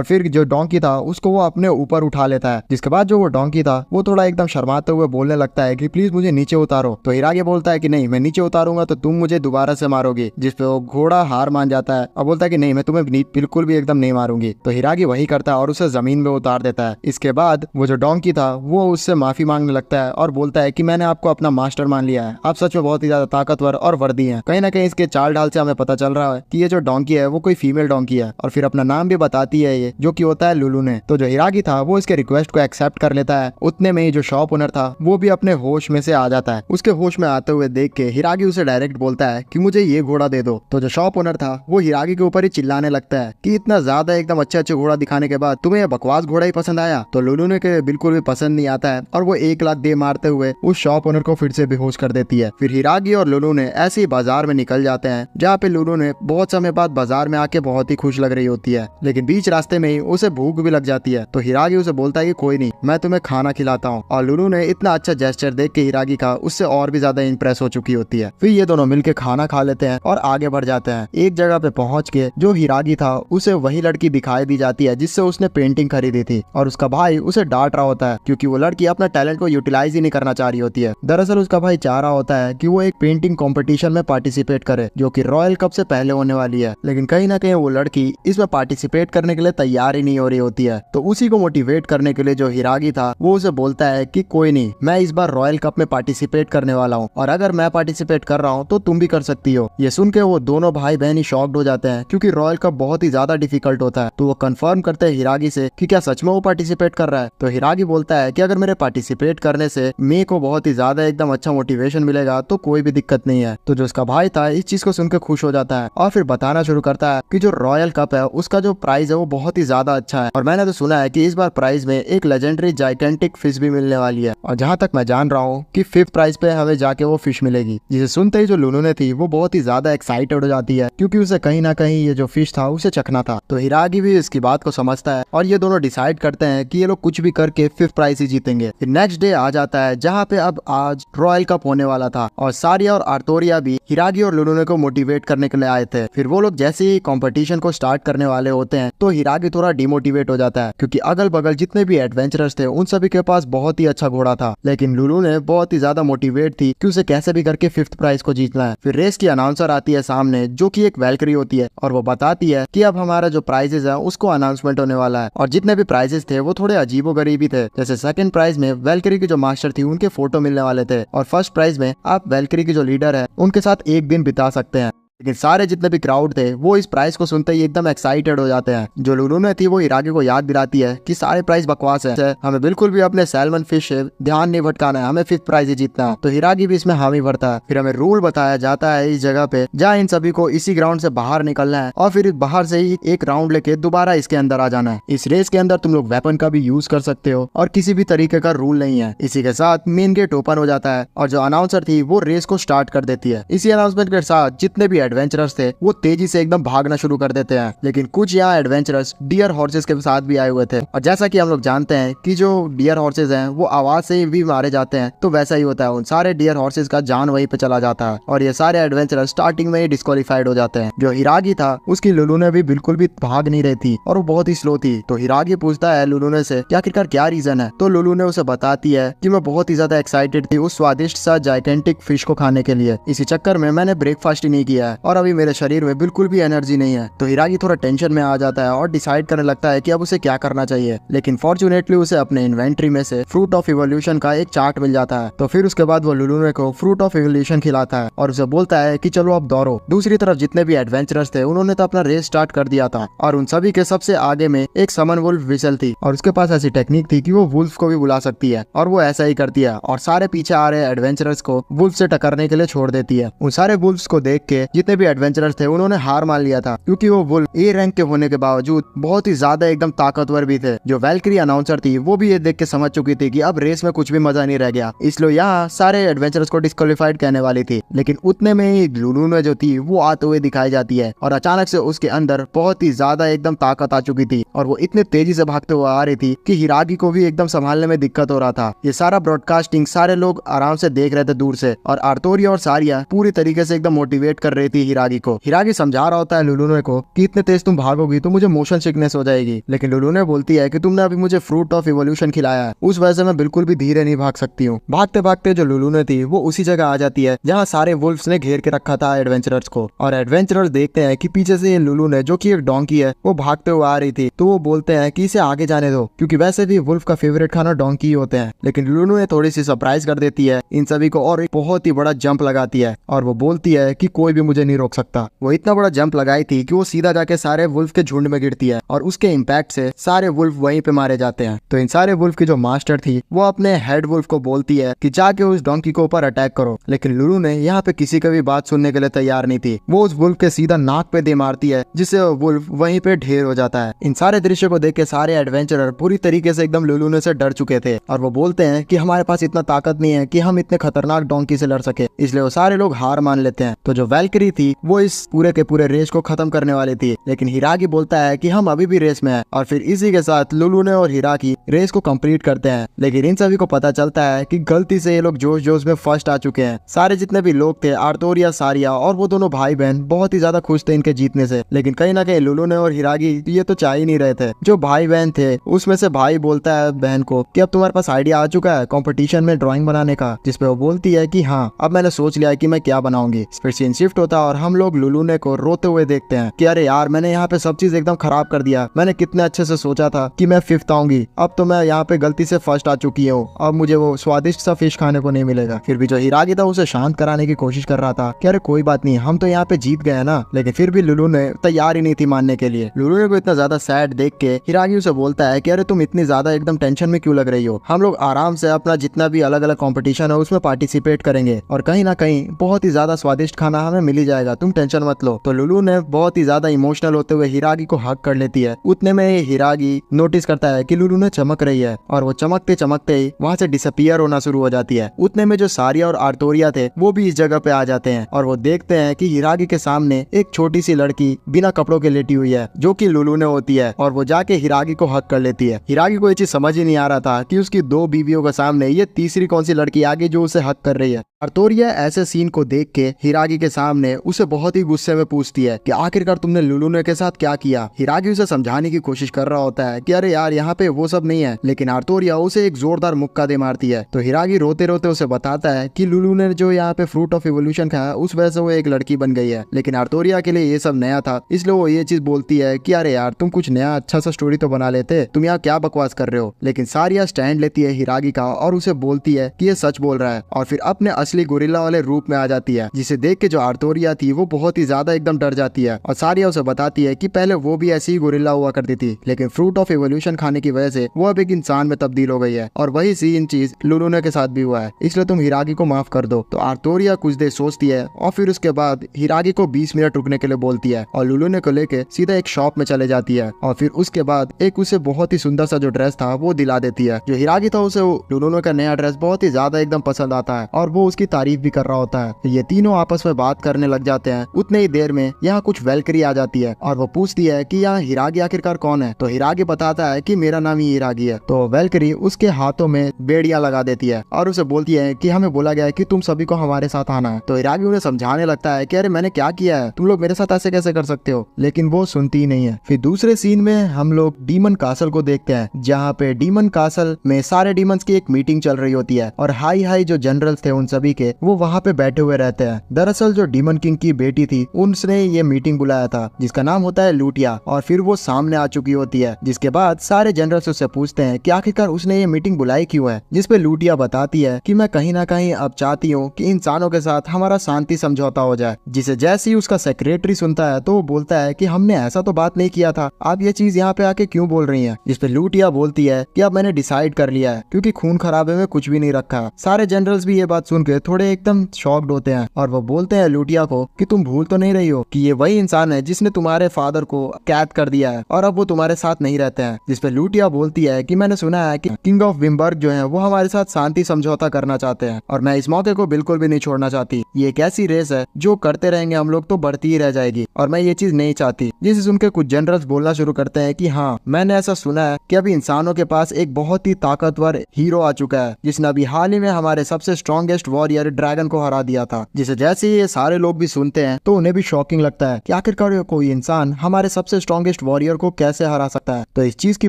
फिर जो डोंकी था उसको वो अपने ऊपर उठा लेता है, जिसके बाद जो वो डोंकी था वो थोड़ा एकदम शर्माते हुए बोलने लगता है कि प्लीज मुझे नीचे उतारो। तो हिरागी बोलता है कि नहीं, मैं नीचे उतारूंगा तो तुम मुझे दोबारा से मारोगे, जिसपे वो घोड़ा हार मान जाता है और बोलता है कि नहीं, मैं तुम्हें बिल्कुल भी एकदम नहीं मारूंगी। तो हिरागी वही करता है और उसे जमीन में उतार देता है। इसके बाद वो जो डोंकी था वो उससे माफी मांगने लगता है और बोलता है कि मैंने आपको अपना मास्टर मान लिया है, आप सच में बहुत ही ज्यादा ताकतवर और वर्दी हैं। कहीं ना कहीं इसके चाल ढाल से हमें पता चल रहा है कि ये जो डोंकी है वो कोई फीमेल डोंकी है और फिर अपना नाम भी बताती है ये, जो कि होता है लुलू ने। तो जो हिरागी था वो इसके रिक्वेस्ट को एक्सेप्ट कर लेता है। उतने में ही जो शॉप ओनर था वो भी अपने होश में से आ जाता है। उसके होश में आते हुए देख के हिरागी उसे डायरेक्ट बोलता है कि मुझे ये घोड़ा दे दो। तो जो शॉप ओनर था वो हिरागी के ऊपर ही चिल्लाने लगता है कि इतना ज्यादा एकदम अच्छे अच्छे घोड़ा दिखाने के बाद तुम्हें ये बकवास घोड़ा ही पसंद आया। तो लुलू ने के बिल्कुल भी पसंद नहीं आता है और वो 1 लाख दे मारते हुए उस शॉप ओनर को फिर से बेहोश कर देती है। फिर हिरागी और लुलू ने ऐसे ही बाजार में निकल जाते हैं, जहाँ पे लुलू ने बहुत समय बाद बाजार में आके बहुत ही खुश लग रही होती है। लेकिन बीच रास्ते में ही उसे भूख भी लग जाती है। तो हिरागी उसे बोलता है कि कोई नहीं, मैं तुम्हें खाना खिलाता हूँ। और लुलू ने इतना अच्छा जेस्चर देख के हिरागी का उससे और भी ज्यादा इंप्रेस हो चुकी होती है। फिर ये दोनों मिलके खाना खा लेते हैं और आगे बढ़ जाते हैं। एक जगह पे पहुंच के जो हिरागी था उसे वही लड़की दिखाई दी जाती है जिससे उसने पेंटिंग खरीदी थी और उसका भाई उसे डांट रहा होता है क्योंकि वो लड़की अपना टैलेंट को यूटिलाइज ही नहीं करना चाह रही होती है। दरअसल उसका भाई चाह रहा होता है कि वो एक पेंटिंग कंपटीशन में पार्टिसिपेट करे जो कि रॉयल कप से पहले होने वाली है, लेकिन कहीं ना कहीं वो लड़की इसमें पार्टिसिपेट करने के लिए तैयार ही नहीं हो रही होती है। तो उसी को मोटिवेट करने के लिए जो हिरागी था वो उसे बोलता है कि कोई नहीं, मैं इस बार रॉयल कप में पार्टिसिपेट करने वाला हूँ और अगर मैं पार्टिसिपेट कर रहा हूँ तो तुम भी कर सकती हो। ये सुन के वो दोनों भाई बहन ही शॉक्ड हो जाते हैं क्योंकि रॉयल कप बहुत ही ज्यादा डिफिकल्ट होता है। तो वो कंफर्म करते हैं हिरागी से कि क्या सच में वो पार्टिसिपेट कर रहा है। तो हिरागी बोलता है कि अगर मेरे पार्टिसिपेट करने से मे को बहुत ही ज्यादा एकदम अच्छा मोटिवेशन मिलेगा तो कोई भी दिक्कत नहीं है। तो जो उसका भाई था इस चीज को सुनकर खुश हो जाता है और फिर बताना शुरू करता है कि जो रॉयल कप है उसका जो प्राइस है वो बहुत ही ज्यादा अच्छा है और मैंने तो सुना है कि इस बार प्राइज में एक लेजेंडरी जाइकेंटिक फिश भी मिलने वाली है और जहाँ तक मैं जान रहा हूँ कि 5th प्राइज पे हमें जाके वो फिश मिलेगी। जिसे सुनते ही जो लुलू ने थी वो बहुत ही ज्यादा एक्साइटेड हो जाती है क्योंकि उसे कहीं ना कहीं ये जो फिश था उसे चखना था। तो हिरागी भी इसकी बात को समझता है और ये दोनों डिसाइड करते हैं कि ये लोग कुछ भी करके 5th प्राइज ही जीतेंगे। फिर नेक्स्ट डे आ जाता है जहाँ पे अब आज रॉयल कप होने वाला था और सारिया और आर्तोरिया भी हिरागी और लुलू को मोटिवेट करने के लिए आए थे। फिर वो लोग जैसे ही कंपटीशन को स्टार्ट करने वाले होते हैं तो हिरागी थोड़ा डिमोटिवेट हो जाता है क्योंकि अगल बगल जितने भी एडवेंचरर्स थे उन सभी के पास बहुत ही अच्छा घोड़ा था, लेकिन लुलू ने बहुत ही ज्यादा मोटिवेट थी कि उसे कैसे भी करके 5th प्राइज को जीतना है। फिर रेस की अनाउंसर आती है सामने जो कि एक वैल्करी होती है और वो बताती है कि अब हमारा जो प्राइजेस है उसको अनाउंसमेंट होने वाला है। और जितने भी प्राइजेस थे वो थोड़े अजीबोगरीब ही थे। जैसे 2nd प्राइज में वैल्करी की जो मास्टर थी उनके फोटो मिलने वाले थे और 1st प्राइज में आप वैल्करी की जो लीडर है उनके साथ एक दिन बिता सकते हैं। लेकिन सारे जितने भी क्राउड थे वो इस प्राइस को सुनते ही एकदम एक्साइटेड हो जाते हैं। जो लुलू ने थी वो हिरागी को याद दिलाती है कि सारे प्राइस बकवास है, हमें बिल्कुल भी अपने सैल्मन फिश से ध्यान नहीं भटकाना है, हमें 5th प्राइज ही जीतना है। तो हिरागी भी इसमें हामी भरता है। फिर हमें रूल बताया जाता है इस जगह पे जहाँ इन सभी को इसी ग्राउंड से बाहर निकलना है और फिर बाहर से ही एक राउंड लेके दोबारा इसके अंदर आ जाना है। इस रेस के अंदर तुम लोग वेपन का भी यूज कर सकते हो और किसी भी तरीके का रूल नहीं है। इसी के साथ मेन गेट ओपन हो जाता है और जो अनाउंसर थी वो रेस को स्टार्ट कर देती है। इसी अनाउंसमेंट के साथ जितने भी एडवेंचरर्स थे वो तेजी से एकदम भागना शुरू कर देते हैं, लेकिन कुछ यहाँ एडवेंचरर्स डियर हॉर्सेस के साथ भी आए हुए थे। और जैसा कि हम लोग जानते हैं कि जो डियर हॉर्सेस हैं वो आवाज से भी मारे जाते हैं, तो वैसा ही होता है, उन सारे डियर हॉर्सेस का जान वहीं पे चला जाता है और ये सारे एडवेंचरर्स स्टार्टिंग में ही डिस्क्वालीफाइड हो जाते हैं। जो हिरागी था उसकी लुलू ने भी बिल्कुल भी भाग नहीं रही थी और वो बहुत ही स्लो थी। तो हिरागी पूछता है लुलू ने से कि आखिरकार क्या रीजन है। तो लुलू ने उसे बताती है कि मैं बहुत ही ज्यादा एक्साइटेड थी उस स्वादिष्ट सा जाइकेंटिक फिश को खाने के लिए, इसी चक्कर में मैंने ब्रेकफास्ट ही नहीं किया। है और अभी मेरे शरीर में बिल्कुल भी एनर्जी नहीं है। तो हिरागी थोड़ा टेंशन में आ जाता है और डिसाइड करने लगता है कि अब उसे क्या करना चाहिए। लेकिन फॉर्चुनेटली उसे अपने इन्वेंट्री में से फ्रूट ऑफ इवोल्यूशन का एक चार्ट मिल जाता है। तो फिर उसके बाद वो लुलुने को फ्रूट ऑफ इवोल्यूशन खिलाता है और उसे बोलता है कि चलो अब दौड़ो। दूसरी तरफ जितने भी एडवेंचरर्स थे उन्होंने तो अपना रेस स्टार्ट कर दिया था और उन सभी के सबसे आगे में एक समन वुल्फ विसल थी और उसके पास ऐसी टेक्निक थी कि वो वुल्फ को भी बुला सकती है और वो ऐसा ही करती है और सारे पीछे आ रहे एडवेंचरर्स को वुल्फ से टकरने के लिए छोड़ देती है। उन सारे वुल्फ्स को देख के जितने भी एडवेंचरर्स थे उन्होंने हार मान लिया था, क्योंकि वो वुल्फ ए रैंक के होने के बावजूद बहुत ही ज्यादा एकदम ताकतवर भी थे। जो वैल्किरी अनाउंसर थी वो भी ये देख के समझ चुकी थी कि अब रेस में कुछ भी मजा नहीं रह गया, इसलिए यहाँ सारे एडवेंचरर्स को डिस्क्वालीफाइड कहने वाली थी। लेकिन उतने में ही लुलुने जो थी वो आते हुए दिखाई जाती है और अचानक से उसके अंदर बहुत ही ज्यादा एकदम ताकत आ चुकी थी और वो इतने तेजी से भागते हुए आ रही थी कि हिरागी को भी एकदम संभालने में दिक्कत हो रहा था। ये सारा ब्रॉडकास्टिंग सारे लोग आराम से देख रहे थे दूर से और आर्तोरिया और सारिया पूरी तरीके से एकदम मोटिवेट कर रही थी हिरागी को। हिरागी समझा रहा होता है लुलुने को कि इतने तेज तुम भागोगी तो मुझे मोशन सिकनेस हो जाएगी, लेकिन लुलुने बोलती है कि तुमने अभी मुझे फ्रूट ऑफ इवोल्यूशन खिलाया है, उस वजह से मैं बिल्कुल भी धीरे नहीं भाग सकती हूँ। भागते भागते जो लुलुने थी वो उसी जगह आ जाती है जहाँ सारे वुल्फ्स ने घेर के रखा था एडवेंचरर्स को और एडवेंचरर्स देखते हैं कि पीछे से ये लुलुने जो कि एक डोंकी है वो भागते हुए आ रही थी। तो वो बोलते हैं कि इसे आगे जाने दो, क्योंकि वैसे भी वुल्फ का फेवरेट खाना डोंकी होते हैं। लेकिन लुलुने थोड़ी सी सरप्राइज कर देती है इन सभी को और एक बहुत ही बड़ा जंप लगाती है और वो बोलती है कि कोई भी मुझे नहीं रोक सकता। वो इतना बड़ा जंप लगाई थी कि वो सीधा जाके सारे वुल्फ के झुंड में गिरती है और उसके इम्पैक्ट से सारे वुल्फ वहीं पे मारे जाते हैं। तो इन सारे वुल्फ की जो मास्टर थी वो अपने हेड वुल्फ को बोलती है कि जाके उस डोंकी के ऊपर अटैक करो, लेकिन लुलुने यहाँ पे किसी का भी बात सुनने के लिए तैयार नहीं थी। वो उस वुल्फ के सीधा नाक पे दे मारती है जिससे वुल्फ वहीं पे ढेर हो जाता है। इन सारे दृश्य को देख के सारे एडवेंचरर पूरी तरीके से एकदम लुलुने से डर चुके थे और वो बोलते हैं कि हमारे पास इतना ताकत नहीं है कि हम इतने खतरनाक डोंकी से लड़ सके, इसलिए वो सारे लोग हार मान लेते हैं। तो जो वैल्किरी थी वो इस पूरे के पूरे रेस को खत्म करने वाली थी, लेकिन हिरागी बोलता है कि हम अभी भी रेस में हैं और फिर इसी के साथ लुलुने और हिरागी रेस को कंप्लीट करते हैं। लेकिन इन सभी को पता चलता है कि गलती से ये लोग जोश जोश में फर्स्ट आ चुके हैं। सारे जितने भी लोग थे आर्तोरिया, सारिया और वो दोनों भाई बहन बहुत ही ज्यादा खुश थे इनके जीतने से, लेकिन कहीं ना कहीं लुलुने और हिरागी ये तो चाह ही नहीं रहे थे। जो भाई बहन थे उसमें से भाई बोलता है बहन को कि अब तुम्हारे पास आइडिया आ चुका है कंपटीशन में ड्राइंग बनाने का, जिसपे वो बोलती है कि हाँ अब मैंने सोच लिया है कि मैं क्या बनाऊंगी। फिर सीन शिफ्ट होता है और हम लोग लुलुने को रोते हुए देखते हैं कि अरे यार मैंने यहाँ पे सब चीज एकदम खराब कर दिया, मैंने कितने अच्छे से सोचा था कि मैं 5th आऊंगी, अब तो मैं यहाँ पे गलती से फर्स्ट आ चुकी हूँ, अब मुझे वो स्वादिष्ट सा फिश खाने को नहीं मिलेगा। फिर भी जो हिरागी था उसे शांत कराने की कोशिश कर रहा था कि अरे कोई बात नहीं, हम तो यहाँ पे जीत गए ना, लेकिन फिर भी लुलुने तैयार ही नहीं थी मानने के लिए। लुलुने को इतना ज्यादा सैड देख के हिरागी उसे बोलता है कि अरे तुम इतनी ज्यादा एकदम टेंशन में क्यों लग रही हो, हम लोग आराम से अपना जितना भी अलग अलग कंपटीशन है उसमें पार्टिसिपेट करेंगे और कहीं ना कहीं बहुत ही ज्यादा स्वादिष्ट खाना हमें मिल ही जाएगा, तुम टेंशन मत लो। तो लुलुने बहुत ही ज्यादा इमोशनल होते हुए हिरागी को हक कर लेती है। उतने में हिरागी नोटिस करता है कि लुलुने चमक रही है और वो चमकते चमकते ही वहाँ से डिसअपियर होना शुरू हो जाती है। उतने में जो सारिया और आर्तोरिया थे वो भी इस जगह पे आ जाते हैं और वो देखते हैं कि हिरागी के सामने एक छोटी सी लड़की बिना कपड़ों के लेटी हुई है जो कि लुलुने होती है और वो जाके हिरागी को हक कर लेती है। हिरागी को ये चीज समझ ही नहीं आ रहा था कि उसकी 2 बीवियों के सामने ये तीसरी कौन सी लड़की आगे जो उसे हक कर रही है। आर्तोरिया ऐसे सीन को देख के हिरागी के सामने उसे बहुत ही गुस्से में पूछती है कि आखिरकार तुमने लुलुने के साथ क्या किया। हिरागी उसे समझाने की कोशिश कर रहा होता है कि अरे यार यहाँ पे वो सब नहीं है, लेकिन आर्तोरिया उसे एक जोरदार मुक्का दे मारती है। तो हिरागी रोते रोते उसे बताता है कि लुलुने जो यहाँ पे फ्रूट ऑफ इवोल्यूशन खाया उस वजह से वो एक लड़की बन गई है, लेकिन आर्तोरिया के लिए ये सब नया था, इसलिए वो ये चीज बोलती है कि अरे यार तुम कुछ नया अच्छा सा स्टोरी तो बना लेते, तुम यहाँ क्या बकवास कर रहे हो। लेकिन सारिया स्टैंड लेती है हिरागी का और उसे बोलती है कि ये सच बोल रहा है और फिर अपने असली गोरिल्ला वाले रूप में आ जाती है, जिसे देख के जो आर्तोरिया थी वो बहुत ही ज्यादा एकदम डर जाती है और सारिया उसे बताती है कि पहले वो भी ऐसी ही गोरिल्ला हुआ करती थी, लेकिन फ्रूट ऑफ इवोल्यूशन खाने की वजह से वो अब एक इंसान में तब्दील हो गई है और वही सीन चीज लुलुने के साथ भी हुआ है, इसलिए तुम हिरागी को माफ कर दो। तो आर्तोरिया कुछ देर सोचती है और फिर उसके बाद हिरागी को 20 मिनट रुकने के लिए बोलती है और लुलुने को लेके सीधा एक शॉप में चले जाती है और फिर उसके बाद एक उसे बहुत ही सुंदर सा जो ड्रेस था वो दिला देती है। जो हिरागी था उसे लुलुने का नया ड्रेस बहुत ही ज्यादा एकदम पसंद आता है और वो उसकी तारीफ भी कर रहा होता है। ये तीनों आपस में बात करने लग जाते हैं। उतने ही देर में यहाँ कुछ वैल्किरी आ जाती है और वो पूछती है कि यहाँ हिरागी आखिरकार कौन है। तो हिरागी बताता है कि मेरा नाम ही हिरागी है। तो वैल्किरी उसके हाथों में बेड़ियां लगा देती है और उसे बोलती है कि हमें बोला गया है कि तुम सभी को हमारे साथ आना है। तो हिरागी उन्हें समझाने लगता है कि अरे मैंने क्या किया है, तुम लोग मेरे साथ ऐसे कैसे कर सकते हो, लेकिन वो सुनती ही नहीं है। फिर दूसरे सीन में हम लोग डीमन कासल को देखते हैं, जहाँ पे डीमन कासल में सारे डीमंस की एक मीटिंग चल रही होती है और हाई जो जनरल्स थे उन सभी सभी के वो वहाँ पे बैठे हुए रहते हैं। दरअसल जो डीमन किंग की बेटी थी उसने ये मीटिंग बुलाया था जिसका नाम होता है लूटिया, और फिर वो सामने आ चुकी होती है। जिसके बाद सारे जनरल्स उससे पूछते हैं कि आखिरकार उसने ये मीटिंग बुलाई क्यों है, जिसपे लूटिया बताती है कि मैं कहीं ना कहीं अब चाहती हूँ कि इंसानों के साथ हमारा शांति समझौता हो जाए। जिसे जैसे ही उसका सेक्रेटरी सुनता है तो वो बोलता है कि हमने ऐसा तो बात नहीं किया था, आप ये चीज यहाँ पे आके क्यों बोल रही हैं। जिसपे लूटिया बोलती है कि अब मैंने डिसाइड कर लिया है, क्योंकि खून खराबे में कुछ भी नहीं रखा। सारे जनरल्स भी ये बात सुन के थोड़े एकदम शॉक्ड होते हैं और वो बोलते हैं लूटिया को कि तुम भूल तो नहीं रही हो कि ये वही इंसान है जिसने तुम्हारे फादर को कैद कर दिया है और अब वो तुम्हारे साथ नहीं रहते हैं। जिसपे लूटिया बोलती है कि मैंने सुना है कि किंग ऑफ विम्बर्ग जो है वो हमारे साथ शांति समझौता करना चाहते हैं और मैं इस मौके को बिल्कुल भी नहीं छोड़ना चाहती। ये एक ऐसी रेस है जो करते रहेंगे हम लोग तो बढ़ती ही रह जाएगी और मैं ये चीज नहीं चाहती। जिसे सुन के कुछ जनरल्स बोलना शुरू करते हैं कि हाँ, मैंने ऐसा सुना है कि अभी इंसानों के पास एक बहुत ही ताकतवर हीरो आ चुका है जिसने अभी हाल ही में हमारे सबसे स्ट्रॉन्गेस्ट वॉरियर ड्रैगन को हरा दिया था। जिसे जैसे ही ये सारे लोग भी सुनते हैं तो उन्हें भी शॉकिंग लगता है कि आखिरकार कोई इंसान हमारे सबसे स्ट्रॉन्गेस्ट वॉरियर को कैसे हरा सकता है। तो इस चीज की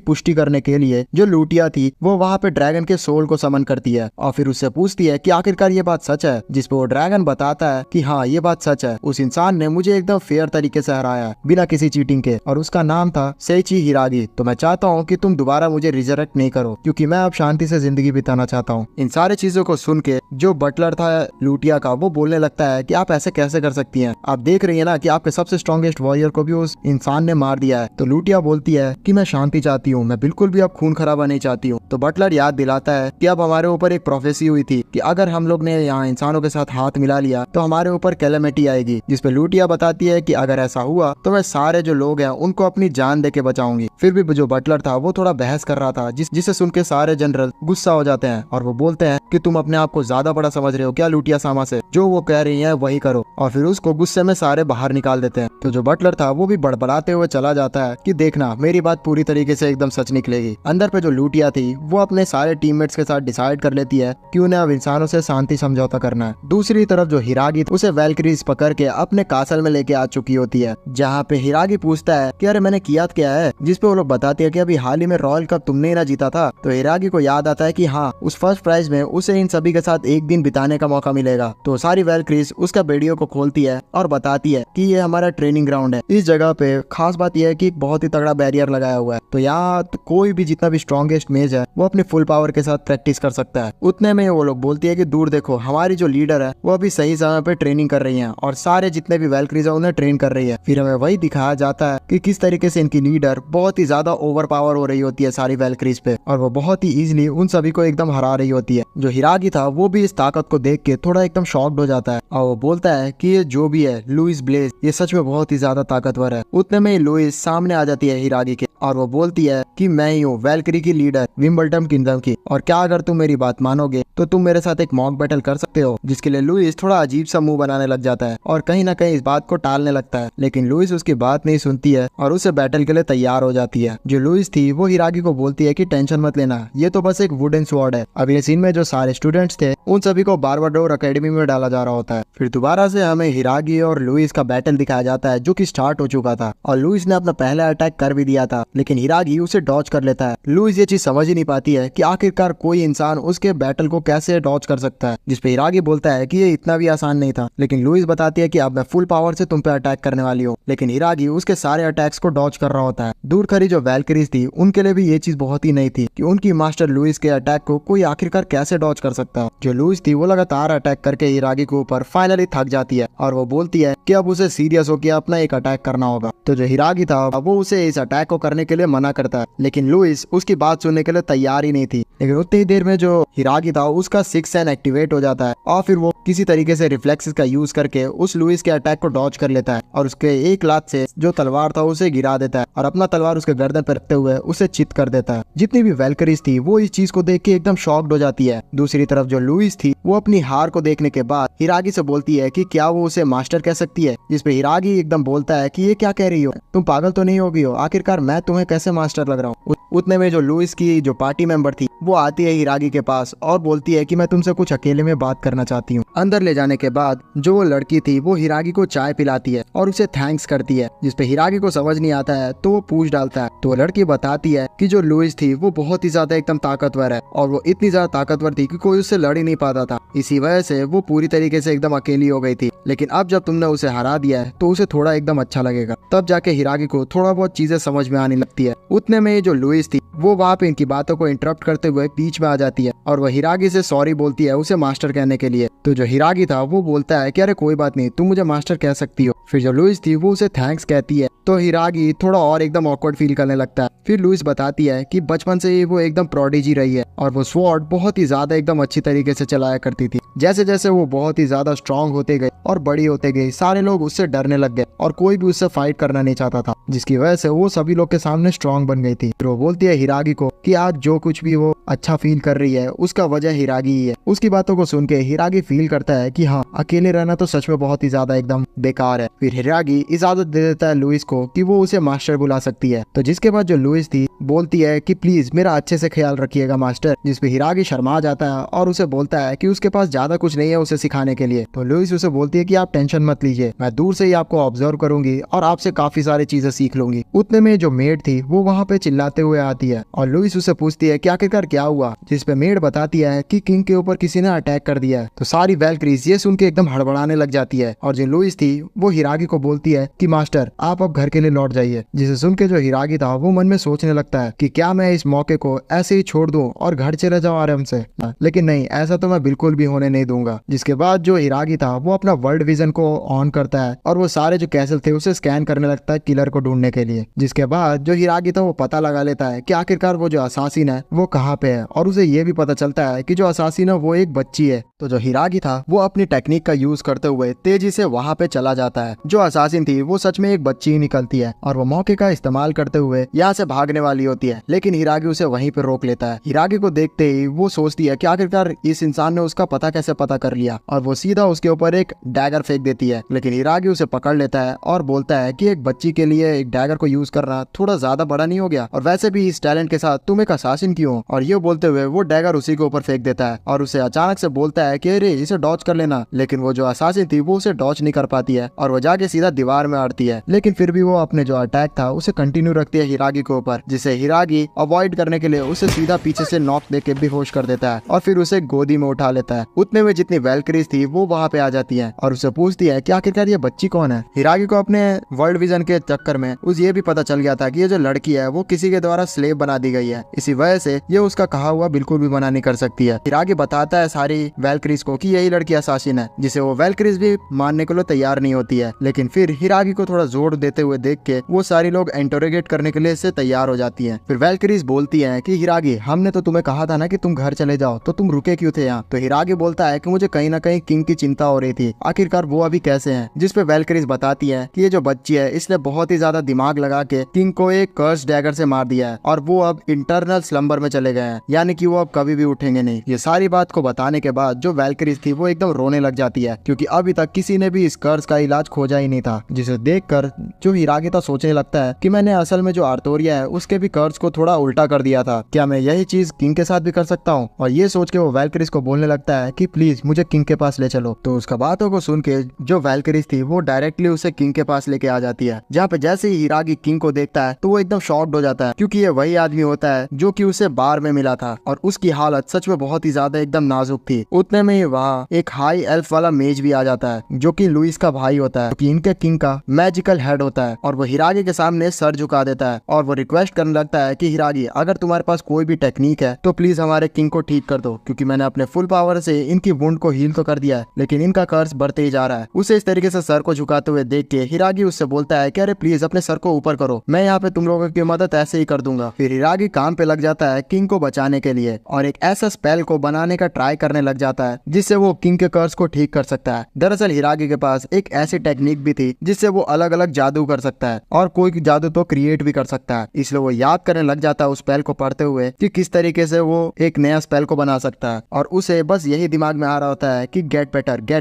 पुष्टि करने के लिए जो लूटिया थी वो वहाँ पे ड्रैगन के सोल को समन करती है और फिर उससे पूछती है कि आखिरकार ये बात सच है। जिसपे वो ड्रैगन बताता है कि हाँ, ये बात सच है, उस इंसान ने मुझे एकदम फेयर तरीके से हराया बिना किसी चीटिंग के और उसका नाम था सेइची हिरागी। तो मैं चाहता हूँ कि तुम दोबारा मुझे रिजरेक्ट नहीं करो, क्योंकि मैं अब शांति से जिंदगी बिताना चाहता हूँ। इन सारी चीजों को सुन के जो बटलर था लूटिया का वो बोलने लगता है कि आप ऐसे कैसे कर सकती हैं, आप देख रही है ना कि आपके सबसे स्ट्रॉन्गेस्ट वॉरियर को भी उस इंसान ने मार दिया है। तो लूटिया बोलती है कि मैं शांति चाहती हूँ, मैं बिल्कुल भी अब खून खराबा नहीं चाहती हूँ। तो बटलर याद दिलाता है कि अब हमारे ऊपर एक प्रोफेसी हुई थी कि अगर हम लोग ने यहाँ इंसानों के साथ हाथ मिला लिया तो हमारे ऊपर कैलेमिटी आएगी। जिसपे लूटिया बताती है कि अगर ऐसा हुआ तो मैं सारे जो लोग हैं उनको अपनी जान दे के बचाऊंगी। फिर भी जो बटलर था वो थोड़ा बहस कर रहा था जिसे सुन के सारे जनरल गुस्सा हो जाते हैं और वो बोलते हैं कि तुम अपने आप को ज्यादा बड़ा समझ रहे हो क्या लूटिया सामा से, जो वो कह रही है वही करो। और फिर उसको गुस्से में सारे बाहर निकाल देते हैं। तो जो बटलर था वो भी बड़बड़ाते हुए चला जाता है कि देखना, मेरी बात पूरी तरीके से एकदम सच निकलेगी। अंदर पे जो लूटिया थी वो अपने सारे टीममेट्स के साथ डिसाइड कर लेती है कि उन्हें अब इंसानों से शांति समझौता करना है। दूसरी तरफ जो हिरागी उसे वेल्क्रीज पकड़ के अपने कासल में लेके आ चुकी होती है, जहाँ पे हिरागी पूछता है कि अरे मैंने किया क्या है। जिसपे वो लोग बताते हैं कि अभी हाल ही में रॉयल कप तुमने ही ना जीता था। तो हिरागी को याद आता है कि हाँ, उस फर्स्ट प्राइज में उसे इन सभी के साथ एक दिन बिताने का मौका मिलेगा। तो सारी वेल्क्रीज उसका वीडियो को खोलती है और बताती है कि ये हमारा ट्रेनिंग ग्राउंड है। इस जगह पे खास बात यह है कि बहुत ही तगड़ा बैरियर लगाया हुआ है, तो यहाँ तो कोई भी जितना भी स्ट्रॉन्गेस्ट मेज है वो अपने फुल पावर के साथ प्रैक्टिस कर सकता है। उतने में वो लोग बोलती है कि दूर देखो, हमारी जो लीडर है वो अभी सही समय पे ट्रेनिंग कर रही है और सारे जितने भी वेल्क्रीज है उन्हें ट्रेन कर रही है। फिर हमें वही दिखाया जाता है कि किस तरीके से इनकी लीडर बहुत ही ज्यादा ओवर पावर हो रही होती है सारी वेल्क्रीज पे और वो बहुत ही इजीली उन सभी को एकदम हरा रही होती है। जो हिरागी था वो भी इस ताकत को देख के थोड़ा एकदम शॉक्ड हो जाता है और वो बोलता है कि ये जो भी है लुइस ब्लेज, ये सच में बहुत ही ज्यादा ताकतवर है। उतने में लुइस सामने आ जाती है हिरागी के और वो बोलती है कि मैं ही हूँ वेल्क्री की लीडर विम्बलडम किंगडम की, और क्या अगर तुम मेरी बात मानोगे तो तुम मेरे साथ एक मॉक बैटल कर सकते हो। जिसके लिए लुइस थोड़ा अजीब सा मुंह बनाने लग जाता है और कहीं ना कहीं इस बात को टालने लगता है, लेकिन लुइस उसकी बात नहीं सुनती है और उसे बैटल के लिए तैयार हो जाती है। जो लुइस थी वो हिरागी को बोलती है कि टेंशन मत लेना, ये तो बस एक वुडन स्वॉर्ड है। अगले सीन में जो सारे स्टूडेंट्स थे उन सभी को बारबाडोर एकेडमी में डाला जा रहा होता है। फिर दोबारा से हमें हिरागी और लुइस का बैटल दिखाया जाता है जो कि स्टार्ट हो चुका था और लुइस ने अपना पहला अटैक कर भी दिया था, लेकिन हिरागी उसे डॉज कर लेता है। लुइस ये चीज समझ ही नहीं पाती है कि आखिरकार कोई इंसान उसके बैटल को कैसे डॉज कर सकता है। जिसपे हिरागी बोलता है कि ये इतना भी आसान नहीं था, लेकिन लुइस बताती है कि अब मैं फुल पावर से तुम पे अटैक करने वाली हूँ, लेकिन हिरागी उसके सारे अटैक्स को डॉज कर रहा होता है। दूर खरी जो वेल्क्रीज थी उनके लिए भी ये चीज बहुत ही नई थी कि उनकी मास्टर लुइस के अटैक को कोई आखिरकार कैसे डॉज कर सकता है। जो लुइस थी वो लगातार अटैक करके हिरागी के ऊपर फाइनली थक जाती है और वो बोलती है कि अब उसे सीरियस होकर अपना एक अटैक करना होगा। तो जो हिरागी था वो उसे इस अटैक को करने के लिए मना करता है, लेकिन लुइस उसकी बात सुनने के लिए तैयार ही नहीं थी। लेकिन उतनी ही देर में जो हिरागी था उसका सिक्स सेंस एक्टिवेट हो जाता है और फिर वो किसी तरीके से रिफ्लेक्सेस का यूज करके उस लुइस के अटैक को डॉज कर लेता है और उसके एक लात से जो तलवार था उसे गिरा देता है और अपना तलवार उसके गर्दन पर रखते हुए उसे चित कर देता है। जितनी भी वेल्क्रीज थी वो इस चीज को देख के एकदम शॉक्ड हो जाती है। दूसरी तरफ जो लुइस थी वो अपनी हार को देखने के बाद हिरागी से बोलती है कि क्या वो उसे मास्टर कह सकती है। जिसपे हिरागी एकदम बोलता है कि ये क्या कह रही हो, तुम पागल तो नहीं होगी हो, आखिरकार मैं तुम्हें कैसे मास्टर लग रहा हूँ। उतने में जो लुइस की जो पार्टी मेंबर थी वो वो आती है हिरागी के पास और बोलती है कि मैं तुमसे कुछ अकेले में बात करना चाहती हूँ। अंदर ले जाने के बाद जो वो लड़की थी वो हिरागी को चाय पिलाती है और उसे थैंक्स करती है, जिसपे हिरागी को समझ नहीं आता है तो वो पूछ डालता है। तो वो लड़की बताती है कि जो लुइस थी वो बहुत ही ज्यादा एकदम ताकतवर है और वो इतनी ज्यादा ताकतवर थी कि कोई उससे लड़ ही नहीं पाता था, इसी वजह से वो पूरी तरीके से एकदम अकेली हो गई थी। लेकिन अब जब तुमने उसे हरा दिया है तो उसे थोड़ा एकदम अच्छा लगेगा। तब जाके हिरागी को थोड़ा बहुत चीजें समझ में आने लगती है। उतने में जो लुइस थी वो वहाँ पे इनकी बातों को इंटरप्ट करते हुए बीच में आ जाती है और वह हिरागी से सॉरी बोलती है उसे मास्टर कहने के लिए। तो जो हिरागी था वो बोलता है कि अरे कोई बात नहीं, तुम मुझे मास्टर कह सकती हो। फिर जो लुइस थी वो उसे थैंक्स कहती है तो हिरागी थोड़ा और एकदम ऑकवर्ड फील करने लगता है। फिर लुइस बताती है कि बचपन से ही वो एकदम प्रोडिजी रही है और वो स्वॉर्ड बहुत ही ज्यादा एकदम अच्छी तरीके से चलाया करती थी। जैसे जैसे वो बहुत ही ज्यादा स्ट्रांग होते गए और बड़ी होते गई, सारे लोग उससे डरने लग गए और कोई भी उससे फाइट करना नहीं चाहता था, जिसकी वजह से वो सभी लोग के सामने स्ट्रांग बन गई थी। फिर वो बोलती है हिरागी को कि आज जो कुछ भी वो अच्छा फील कर रही है उसका वजह हिरागी ही है। उसकी बातों को सुन के हिरागी फील करता है कि हाँ, अकेले रहना तो सच में बहुत ही ज्यादा एकदम बेकार है। फिर हिरागी इजाजत दे देता है लुइस को कि वो उसे मास्टर बुला सकती है। तो जिसके बाद जो लुइस थी बोलती है कि प्लीज मेरा अच्छे से ख्याल रखिएगा मास्टर, जिसपे हिरागी शर्मा जाता है और उसे बोलता है कि उसके पास ज्यादा कुछ नहीं है उसे सिखाने के लिए। तो लुइस उसे बोलती है कि आप टेंशन मत लीजिए, मैं दूर से ही आपको ऑब्जर्व करूंगी और आपसे काफी सारी चीजें सीख लूंगी। उतने में जो मेड थी वो वहाँ पे चिल्लाते हुए आती है और लुइस उसे पूछती है कि आखिरकार क्या हुआ, जिसपे मेड बताती है कि किंग के ऊपर किसी ने अटैक कर दिया है। तो सारी वैल्क्रीज ये सुन के एकदम हड़बड़ाने लग जाती है और जो लुइस थी वो हिरागी को बोलती है कि मास्टर आप अब घर के लिए लौट जाइए। जिसे सुन के जो हिरागी था वो मन में सोचने लगता है कि क्या मैं इस मौके को ऐसे ही छोड़ दूं और घर चले जाऊं आराम से, लेकिन नहीं, ऐसा तो मैं बिल्कुल भी होने नहीं दूंगा। जिसके बाद जो हिरागी था वो अपना वर्ल्ड विजन को ऑन करता है और वो सारे जो कैसल थे उसे स्कैन करने लगता है किलर को ढूंढने के लिए। जिसके बाद जो हिरागी था वो पता लगा लेता है कि आखिरकार वो जो असासिन है वो कहाँ पे है और उसे ये भी पता चलता है कि जो असासिन है वो एक बच्ची है। तो जो हिरागी था वो अपनी टेक्निक का यूज करते हुए तेजी से वहाँ पे चला जाता है। जो असासिन थी वो सच में एक बच्ची ही निकलती है और वो मौके का इस्तेमाल करते हुए यहाँ से भागने वाली होती है, लेकिन हिरागी उसे वहीं पे रोक लेता है। हिरागी को देखते ही वो सोचती है कि आखिरकार इस इंसान ने उसका पता कैसे पता कर लिया और वो सीधा उसके ऊपर एक डैगर फेंक देती है। लेकिन हिरागी उसे पकड़ लेता है और बोलता है कि एक बच्ची के लिए एक डैगर को यूज करना थोड़ा ज्यादा बड़ा नहीं हो गया, और वैसे भी इस टैलेंट के साथ तुम एक असासिन क्यों? और ये बोलते हुए वो डैगर उसी के ऊपर फेंक देता है और उसे अचानक से बोलता है कि अरे इसे डॉच कर लेना। लेकिन वो जो असासिन थी वो उसे डॉच नहीं कर पाती है और वो जाके सीधा दीवार में अड़ती है। लेकिन फिर भी वो अपने जो अटैक था उसे कंटिन्यू रखती है हिरागी के ऊपर, जिसे हिरागी अवॉइड करने के लिए उसे सीधा पीछे से नॉक देके बेहोश कर देता है और फिर उसे गोदी में उठा लेता है। उतने में जितनी वैल्क्रीज थी वो वहाँ पे आ जाती है और उसे पूछती है कि आखिरकार ये बच्ची कौन है। हिरागी को अपने वर्ल्ड विजन के चक्कर में उस ये भी पता चल गया था कि ये जो लड़की है वो किसी के द्वारा स्लेव बना दी गई है, इसी वजह से ये उसका कहा हुआ बिल्कुल भी मना नहीं कर सकती है। हिरागी बताता है सारी वैल्क्रीज को कि यही लड़की असासिन है, जिसे वो वैल्क्रीज भी मानने के लिए तैयार नहीं होती है। लेकिन फिर हिरागी को थोड़ा जोर देते हुए देख के वो सारी लोग इंटरोगेट करने के लिए इससे तैयार हो जाती हैं। फिर वैल्क्रीज बोलती हैं कि हिरागी, हमने तो तुम्हें कहा था ना कि तुम घर चले जाओ, तो तुम रुके क्यों थे यहाँ? तो हिरागी बोलता है कि मुझे कहीं ना कहीं किंग की चिंता हो रही थी, आखिरकार वो अभी कैसे हैं? जिसपे वैल्क्रीज बताती है कि ये जो बच्ची है इसने बहुत ही ज्यादा दिमाग लगा के किंग को एक कर्स डैगर से मार दिया है और वो अब इंटरनल स्लम्बर में चले गए हैं, यानी कि वो अब कभी भी उठेंगे नहीं। ये सारी बात को बताने के बाद जो वैल्क्रीज थी वो एकदम रोने लग जाती है, क्योंकि अभी तक किसी ने भी इस कर्स का इलाज खोजा ही नहीं था। जिसे देखकर जो हिरागी था सोचने लगता है कि मैंने असल में जो आर्तोरिया है उसके भी कर्स को थोड़ा उल्टा कर दिया था, क्या मैं यही चीज किंग के साथ भी कर सकता हूँ? और ये सोच के वो वैल्क्रीज को बोलने लगता है कि प्लीज मुझे किंग के पास ले चलो। तो उसका बातों को सुन के जो वैल्क्रीज थी वो डायरेक्टली उसे किंग के पास लेके आ जाती है, जहाँ पे जैसे ही हिरागी किंग को देखता है तो वो एकदम शॉक्ड हो जाता है, क्योंकि ये वही आदमी होता है जो कि उसे बार में मिला था और उसकी हालत सच में बहुत ही ज्यादा एकदम नाजुक थी। उतने में ही वहाँ एक हाई एल्फ वाला मेज भी आ जाता है जो कि लुइस का भाई होता है, कि इनके किंग का मैजिकल हेड होता है, और वो हिरागी के सामने सर झुका देता है और वो रिक्वेस्ट करने लगता है कि हिरागी, अगर तुम्हारे पास कोई भी टेक्निक है तो प्लीज हमारे किंग को ठीक कर दो, क्योंकि मैंने अपने फुल पावर से इनकी वुंड को हील तो कर दिया है लेकिन इनका कर्ज बढ़ते ही जा रहा है। उसे इस तरीके से सर को झुकाते हुए देख के हिरागी उससे बोलता है कि अरे प्लीज अपने सर को ऊपर करो, मैं यहाँ पे तुम लोगों की मदद ऐसे ही कर दूंगा। फिर हिरागी काम पे लग जाता है किंग को बचाने के लिए और एक ऐसा स्पेल को बनाने का ट्राई करने लग जाता है जिससे वो किंग के कर्ज को ठीक कर सकता है। दरअसल हिरागी के पास एक ऐसी टेक्निक भी थी जिससे वो अलग अलग जादू कर सकता है और कोई जादू तो क्रिएट भी कर सकता है। इसलिए वो याद करने लग जाता है उस स्पेल को पढ़ते हुए कि किस तरीके से वो एक नया स्पेल को बना सकता है, और उसे बस यही दिमाग में आ रहा होता है कि गेट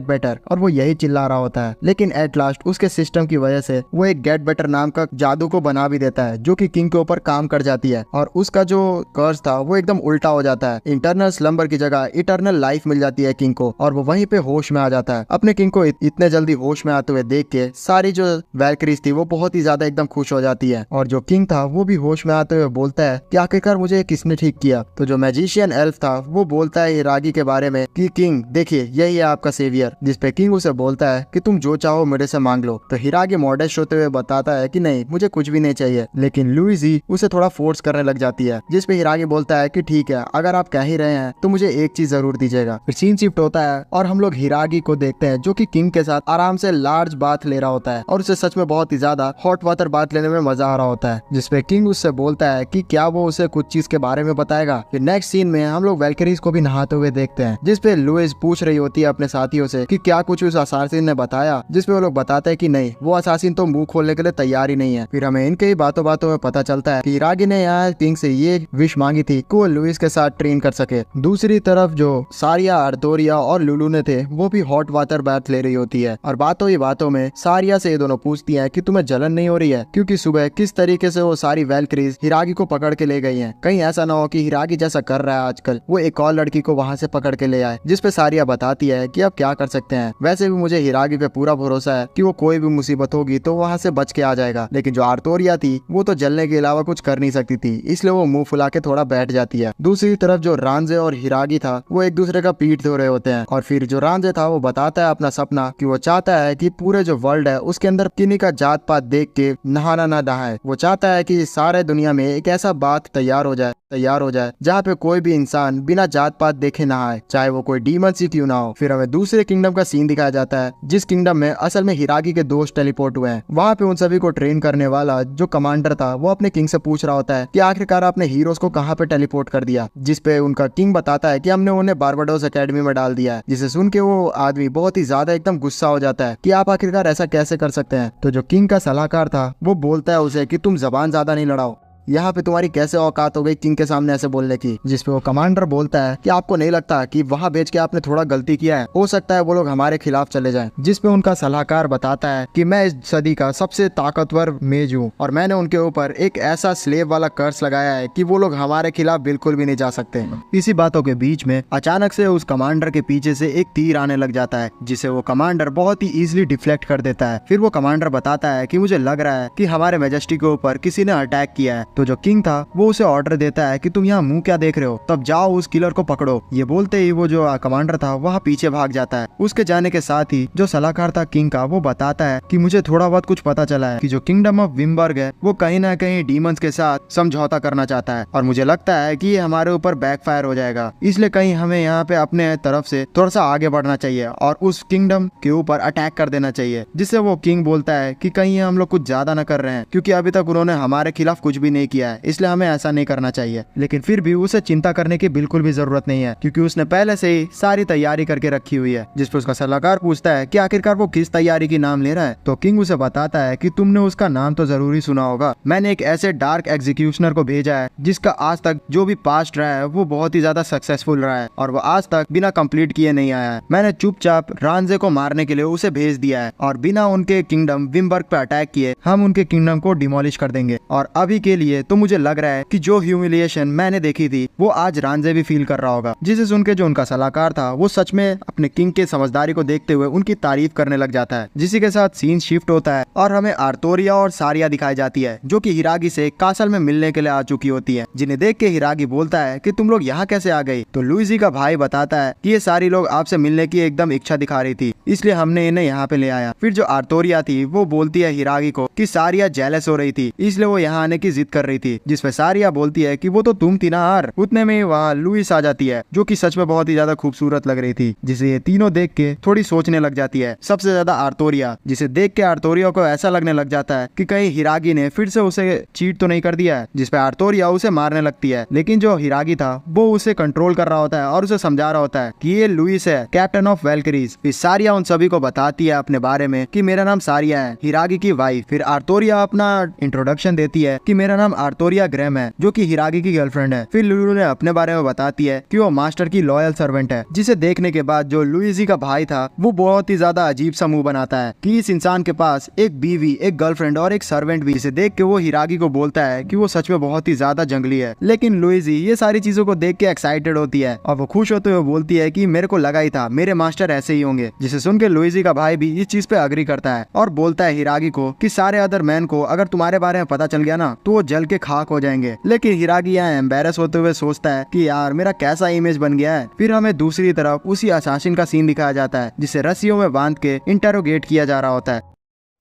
बेटर, और वो यही चिल्ला रहा होता है। लेकिन एट लास्ट उसके सिस्टम की वजह से वो एक गेट बेटर नाम का जादू को बना भी देता है, जो कि किंग के ऊपर काम कर जाती है, और उसका जो कर्ज था वो एकदम उल्टा हो जाता है। इंटरनल स्लम्बर की जगह इटर्नल लाइफ मिल जाती है किंग को, और वो वहीं पे होश में आ जाता है। अपने किंग को इतने जल्दी होश में आते हुए देख के सारी जो वैल्किरीज थी वो बहुत ही ज्यादा एकदम खुश हो जाती है, और जो किंग था वो भी होश में आते हुए बोलता है कि आखिरकार मुझे किसने ठीक किया। तो जो मैजिशियन एल्फ था वो बोलता है हिरागी के बारे में कि किंग देखिए यही है आपका सेवियर, जिसपे किंग उसे बोलता है कि तुम जो चाहो मेरे से मांग लो। तो हिरागी मॉडेस्ट होते हुए बताता है कि नहीं मुझे कुछ भी नहीं चाहिए, लेकिन लुइजी उसे थोड़ा फोर्स करने लग जाती है, जिसपे हिरागी बोलता है कि ठीक है अगर आप कह ही रहे हैं तो मुझे एक चीज जरूर दीजिएगा। फिर सीन शिफ्ट होता है और हम लोग हिरागी को देखते हैं जो कि किंग के साथ आराम से लार्ज बाथ ले रहा होता है, और उसे सच में बहुत ही ज्यादा हॉट वाटर बाथ लेने में मजा आ रहा होता है, जिसपे किंग उससे बोलता है कि क्या वो उसे कुछ चीज के बारे में बताएगा। फिर नेक्स्ट सीन में हम लोग वैल्किरीज को भी नहाते हुए देखते हैं, जिसपे लुइस पूछ रही होती है अपने साथियों से कि क्या कुछ उस असासिन ने बताया, जिसपे वो लोग बताते हैं कि नहीं वो असासिन तो मुंह खोलने के लिए तैयार ही नहीं है। फिर हमें इनके ही बातों बातों में पता चलता है कि हिरागी ने यहाँ किंग से ये विश मांगी थी कि वो लुइस के साथ ट्रेन कर सके। दूसरी तरफ जो सारिया, आर्थोरिया और लुलू ने थे वो भी हॉट वाटर बाथ ले रही होती है, और बातों ही बातों में सारिया से ये दोनों पूछती हैं कि तुम्हें जलन नहीं हो रही है, क्योंकि सुबह किस तरीके से वो सारी वैल्किरीज हिरागी को पकड़ के ले गई हैं। कहीं ऐसा ना हो कि हिरागी जैसा कर रहा है आजकल वो एक और लड़की को वहाँ से पकड़ के ले आए। जिसपे सारिया बताती है कि अब क्या कर सकते हैं, वैसे भी मुझे हिरागी पे पूरा भरोसा है कि वो कोई भी मुसीबत होगी तो वहाँ से बच के आ जाएगा। लेकिन जो आर्थोरिया थी वो तो जलने के अलावा कुछ कर नहीं सकती थी, इसलिए वो मुंह फुला के थोड़ा बैठ जाती है। दूसरी तरफ जो रांझे और हिरागी था वो एक दूसरे का पीठ धो रहे होते हैं, और फिर जो रांझे था वो बताता है अपना सपना कि वो चाहता है कि पूरे जो वर्ल्ड है उसके अंदर किन्हीं का जात पात देख के नहाना ना नहाए। वो चाहता है कि सारे दुनिया में एक ऐसा बात तैयार हो जाए जहाँ पे कोई भी इंसान बिना जात पात देखे नहाए, चाहे वो कोई डीमन सी क्यों ना हो। फिर हमें दूसरे किंगडम का सीन दिखाया जाता है, जिस किंगडम में असल में हिरागी के दोस्त टेलीपोर्ट हुए हैं। वहाँ पे उन सभी को ट्रेन करने वाला जो कमांडर था वो अपने किंग से पूछ रहा होता है कि आखिरकार आपने हीरोज को कहाँ पे टेलीपोर्ट कर दिया, जिसपे उनका किंग बताता है कि हमने उन्हें बारबाडोस एकेडमी में डाल दिया है। जिसे सुन के वो आदमी बहुत ही ज्यादा एकदम गुस्सा हो जाता है कि आप आखिरकार ऐसा कैसे कर सकते हैं। तो जो किंग का सलाहकार था वो बोलता है उसे कि तुम जबान ज्यादा नहीं लड़ाओ, यहाँ पे तुम्हारी कैसे औकात हो गई किंग के सामने ऐसे बोलने की। जिसपे वो कमांडर बोलता है कि आपको नहीं लगता कि वहाँ भेज के आपने थोड़ा गलती किया है, हो सकता है वो लोग हमारे खिलाफ चले जाएं। जिसपे उनका सलाहकार बताता है कि मैं इस सदी का सबसे ताकतवर मेज हूँ, और मैंने उनके ऊपर एक ऐसा स्लेव वाला कर्स लगाया है कि वो लोग हमारे खिलाफ बिल्कुल भी नहीं जा सकते। इसी बातों के बीच में अचानक से उस कमांडर के पीछे से एक तीर आने लग जाता है, जिसे वो कमांडर बहुत ही इजिली डिफ्लेक्ट कर देता है। फिर वो कमांडर बताता है कि मुझे लग रहा है कि हमारे मैजेस्टी के ऊपर किसी ने अटैक किया है। तो जो किंग था वो उसे ऑर्डर देता है कि तुम यहाँ मुंह क्या देख रहे हो, तब जाओ उस किलर को पकड़ो। ये बोलते ही वो जो कमांडर था वहाँ पीछे भाग जाता है। उसके जाने के साथ ही जो सलाहकार था किंग का वो बताता है कि मुझे थोड़ा बहुत कुछ पता चला है कि जो किंगडम ऑफ विमबर्ग है वो कहीं ना कहीं डीमंस के साथ समझौता करना चाहता है, और मुझे लगता है कि ये हमारे ऊपर बैकफायर हो जाएगा। इसलिए कहीं हमें यहाँ पे अपने तरफ से थोड़ा सा आगे बढ़ना चाहिए और उस किंगडम के ऊपर अटैक कर देना चाहिए। जिससे वो किंग बोलता है कि कहीं हम लोग कुछ ज्यादा न कर रहे हैं, क्योंकि अभी तक उन्होंने हमारे खिलाफ कुछ भी नहीं किया है, इसलिए हमें ऐसा नहीं करना चाहिए। लेकिन फिर भी उसे चिंता करने की बिल्कुल भी जरूरत नहीं है, क्योंकि उसने पहले से ही सारी तैयारी करके रखी हुई है। जिस पर उसका सलाहकार पूछता है कि आखिरकार वो किस तैयारी की नाम ले रहा है, तो किंग उसे बताता है कि तुमने उसका नाम तो जरूर ही सुना होगा। मैंने एक ऐसे डार्क एग्जीक्यूशनर को भेजा है जिसका आज तक जो भी पास्ट रहा है वो बहुत ही ज्यादा सक्सेसफुल रहा है, और वो आज तक बिना कंप्लीट किए नहीं आया है। मैंने चुपचाप रांझे को मारने के लिए उसे भेज दिया है, और बिना उनके किंगडम विमबर्ग पे अटैक किए हम उनके किंगडम को डिमोलिश कर देंगे। और अभी के लिए तो मुझे लग रहा है कि जो ह्यूमिलिएशन मैंने देखी थी वो आज रांझे भी फील कर रहा होगा। जिसे सुन के जो उनका सलाहकार था वो सच में अपने किंग के समझदारी को देखते हुए उनकी तारीफ करने लग जाता है। जिसी के साथ सीन शिफ्ट होता है और हमें आर्थोरिया और सारिया दिखाई जाती है, जो कि हिरागी से कासल में मिलने के लिए आ चुकी होती है। जिन्हें देख के हिरागी बोलता है कि तुम लोग यहाँ कैसे आ गई। तो लुइजी का भाई बताता है कि ये सारी लोग आपसे मिलने की एकदम इच्छा दिखा रही थी, इसलिए हमने इन्हें यहाँ पे ले आया। फिर जो आर्थोरिया थी वो बोलती है हिरागी को कि सारिया जेलस हो रही थी, इसलिए वो यहाँ आने की जिद कर रही थी। जिसपे सारिया बोलती है कि वो तो तुम थी ना यार। उतने में वहाँ लुइस आ जाती है, जो कि सच में बहुत ही ज्यादा खूबसूरत लग रही थी, जिसे ये तीनों देख के थोड़ी सोचने लग जाती है। सबसे ज्यादा आर्थोरिया, जिसे देख के आर्थोरिया को ऐसा लगने लग जाता है कि कहीं हिरागी ने फिर से उसे चीट तो नहीं कर दिया है। जिसपे आर्थोरिया उसे मारने लगती है, लेकिन जो हिरागी था वो उसे कंट्रोल कर रहा होता है और उसे समझा रहा होता है कि ये लुइस है, कैप्टन ऑफ वैल्किरीज। फिर सारिया उन सभी को बताती है अपने बारे में कि मेरा नाम सारिया है, हिरागी की वाइफ। फिर आर्थोरिया अपना इंट्रोडक्शन देती है कि मेरा नाम नाम आर्थोरिया ग्रैम है, जो कि हिरागी की गर्लफ्रेंड है। फिर लुलू ने अपने बारे में बताती है कि वो मास्टर की लॉयल सर्वेंट है, जिसे देखने के बाद जो लुइजी का भाई था वो बहुत ही ज्यादा अजीब सा मुंह बनाता है कि इस इंसान के पास एक बीवी, एक गर्लफ्रेंड और एक सर्वेंट भी। इसे देख के वो हिरागी को बोलता है कि वो सच में बहुत ही ज्यादा जंगली है। लेकिन लुइजी ये सारी चीजों को देख के एक्साइटेड होती है और वो खुश होते हुए बोलती है कि मेरे को लगा ही था मेरे मास्टर ऐसे ही होंगे। जिसे सुन के लुइजी का भाई भी इस चीज पे अग्री करता है और बोलता है हिरागी को कि सारे अदर मैन को अगर तुम्हारे बारे में पता चल गया ना तो वो जल के खाक हो जाएंगे। लेकिन हिरागी यहाँ एम्बेरस होते हुए सोचता है कि यार मेरा कैसा इमेज बन गया है। फिर हमें दूसरी तरफ उसी असासिन का सीन दिखाया जाता है जिसे रस्सियों में बांध के इंटरोगेट किया जा रहा होता है।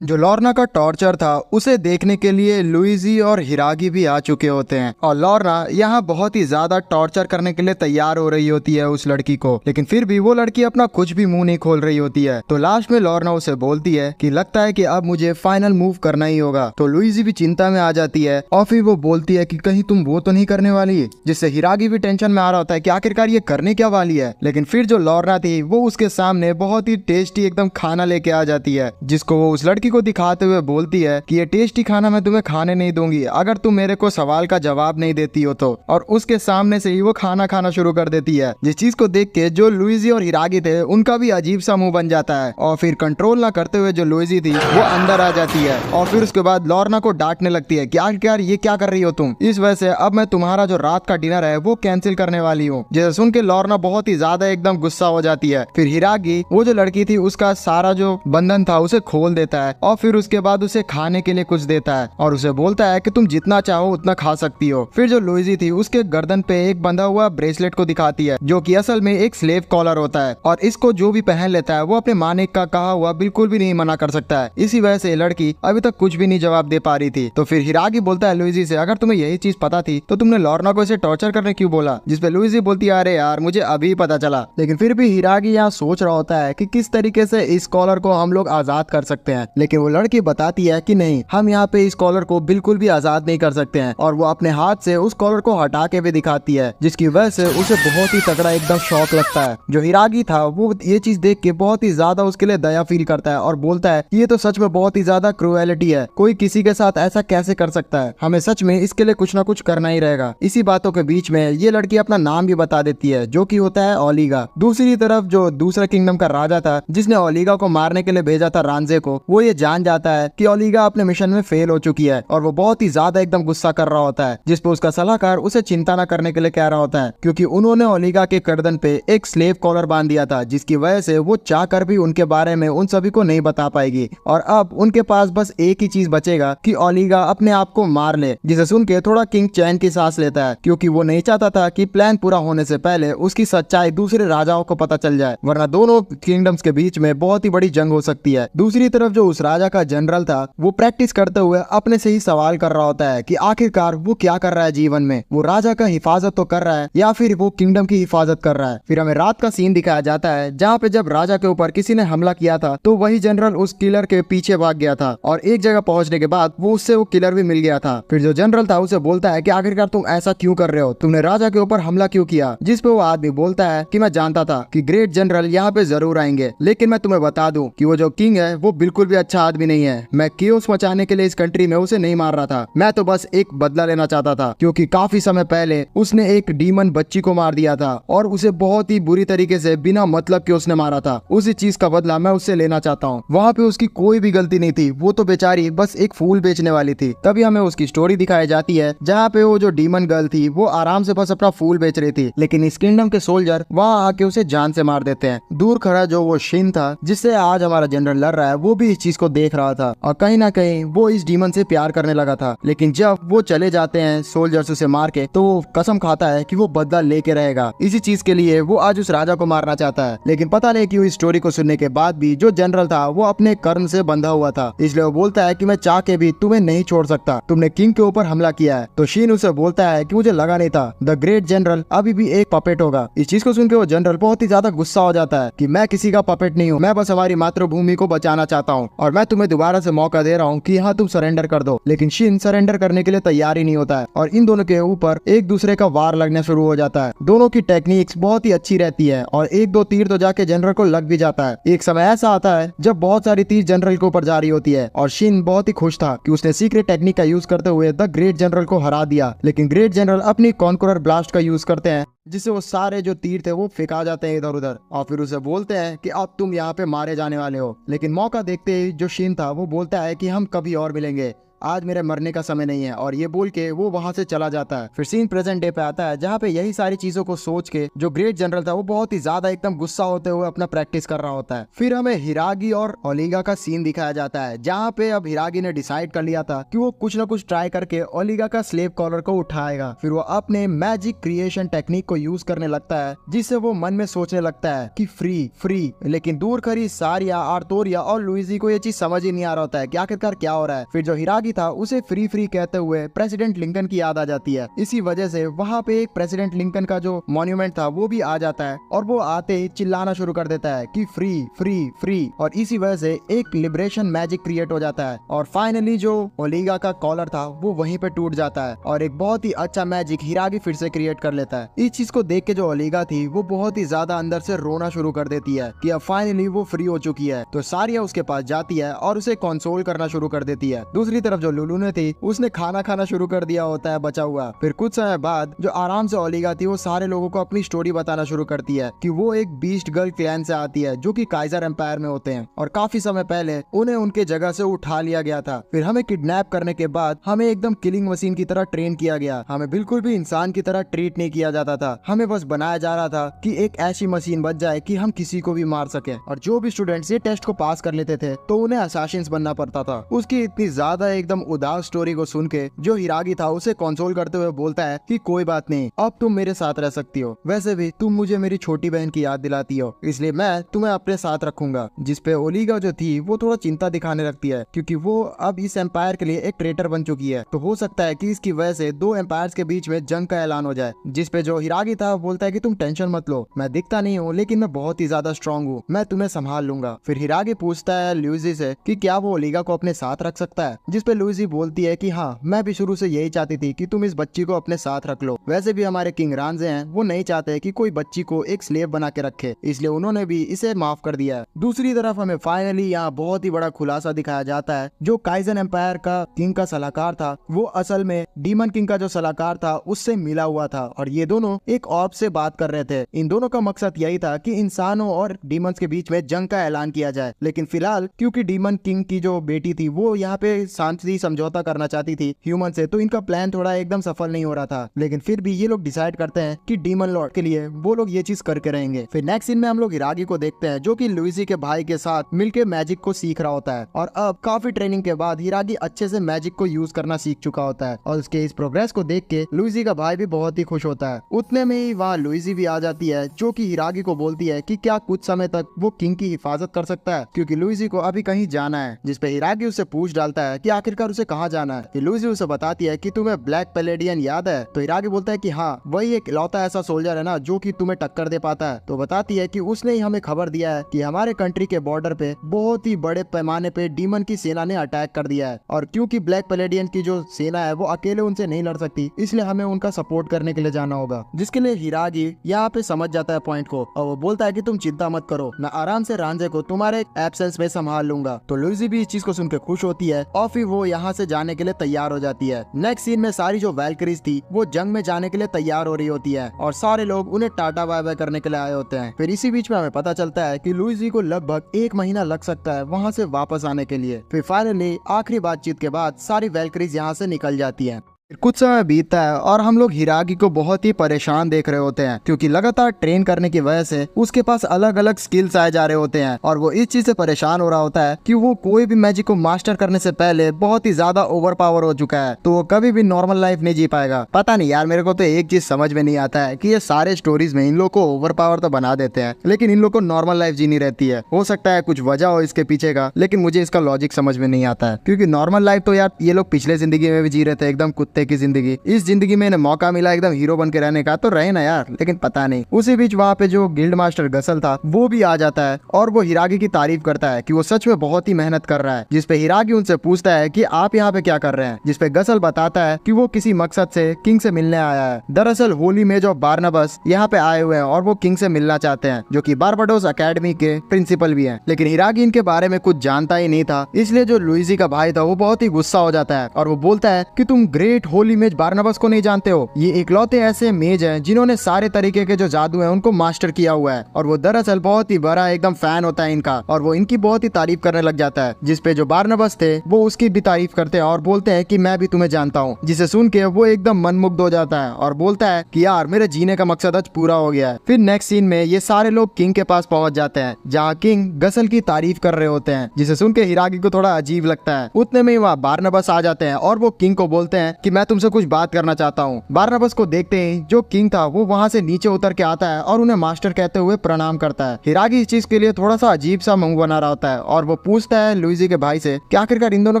जो लॉर्ना का टॉर्चर था उसे देखने के लिए लुइजी और हिरागी भी आ चुके होते हैं और लॉर्ना यहाँ बहुत ही ज्यादा टॉर्चर करने के लिए तैयार हो रही होती है उस लड़की को। लेकिन फिर भी वो लड़की अपना कुछ भी मुंह नहीं खोल रही होती है। तो लास्ट में लॉर्ना उसे बोलती है कि लगता है कि अब मुझे फाइनल मूव करना ही होगा। तो लुइजी भी चिंता में आ जाती है और फिर वो बोलती है कि कहीं तुम वो तो नहीं करने वाली, जिससे हिरागी भी टेंशन में आ रहा होता है कि आखिरकार ये करने क्या वाली है। लेकिन फिर जो लॉर्ना थी वो उसके सामने बहुत ही टेस्टी एकदम खाना लेके आ जाती है, जिसको वो उस लड़की को दिखाते हुए बोलती है कि ये टेस्टी खाना मैं तुम्हें खाने नहीं दूंगी अगर तुम मेरे को सवाल का जवाब नहीं देती हो तो। और उसके सामने से ही वो खाना खाना शुरू कर देती है, जिस चीज को देख के जो लुइजी और हिरागी थे उनका भी अजीब सा मुंह बन जाता है। और फिर कंट्रोल ना करते हुए जो लुइजी थी वो अंदर आ जाती है और फिर उसके बाद लॉर्ना को डांटने लगती है कि आखिरकार ये क्या कर रही हो तुम, इस वजह से अब मैं तुम्हारा जो रात का डिनर है वो कैंसिल करने वाली हूँ। जैसे सुन के लॉर्ना बहुत ही ज्यादा एकदम गुस्सा हो जाती है। फिर हिरागी वो जो लड़की थी उसका सारा जो बंधन था उसे खोल देता है और फिर उसके बाद उसे खाने के लिए कुछ देता है और उसे बोलता है कि तुम जितना चाहो उतना खा सकती हो। फिर जो लुइजी थी उसके गर्दन पे एक बंधा हुआ ब्रेसलेट को दिखाती है, जो कि असल में एक स्लेव कॉलर होता है और इसको जो भी पहन लेता है वो अपने मालिक का कहा हुआ बिल्कुल भी नहीं मना कर सकता है। इसी वजह से लड़की अभी तक कुछ भी नहीं जवाब दे पा रही थी। तो फिर हिरागी बोलता है लुइजी से अगर तुम्हें यही चीज पता थी तो तुमने लॉर्ना को इसे टॉर्चर करने क्यों बोला, जिसपे लुइजी बोलती है अरे यार मुझे अभी पता चला। लेकिन फिर भी हिरागी यहाँ सोच रहा होता है कि किस तरीके से इस कॉलर को हम लोग आजाद कर सकते हैं। लेकिन वो लड़की बताती है कि नहीं, हम यहाँ पे इस कॉलर को बिल्कुल भी आजाद नहीं कर सकते हैं और वो अपने हाथ से उस कॉलर को हटा के भी दिखाती है, जिसकी वजह से उसे बहुत ही तगड़ा एकदम शॉक लगता है। जो हिरागी था वो ये चीज देख के बहुत ही ज्यादा उसके लिए दया फील करता है और बोलता है ये तो सच में बहुत ही ज्यादा क्रूएलिटी है, कोई किसी के साथ ऐसा कैसे कर सकता है, हमें सच में इसके लिए कुछ ना कुछ करना ही रहेगा। इसी बातों के बीच में ये लड़की अपना नाम भी बता देती है, जो कि होता है ओलिगा। दूसरी तरफ जो दूसरा किंगडम का राजा था जिसने ओलिगा को मारने के लिए भेजा था रांझे को, वो ये जान जाता है कि ओलिगा अपने मिशन में फेल हो चुकी है और वो बहुत ही ज्यादा एकदम गुस्सा कर रहा होता है, जिस पे उसका सलाहकार उसे चिंता न करने के लिए कह रहा होता है, क्योंकि उन्होंने ओलिगा के गर्दन पे एक स्लेव कॉलर बांध दिया था, जिसकी वजह से वो चाहकर भी उनके बारे में उन सभी को नहीं बता पाएगी और अब उनके पास बस एक ही चीज बचेगा कि ओलिगा अपने आप को मार ले। जिसे सुन के थोड़ा किंग चैन की सांस लेता है, क्योंकि वो नहीं चाहता था कि प्लान पूरा होने से पहले उसकी सच्चाई दूसरे राजाओं को पता चल जाए, वरना दोनों किंगडम्स के बीच में बहुत ही बड़ी जंग हो सकती है। दूसरी तरफ जो उस राजा का जनरल था वो प्रैक्टिस करते हुए अपने से ही सवाल कर रहा होता है कि आखिरकार वो क्या कर रहा है जीवन में, वो राजा का हिफाजत तो कर रहा है या फिर वो किंगडम की हिफाजत कर रहा है। फिर हमें रात का सीन दिखाया जाता है जहाँ पे जब राजा के ऊपर किसी ने हमला किया था तो वही जनरल उस किलर के पीछे भाग गया था और एक जगह पहुंचने के बाद वो उससे वो किलर भी मिल गया था। फिर जो जनरल था उसे बोलता है कि आखिरकार तुम ऐसा क्यों कर रहे हो, तुमने राजा के ऊपर हमला क्यों किया, जिस पे वो आदमी बोलता है कि मैं जानता था कि ग्रेट जनरल यहाँ पे जरूर आएंगे, लेकिन मैं तुम्हें बता दूं कि वो जो किंग है वो बिल्कुल भी अच्छा आदमी नहीं है। मैं केओस मचाने के लिए इस कंट्री में उसे नहीं मार रहा था, मैं तो बस एक बदला लेना चाहता था, क्योंकि काफी समय पहले उसने एक डीमन बच्ची को मार दिया था और उसे बहुत ही बुरी तरीके से बिना मतलब के उसने मारा था। उसी चीज का बदला मैं उससे लेना चाहता हूँ। वहाँ पे उसकी कोई भी गलती नहीं थी, वो तो बेचारी बस एक फूल बेचने वाली थी। तभी हमें उसकी स्टोरी दिखाई जाती है जहाँ पे वो जो डीमन गर्ल थी वो आराम से बस अपना फूल बेच रही थी, लेकिन इस किंगडम के सोल्जर वहाँ आके उसे जान से मार देते हैं। दूर खड़ा जो वो शिन था जिससे आज हमारा जनरल लड़ रहा है वो भी इस चीज को देख रहा था और कहीं ना कहीं वो इस डीमन से प्यार करने लगा था। लेकिन जब वो चले जाते हैं सोल्जर्स उसे मार के तो वो कसम खाता है कि वो बदला लेके रहेगा। इसी चीज के लिए वो आज उस राजा को मारना चाहता है, लेकिन पता नहीं क्यों इस स्टोरी को सुनने के बाद भी जो जनरल था वो अपने कर्म से बंधा हुआ था, इसलिए वो बोलता है कि मैं चाह के भी तुम्हें नहीं छोड़ सकता, तुमने किंग के ऊपर हमला किया है। तो शीन उसे बोलता है कि मुझे लगा नहीं था द ग्रेट जनरल अभी भी एक पपेट होगा। इस चीज को सुन के वो जनरल बहुत ही ज्यादा गुस्सा हो जाता है कि मैं किसी का पपेट नहीं हूँ, मैं बस हमारी मातृभूमि को बचाना चाहता हूँ। और और मैं तुम्हें दोबारा से मौका दे रहा हूँ कि हाँ तुम सरेंडर कर दो। लेकिन शिन सरेंडर करने के लिए तैयार ही नहीं होता है और इन दोनों के ऊपर एक दूसरे का वार लगना शुरू हो जाता है। दोनों की टेक्निक्स बहुत ही अच्छी रहती है और एक दो तीर तो जाके जनरल को लग भी जाता है। एक समय ऐसा आता है जब बहुत सारी तीर जनरल के ऊपर जा रही होती है और शिन बहुत ही खुश था कि उसने सीक्रेट टेक्निक का यूज करते हुए द ग्रेट जनरल को हरा दिया। लेकिन ग्रेट जनरल अपनी कॉन्करर ब्लास्ट का यूज करते हैं जिससे वो सारे जो तीर थे वो फेंका जाते हैं इधर उधर और फिर उसे बोलते हैं कि अब तुम यहाँ पे मारे जाने वाले हो। लेकिन मौका देखते ही जो शिन था वो बोलता है कि हम कभी और मिलेंगे, आज मेरे मरने का समय नहीं है, और ये बोल के वो वहां से चला जाता है। फिर सीन प्रेजेंट डे पे आता है जहाँ पे यही सारी चीजों को सोच के जो ग्रेट जनरल था वो बहुत ही ज्यादा एकदम गुस्सा होते हुए अपना प्रैक्टिस कर रहा होता है। फिर हमें हिरागी और ओलिगा का सीन दिखाया जाता है जहाँ पे अब हिरागी ने डिसाइड कर लिया था कि वो कुछ न कुछ ट्राई करके ओलिगा का स्लेव कॉलर को उठाएगा। फिर वो अपने मैजिक क्रिएशन टेक्निक को यूज करने लगता है जिससे वो मन में सोचने लगता है कि फ्री फ्री। लेकिन दूर खड़ी सारिया, आर्तोरिया और लुइजी को ये चीज समझ ही नहीं आ रहा होता है कि आखिरकार क्या हो रहा है। फिर जो हिरागी था उसे फ्री फ्री कहते हुए प्रेसिडेंट लिंकन की याद आ जाती है। इसी वजह से वहाँ पे एक प्रेसिडेंट लिंकन का जो मॉन्यूमेंट था वो भी आ जाता है और वो आते ही चिल्लाना शुरू कर देता है कि फ्री फ्री फ्री, और इसी वजह से एक लिबरेशन मैजिक क्रिएट हो जाता है और फाइनली जो ओलिगा का कॉलर था वो वहीं पे टूट जाता है और एक बहुत ही अच्छा मैजिक हिरागी फिर से क्रिएट कर लेता है। इस चीज को देख के जो ओलिगा थी वो बहुत ही ज्यादा अंदर से रोना शुरू कर देती है कि अब फाइनली वो फ्री हो चुकी है। तो सारिया उसके पास जाती है और उसे कंसोल करना शुरू कर देती है। दूसरी तरफ जो लुलू ने थी उसने खाना खाना शुरू कर दिया होता है बचा हुआ। फिर कुछ समय बाद जो आराम से ओलिगा थी वो सारे लोगों को अपनी स्टोरी बताना शुरू करती है कि वो एक बीस्ट गर्ल क्लैन से आती है जो कि काइजर एम्पायर में होते हैं और काफी समय पहले उन्हें उनके जगह से उठा लिया गया था। फिर हमें किडनैप करने के बाद हमें एकदम किलिंग मशीन की तरह ट्रेन किया गया। हमें बिल्कुल भी इंसान की तरह ट्रीट नहीं किया जाता था। हमें बस बनाया जा रहा था कि एक ऐसी मशीन बच जाए कि हम किसी को भी मार सके। और जो भी स्टूडेंट्स ये टेस्ट को पास कर लेते थे तो उन्हें असैसिन्स बनना पड़ता था। उसकी इतनी ज्यादा एकदम उदास स्टोरी को सुन के जो हिरागी था उसे कंसोल करते हुए बोलता है कि कोई बात नहीं, अब तुम मेरे साथ रह सकती हो। वैसे भी तुम मुझे मेरी छोटी बहन की याद दिलाती हो, इसलिए मैं तुम्हें अपने साथ रखूंगा। जिसपे ओलिगा जो थी वो थोड़ा चिंता दिखाने लगती है क्योंकि वो अब इस एम्पायर के लिए एक ट्रेटर बन चुकी है। तो हो सकता है कि इसकी वजह से दो एम्पायर्स के बीच में जंग का ऐलान हो जाए। जिसपे जो हिरागी था बोलता है कि तुम टेंशन मत लो, मैं दिखता नहीं हूँ लेकिन मैं बहुत ही ज्यादा स्ट्रॉन्ग हूँ, मैं तुम्हें संभाल लूंगा। फिर हिरागी पूछता है लुइजी से कि क्या वो ओलिगा को अपने साथ रख सकता है। जिसपे लुइजी बोलती है कि हाँ, मैं भी शुरू से यही चाहती थी कि तुम इस बच्ची को अपने साथ रख लो। वैसे भी हमारे किंग रांजे हैं वो नहीं चाहते कि कोई बच्ची को एक स्लेव बना के रखे, इसलिए उन्होंने भी इसे माफ कर दिया है। दूसरी तरफ हमें फाइनली यहाँ बहुत ही बड़ा खुलासा दिखाया जाता है। जो काइजन एम्पायर का किंग का सलाहकार था वो असल में डीमन किंग का जो सलाहकार था उससे मिला हुआ था और ये दोनों एक ऑर्ब से बात कर रहे थे। इन दोनों का मकसद यही था कि इंसानों और डीमंस के बीच में जंग का ऐलान किया जाए। लेकिन फिलहाल क्योंकि डीमन किंग की जो बेटी थी वो यहाँ पे शांति समझौता करना चाहती थी ह्यूमन से, तो इनका प्लान थोड़ा एकदम सफल नहीं हो रहा था। लेकिन फिर भी ये लोग डिसाइड करते हैं कि डीमन लॉर्ड के लिए वो लोग ये चीज करके रहेंगे। फिर नेक्स्ट सीन में हम लोग हिरागी को देखते हैं जो कि लुइजी के भाई के साथ मिलकर मैजिक को सीख रहा होता है और अब काफी ट्रेनिंग के बाद हिरागी अच्छे से मैजिक को यूज करना सीख चुका होता है और उसके इस प्रोग्रेस को देख के लुइजी का भाई भी बहुत ही खुश होता है। उतने में ही वहाँ लुइजी भी आ जाती है जो कि हिरागी को बोलती है कि क्या कुछ समय तक वो किंग की हिफाजत कर सकता है क्योंकि लुइजी को अभी कहीं जाना है। जिसपे हिरागी उससे पूछ डालता है कि आखिरकार उसे कहाँ जाना है। फिर लुइजी उसे बताती है कि तुम्हें ब्लैक पैलेडियन याद है। तो हिरागी बोलता है कि हाँ, वही एक लौता ऐसा सोल्जर है ना जो कि तुम्हें टक्कर दे पाता है। तो बताती है कि उसने ही हमें खबर दिया है कि हमारे कंट्री के बॉर्डर पे बहुत ही बड़े पैमाने पे डीमन की सेना ने अटैक कर दिया है और क्योंकि ब्लैक पैलेडियन की जो सेना है वो अकेले उनसे नहीं लड़ सकती, इसलिए हमें उनका सपोर्ट करने के लिए जाना होगा। जिसके लिए हिरागी यहाँ पे समझ जाता है पॉइंट को और वो बोलता है कि तुम चिंता मत करो, मैं आराम से रांझे को तुम्हारे एब्सेंस में संभाल लूंगा। तो लुइजी भी इस चीज को सुनकर खुश होती है और फिर वो यहाँ से जाने के लिए तैयार हो जाती है। नेक्स्ट सीन में सारी जो वैल्करीज थी वो जंग में जाने के लिए तैयार हो रही होती है और सारे लोग उन्हें टाटा बाय बाय करने के लिए आए होते हैं। फिर इसी बीच में हमें पता चलता है कि लुइजी को लगभग 1 महीना लग सकता है वहाँ से वापस आने के लिए। फिर फाइनली आखिरी बातचीत के बाद सारी वैल्करीज यहाँ से निकल जाती है। कुछ समय बीतता है और हम लोग हिरागी को बहुत ही परेशान देख रहे होते हैं क्योंकि लगातार ट्रेन करने की वजह से उसके पास अलग अलग स्किल्स आए जा रहे होते हैं और वो इस चीज से परेशान हो रहा होता है कि वो कोई भी मैजिक को मास्टर करने से पहले बहुत ही ज्यादा ओवर पावर हो चुका है, तो वो कभी भी नॉर्मल लाइफ नहीं जी पाएगा। पता नहीं यार, मेरे को तो एक चीज समझ में नहीं आता है कि ये सारे स्टोरीज में इन लोग को ओवर पावर तो बना देते हैं लेकिन इन लोग को नॉर्मल लाइफ जीनी रहती है। हो सकता है कुछ वजह हो इसके पीछे का, लेकिन मुझे इसका लॉजिक समझ में नहीं आता है क्योंकि नॉर्मल लाइफ तो यार ये लोग पिछले जिंदगी में भी जी रहे थे एकदम कुत्ते हफ्ते की जिंदगी, इस जिंदगी में इन्हें मौका मिला एकदम हीरो बन के रहने का तो रहे ना यार, लेकिन पता नहीं। उसी बीच वहाँ पे जो गिल्ड मास्टर गसल था वो भी आ जाता है और वो हिरागी की तारीफ करता है कि वो सच में बहुत ही मेहनत कर रहा है। जिसपे हिरागी उनसे पूछता है कि आप यहाँ पे क्या कर रहे हैं, जिसपे गसल बताता है कि वो किसी मकसद से किंग से मिलने आया है। दरअसल होली में जो बारनाबस यहाँ पे आए हुए हैं और वो किंग से मिलना चाहते हैं, जो कि बारबाडोस एकेडमी के प्रिंसिपल भी हैं। लेकिन हिरागी इनके बारे में कुछ जानता ही नहीं था, इसलिए जो लुइजी का भाई था वो बहुत ही गुस्सा हो जाता है और वो बोलता है कि तुम ग्रेट होली मेज बारनाबस को नहीं जानते हो। ये इकलौते ऐसे मेज हैं जिन्होंने सारे तरीके के जो जादू हैं उनको मास्टर किया हुआ है और वो दरअसल बहुत ही बड़ा एकदम फैन होता है इनका और वो इनकी बहुत ही तारीफ करने लग जाता है। जिसपे जो बारनाबस थे वो उसकी भी तारीफ करते हैं और बोलते हैं कि मैं भी तुम्हें जानता हूँ। जिसे सुन के वो एकदम मनमुग्ध हो जाता है और बोलता है कि यार मेरे जीने का मकसद आज पूरा हो गया है। फिर नेक्स्ट सीन में ये सारे लोग किंग के पास पहुंच जाते हैं, जहाँ किंग गसल की तारीफ कर रहे होते हैं, जिसे सुन के हिरागी को थोड़ा अजीब लगता है। उतने में वहाँ बारनाबस आ जाते हैं और वो किंग को बोलते हैं कि मैं तुमसे कुछ बात करना चाहता हूँ। बारनाबस को देखते ही जो किंग था वो वहाँ से नीचे उतर के आता है और उन्हें मास्टर कहते हुए प्रणाम करता है। हिरागी इस चीज के लिए थोड़ा सा अजीब सा मुंह बना रहा होता है और वो पूछता है लुइजी के भाई से कि आखिरकार इन दोनों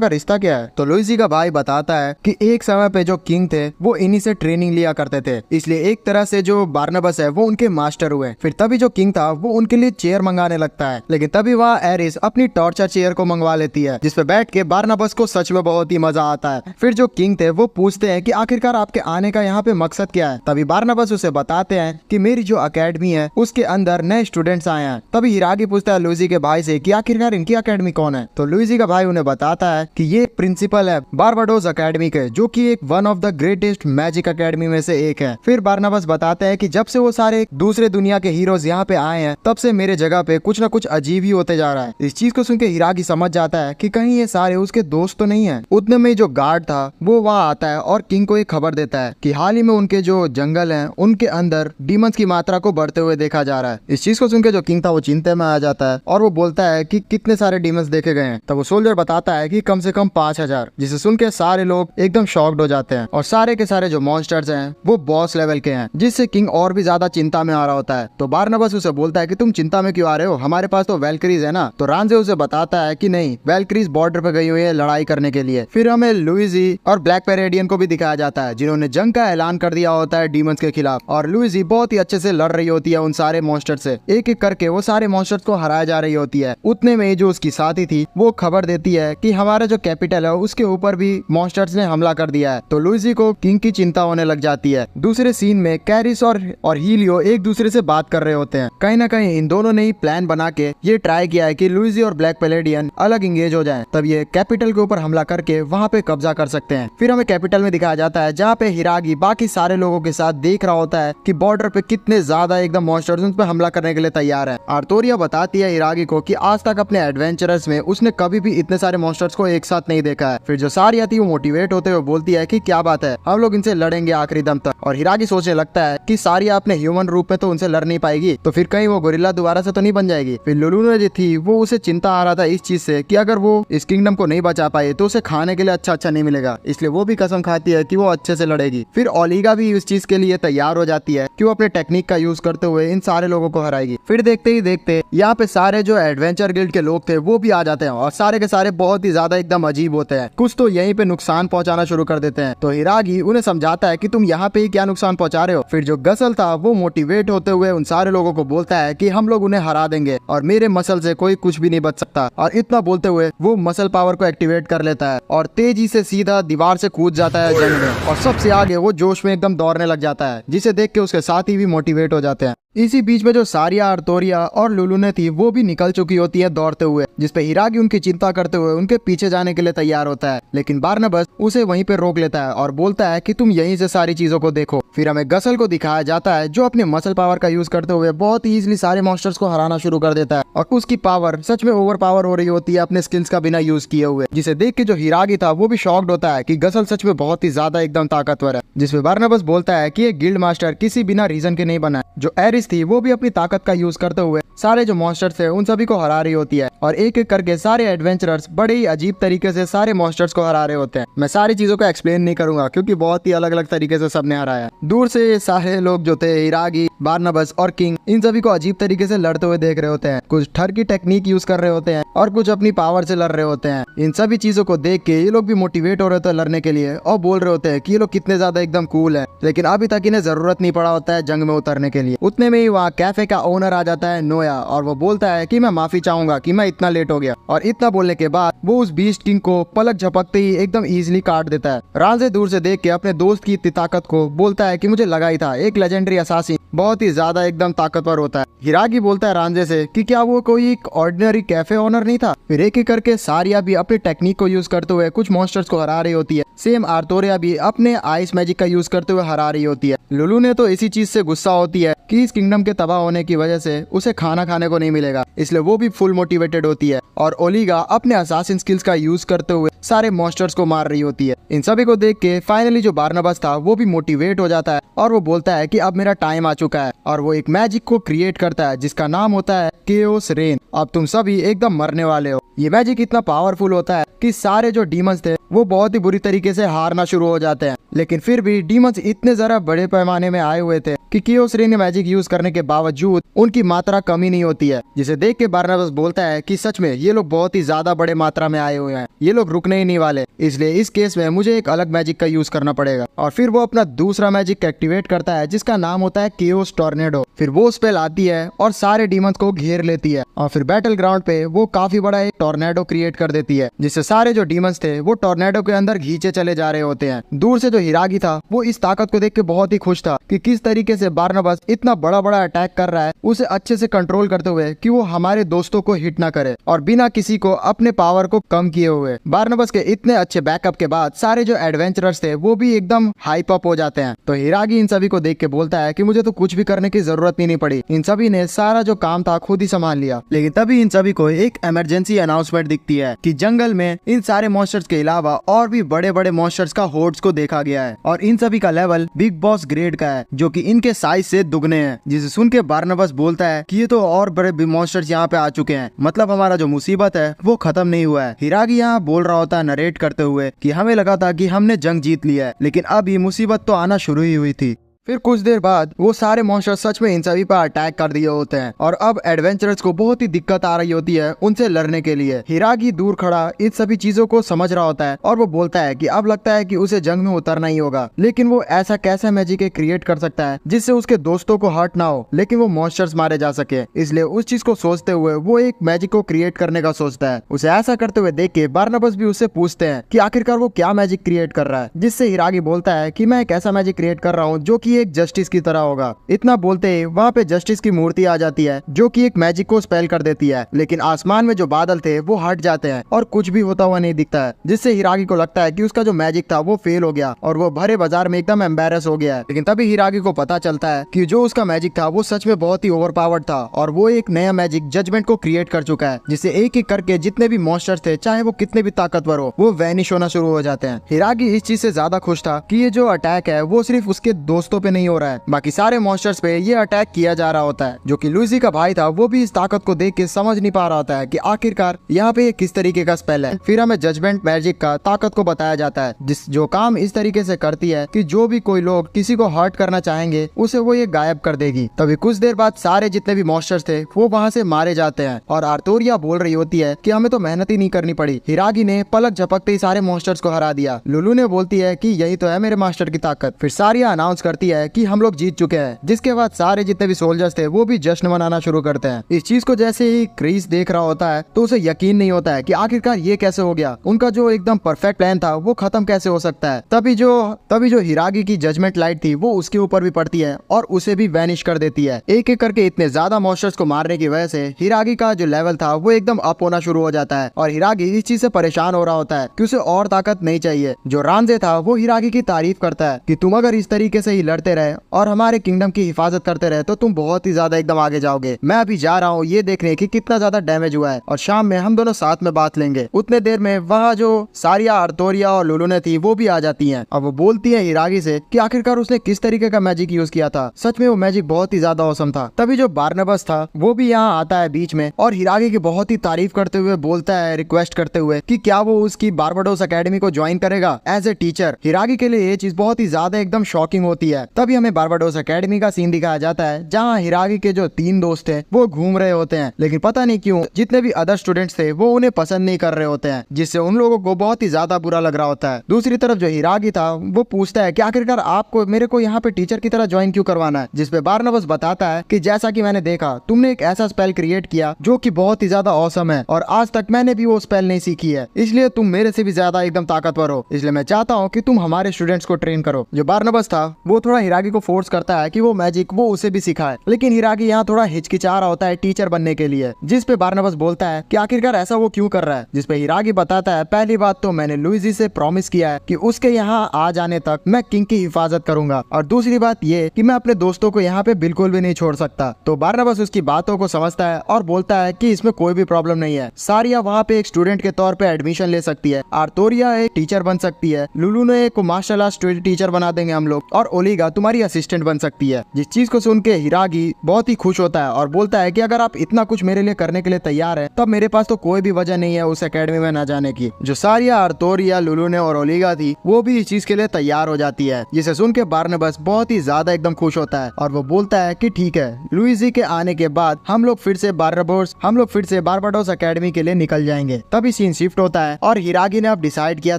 का रिश्ता क्या है। तो लुइजी का भाई बताता है कि एक समय पे जो किंग थे वो इन्हीं से ट्रेनिंग लिया करते थे, इसलिए एक तरह से जो बारनाबस है वो उनके मास्टर हुए। फिर तभी जो किंग था वो उनके लिए चेयर मंगाने लगता है, लेकिन तभी वहाँ एरिस अपनी टॉर्चर चेयर को मंगवा लेती है, जिसपे बैठ के बारनाबस को सच में बहुत ही मजा आता है। फिर जो किंग थे वो पूछते हैं कि आखिरकार आपके आने का यहाँ पे मकसद क्या है। तभी बारनाबस उसे बताते हैं कि मेरी जो अकेडमी है उसके अंदर नए स्टूडेंट्स आए हैं। तभी हिरागी पूछता है लुइजी के भाई से कि आखिरकार इनकी अकेडमी कौन है। तो लुइजी का भाई उन्हें बताता है कि ये प्रिंसिपल है बारबाडोस एकेडमी के, जो कि एक one of the greatest magic academy में से एक है। फिर बारनाबस बताते हैं कि जब से वो सारे दूसरे दुनिया के हीरोज यहाँ पे आए हैं तब से मेरे जगह पे कुछ न कुछ अजीब ही होते जा रहा है। इस चीज को सुन के हिरागी समझ जाता है कि कहीं ये सारे उसके दोस्त तो नहीं है। उतने में जो गार्ड था वो वहाँ आता है और किंग को एक खबर देता है कि हाल ही में उनके जो जंगल हैं उनके अंदर डीमंस की मात्रा को बढ़ते हुए देखा जा रहा है। इस चीज को सुन के जो किंग था वो चिंता में आ जाता है और वो बोलता है कि कितने सारे डीमंस देखे गए हैं। तब वो सोल्जर बताता है कि कम से कम 5000, जिसे सुन के सारे लोग एकदम शॉक्ड हो जाते हैं और सारे के सारे जो मॉन्स्टर्स हैं वो बॉस लेवल के हैं, जिससे किंग और भी ज्यादा चिंता में आ रहा होता है। तो बारनाबस उसे बोलता है कि तुम चिंता में क्यों आ रहे हो, हमारे पास तो वैल्क्रीज है ना। तो रांजे उसे बताता है कि नहीं, वैल्क्रीज बॉर्डर पे गई हुई है लड़ाई करने के लिए। फिर हमें लुइजी और ब्लैक पैरेडियन को भी दिखाया जाता है, जिन्होंने जंग का ऐलान कर दिया होता है डीमंस के खिलाफ और लुइजी बहुत ही अच्छे से लड़ रही होती है उन सारे मॉन्स्टर से। एक एक करके वो सारे मॉन्स्टर्स को हराया जा रही होती है। उतने में जो उसकी साथी थी वो खबर देती है कि हमारा जो कैपिटल है उसके ऊपर भी मॉन्स्टर्स ने हमला कर दिया है। तो लुइजी को किंग की चिंता होने लग जाती है। दूसरे सीन में कैरिस और हीलियो एक दूसरे से बात कर रहे होते हैं। कहीं ना कहीं इन दोनों ने ही प्लान बना के ये ट्राई किया है कि लुइजी और ब्लैक पैलेडियन अलग इंगेज हो जाएं, तब ये कैपिटल के ऊपर हमला करके वहाँ पे कब्जा कर सकते हैं। फिर हमें कैपिटल में दिखाया जाता है जहाँ पे हिरागी बाकी सारे लोगों के साथ देख रहा होता है कि बॉर्डर पे कितने ज्यादा एकदम मॉन्स्टर्स उन पे हमला करने के लिए तैयार है। आर्तोरिया बताती है हिरागी को कि आज तक अपने एडवेंचरर्स में उसने कभी भी इतने सारे मॉन्स्टर्स को एक साथ नहीं देखा है। फिर जो सारिया थी वो मोटिवेट होते हुए बोलती है कि क्या बात है, हम लोग इनसे लड़ेंगे आखिरी दम तक। और हिरागी सोचने लगता है कि सारिया अपने ह्यूमन रूप में तो उनसे लड़ नहीं पाएगी, तो फिर कहीं वो गोरिल्ला दोबारा से तो नहीं बन जाएगी। फिर लुलूना जो थी वो उसे चिंता आ रहा था इस चीज से कि अगर वो इस किंगडम को नहीं बचा पाई तो उसे खाने के लिए अच्छा नहीं मिलेगा, इसलिए वो भी कसम खाती है कि वो अच्छे से लड़ेगी। फिर ओलिगा भी इस चीज के लिए तैयार हो जाती है कि वो अपने टेक्निक का यूज करते हुए इन सारे लोगों को हराएगी। फिर देखते ही देखते यहाँ पे सारे जो एडवेंचर गिल्ड के लोग थे वो भी आ जाते हैं और सारे के सारे बहुत ही ज्यादा एकदम अजीब होते हैं। कुछ तो यहीं पे नुकसान पहुंचाना शुरू कर देते हैं। तो हिरागी उन्हें समझाता है कि तुम यहाँ पे ही क्या नुकसान पहुंचा रहे हो। फिर जो गसल था वो मोटिवेट होते हुए उन सारे लोगों को बोलता है कि हम लोग उन्हें हरा देंगे और मेरे मसल से कोई कुछ भी नहीं बच सकता। और इतना बोलते हुए वो मसल पावर को एक्टिवेट कर लेता है और तेजी से सीधा दीवार से कूद जाता है जंग में और सबसे आगे वो जोश में एकदम दौड़ने लग जाता है, जिसे देख के उसके साथी भी मोटिवेट हो जाते हैं। इसी बीच में जो सारिया, आर्तोरिया और लुलूने थी वो भी निकल चुकी होती है दौड़ते हुए, जिसपे हिरागी उनकी चिंता करते हुए उनके पीछे जाने के लिए तैयार होता है। लेकिन बारनाबस उसे वहीं पे रोक लेता है और बोलता है कि तुम यहीं से सारी चीजों को देखो। फिर हमें गसल को दिखाया जाता है जो अपने मसल पावर का यूज करते हुए बहुत ही इजीली सारे मॉन्स्टर्स को हराना शुरू कर देता है और उसकी पावर सच में ओवर पावर हो रही होती है अपने स्किल्स का बिना यूज किए हुए, जिसे देख के जो हिरागी था वो भी शॉक्ड होता है कि गसल सच में बहुत ही ज्यादा एकदम ताकतवर है। जिसपे बारनाबस बोलता है कि ये गिल्ड मास्टर किसी बिना रीजन के नहीं बना है। जो एरिस एरिस थी वो भी अपनी ताकत का यूज करते हुए सारे जो मॉन्स्टर्स थे उन सभी को हरा रही होती है और एक एक करके सारे एडवेंचरर्स बड़े ही अजीब तरीके से सारे मॉन्स्टर्स को हरा रहे होते हैं। मैं सारी चीजों को एक्सप्लेन नहीं करूंगा क्योंकि बहुत ही अलग अलग तरीके से सबने हराया। दूर से सारे लोग जो थे हिरागी, बार्नाबास और किंग इन सभी को अजीब तरीके से लड़ते हुए देख रहे होते हैं। कुछ ठर की टेक्निक यूज कर रहे होते हैं और कुछ अपनी पावर से लड़ रहे होते हैं। इन सभी चीजों को देख के ये लोग भी मोटिवेट हो रहे होते हैं लड़ने के लिए और बोल रहे होते हैं कि ये लोग कितने ज्यादा एकदम कूल है, लेकिन अभी तक इन्हें जरूरत नहीं पड़ा होता है जंग में उतरने के लिए। उतने में ही वहाँ कैफे का ओनर आ जाता है नोया और वो बोलता है कि मैं माफी चाहूंगा कि मैं इतना लेट हो गया। और इतना बोलने के बाद वो उस बीस्ट किंग को पलक झपकते ही एकदम इजीली काट देता है। रांजे दूर से देख के अपने दोस्त की इतनी ताकत को बोलता है कि मुझे लगा ही था एक लेजेंडरी असासिन बहुत ही ज्यादा एकदम ताकतवर होता है। हिरागी बोलता है रांजे से कि क्या वो कोई एक ऑर्डिनरी कैफे ओनर नहीं था। फिर एक एक करके सारिया भी अपनी टेक्निक को यूज करते हुए कुछ मॉन्स्टर्स को हरा रही होती है। सेम आर्थोरिया भी अपने आइस मैजिक का यूज करते हुए हरा रही होती है। लुलू ने तो इसी चीज से गुस्सा होती है कि इस किंगडम के तबाह होने की वजह से उसे खाना खाने को नहीं मिलेगा, इसलिए वो भी फुल मोटिवेटेड होती है और ओलिगा अपने असासिन स्किल्स का यूज करते हुए सारे मॉन्स्टर्स को मार रही होती है। इन सभी को देख के फाइनली जो बार्नाबास था वो भी मोटिवेट हो जाता है और वो बोलता है कि अब मेरा टाइम आ चुका है और वो एक मैजिक को क्रिएट करता है जिसका नाम होता है केओस रेन। अब तुम सभी एकदम मरने वाले हो। ये मैजिक इतना पावरफुल होता है कि सारे जो डीमंस थे वो बहुत ही बुरी तरीके से हारना शुरू हो जाते हैं, लेकिन फिर भी डीमंस इतने जरा बड़े पैमाने में आए हुए थे कि केओस रेन मैजिक यूज करने के बावजूद उनकी मात्रा कमी नहीं होती है, जिसे देख के बार्नाबास बोलता है कि सच में ये लोग बहुत ही ज्यादा बड़े मात्रा में आए हुए हैं, ये लोग रुकने ही नहीं वाले, इसलिए इस केस में मुझे एक अलग मैजिक का यूज करना पड़ेगा। और फिर वो अपना दूसरा मैजिक एक्टिवेट करता है जिसका नाम होता है केओस टॉर्नेडो। फिर वो स्पेल आती है और सारे डीमंस को घेर लेती है और फिर बैटल ग्राउंड पे वो काफी बड़ा एक टॉर्नेडो क्रिएट कर देती है, जिससे सारे जो डीमंस थे वो टॉर्नेडो के अंदर खींचे चले जा रहे होते हैं। दूर से जो हिरागी था वो इस ताकत को देख के बहुत ही खुश था कि किस तरीके से बार्नाबास इतना बड़ा बड़ा अटैक कर रहा है, उसे अच्छे से कंट्रोल करते हुए कि वो हमारे दोस्तों को हिट ना करे और बिना किसी को अपने पावर को कम किए हुए। बार्नाबास के इतने अच्छे बैकअप के बाद सारे जो एडवेंचरर्स थे वो भी एकदम हाइप अप हो जाते हैं। तो हिरागी इन सभी को देख के बोलता है कि मुझे तो कुछ भी करने की जरूरत ही नहीं पड़ी, इन सभी ने सारा जो काम था खुद ही संभाल लिया। लेकिन तभी इन सभी को एक इमरजेंसी अनाउंसमेंट दिखती है कि जंगल में इन सारे मॉन्स्टर्स के अलावा और भी बड़े बड़े मॉन्स्टर्स का होर्ड्स को देखा गया है और इन सभी का लेवल बिग बॉस ग्रेड का है जो कि इनके साइज से दुगने हैं। जिसे सुन के बार्नाबास बोलता है कि ये तो और बड़े मॉन्स्टर्स यहाँ पे आ चुके हैं, मतलब हमारा जो मुसीबत है वो खत्म नहीं हुआ है। हिरागी यहाँ बोल रहा होता है नरेट करते हुए कि हमें लगा था कि हमने जंग जीत लिया है, लेकिन अब ये मुसीबत तो आना शुरू ही हुई थी। फिर कुछ देर बाद वो सारे मॉन्स्टर सच में इन सभी पर अटैक कर दिए होते हैं और अब एडवेंचरर्स को बहुत ही दिक्कत आ रही होती है उनसे लड़ने के लिए। हिरागी दूर खड़ा इन सभी चीजों को समझ रहा होता है और वो बोलता है कि अब लगता है कि उसे जंग में उतरना ही होगा, लेकिन वो ऐसा कैसा मैजिक क्रिएट कर सकता है जिससे उसके दोस्तों को हर्ट ना हो लेकिन वो मॉन्स्टर्स मारे जा सके। इसलिए उस चीज को सोचते हुए वो एक मैजिक को क्रिएट करने का सोचता है। उसे ऐसा करते हुए देख के बार्नाबास भी उससे पूछते हैं कि आखिरकार वो क्या मैजिक क्रिएट कर रहा है, जिससे हिरागी बोलता है कि मैं एक ऐसा मैजिक क्रिएट कर रहा हूँ जो कि एक जस्टिस की तरह होगा। इतना बोलते ही वहाँ पे जस्टिस की मूर्ति आ जाती है जो कि एक मैजिक को स्पेल कर देती है, लेकिन आसमान में जो बादल थे वो हट जाते हैं और कुछ भी होता हुआ नहीं दिखता है, जिससे हिरागी को लगता है कि उसका जो मैजिक था वो फेल हो गया और वो भरे बाजार में एकदम एम्बेरस हो गया है। लेकिन तभी हिरागी को पता चलता है कि जो उसका मैजिक था वो सच में बहुत ही ओवर पावर्ड था और वो एक नया मैजिक जजमेंट को क्रिएट कर चुका है, जिससे एक एक करके जितने भी मॉन्स्टर्स थे चाहे वो कितने भी ताकतवर हो वो वैनिश होना शुरू हो जाते हैं। हिरागी इस चीज से ज्यादा खुश था कि ये जो अटैक है वो सिर्फ उसके दोस्तों पे नहीं हो रहा है, बाकी सारे मॉन्स्टर्स पे ये अटैक किया जा रहा होता है। जो कि लुइसी का भाई था वो भी इस ताकत को देख के समझ नहीं पा रहा होता है कि आखिरकार यहाँ पे किस तरीके का स्पेल है। फिर हमें जजमेंट मैजिक का ताकत को बताया जाता है जो काम इस तरीके से करती है कि जो भी कोई लोग किसी को हर्ट करना चाहेंगे उसे वो ये गायब कर देगी। तभी कुछ देर बाद सारे जितने भी मॉन्स्टर्स थे वो वहाँ से मारे जाते हैं और आर्थोरिया बोल रही होती है कि हमें तो मेहनत ही नहीं करनी पड़ी, हिरागी ने पलक झपकते ही सारे मॉन्स्टर्स को हरा दिया। लुलू ने बोलती है कि यही तो है मेरे मास्टर की ताकत। फिर सारिया अनाउंस करती है कि हम लोग जीत चुके हैं, जिसके बाद सारे जितने भी सोल्जर्स थे वो भी जश्न मनाना शुरू करते हैं। इस चीज को जैसे ही क्रिस देख रहा होता है तो उसे यकीन नहीं होता है कि आखिरकार ये कैसे हो गया, उनका जो एकदम परफेक्ट प्लान था वो खत्म कैसे हो सकता है। तभी जो हिरागी की जजमेंट लाइट थी वो उसके ऊपर भी पड़ती है और उसे भी वैनिश कर देती है। एक एक करके इतने ज्यादा मॉन्स्टर्स को मारने की वजह से हिरागी का जो लेवल था वो एकदम अप होना शुरू हो जाता है और हिरागी इस चीज से परेशान हो रहा होता है कि उसे और ताकत नहीं चाहिए। जो रांजे था वो हिरागी की तारीफ करता है कि तुम अगर इस तरीके से ही लड़ करते रहे और हमारे किंगडम की हिफाजत करते रहे तो तुम बहुत ही ज्यादा एकदम आगे जाओगे। मैं अभी जा रहा हूँ ये देखने की कितना ज्यादा डैमेज हुआ है और शाम में हम दोनों साथ में बात लेंगे। उतने देर में वहाँ जो सारिया, आर्थोरिया और लुलू ने थी वो भी आ जाती हैं और वो बोलती है हिरागी से कि आखिरकार उसने किस तरीके का मैजिक यूज किया था। सच में वो मैजिक बहुत ही ज्यादा औसम था। तभी जो बार्नबास था वो भी यहाँ आता है बीच में और हिरागी की बहुत ही तारीफ करते हुए बोलता है, रिक्वेस्ट करते हुए कि क्या वो उसकी बारबाडोस एकेडमी को ज्वाइन करेगा एज ए टीचर। हिरागी के लिए ये चीज बहुत ही ज्यादा एकदम शॉकिंग होती है। तभी हमें बारबाडोस एकेडमी का सीन दिखाया जाता है जहाँ हिरागी के जो 3 दोस्त थे वो घूम रहे होते हैं, लेकिन पता नहीं क्यों जितने भी अदर स्टूडेंट्स थे वो उन्हें पसंद नहीं कर रहे होते हैं, जिससे उन लोगों को बहुत ही ज्यादा बुरा लग रहा होता है। दूसरी तरफ जो हिरागी था वो पूछता है कि आखिरकार आपको मेरे को यहाँ पे टीचर की तरह ज्वाइन क्यों करवाना है, जिसपे बारनबास बताता है कि जैसा कि मैंने देखा तुमने एक ऐसा स्पेल क्रिएट किया जो कि बहुत ही ज्यादा औसम है और आज तक मैंने भी वो स्पेल नहीं सीखी है, इसलिए तुम मेरे से भी ज्यादा एकदम ताकतवर हो, इसलिए मैं चाहता हूँ कि तुम हमारे स्टूडेंट्स को ट्रेन करो। जो बारनबास था वो थोड़ा हिरागी को फोर्स करता है कि वो मैजिक वो उसे भी सिखाए, लेकिन हिरागी यहाँ थोड़ा हिचकिचा रहा होता है टीचर बनने के लिए, जिसपे बारनबास बोलता है कि आखिरकार ऐसा वो क्यों कर रहा है, जिसपे हिरागी बताता है पहली बात तो मैंने लुइजी से प्रॉमिस किया है कि उसके यहाँ आ जाने तक मैं किंग की हिफाजत करूंगा और दूसरी बात ये कि मैं अपने दोस्तों को यहाँ पे बिल्कुल भी नहीं छोड़ सकता। तो बारनबास उसकी बातों को समझता है और बोलता है कि इसमें कोई भी प्रॉब्लम नहीं है, सारिया वहाँ पे एक स्टूडेंट के तौर पे एडमिशन ले सकती है, आर्थोरिया एक टीचर बन सकती है, लुलू ने एक मार्शल आर्ट टीचर बना देंगे हम लोग और ओलिगा तुम्हारी असिस्टेंट बन सकती है। जिस चीज को सुन के हिरागी बहुत ही खुश होता है और बोलता है कि अगर आप इतना कुछ मेरे लिए करने के लिए तैयार है तब मेरे पास तो कोई भी वजह नहीं है उस एकेडमी में न जाने की। जो सारिया, आर्थोरिया, लुलू ने और ओलिगा थी वो भी इस चीज के लिए तैयार हो जाती है, जिसे सुन के बारनबास बहुत ही ज्यादा एकदम खुश होता है और वो बोलता है कि ठीक है, लुइजी के आने के बाद हम लोग फिर से बारबाडोस एकेडमी के लिए निकल जाएंगे। तभी सीन शिफ्ट होता है और हिरागी ने अब डिसाइड किया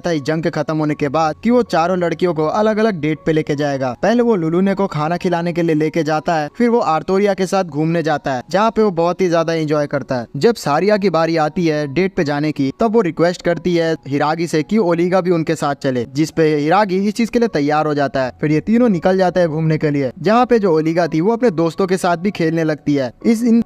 था इस जंग के खत्म होने के बाद कि वो चारों लड़कियों को अलग अलग डेट पे लेके जाएगा। पहले वो लुलू ने को खाना खिलाने के लिए लेके जाता है, फिर वो आर्थोरिया के साथ घूमने जाता है जहाँ पे वो बहुत ही ज्यादा एंजॉय करता है। जब सारिया की बारी आती है डेट पे जाने की तब वो रिक्वेस्ट करती है हिरागी से कि ओलिगा भी उनके साथ चले, जिसपे हिरागी इस चीज के लिए तैयार हो जाता है। फिर ये तीनों निकल जाते हैं घूमने के लिए, जहाँ पे जो ओलिगा थी वो अपने दोस्तों के साथ भी खेलने लगती है।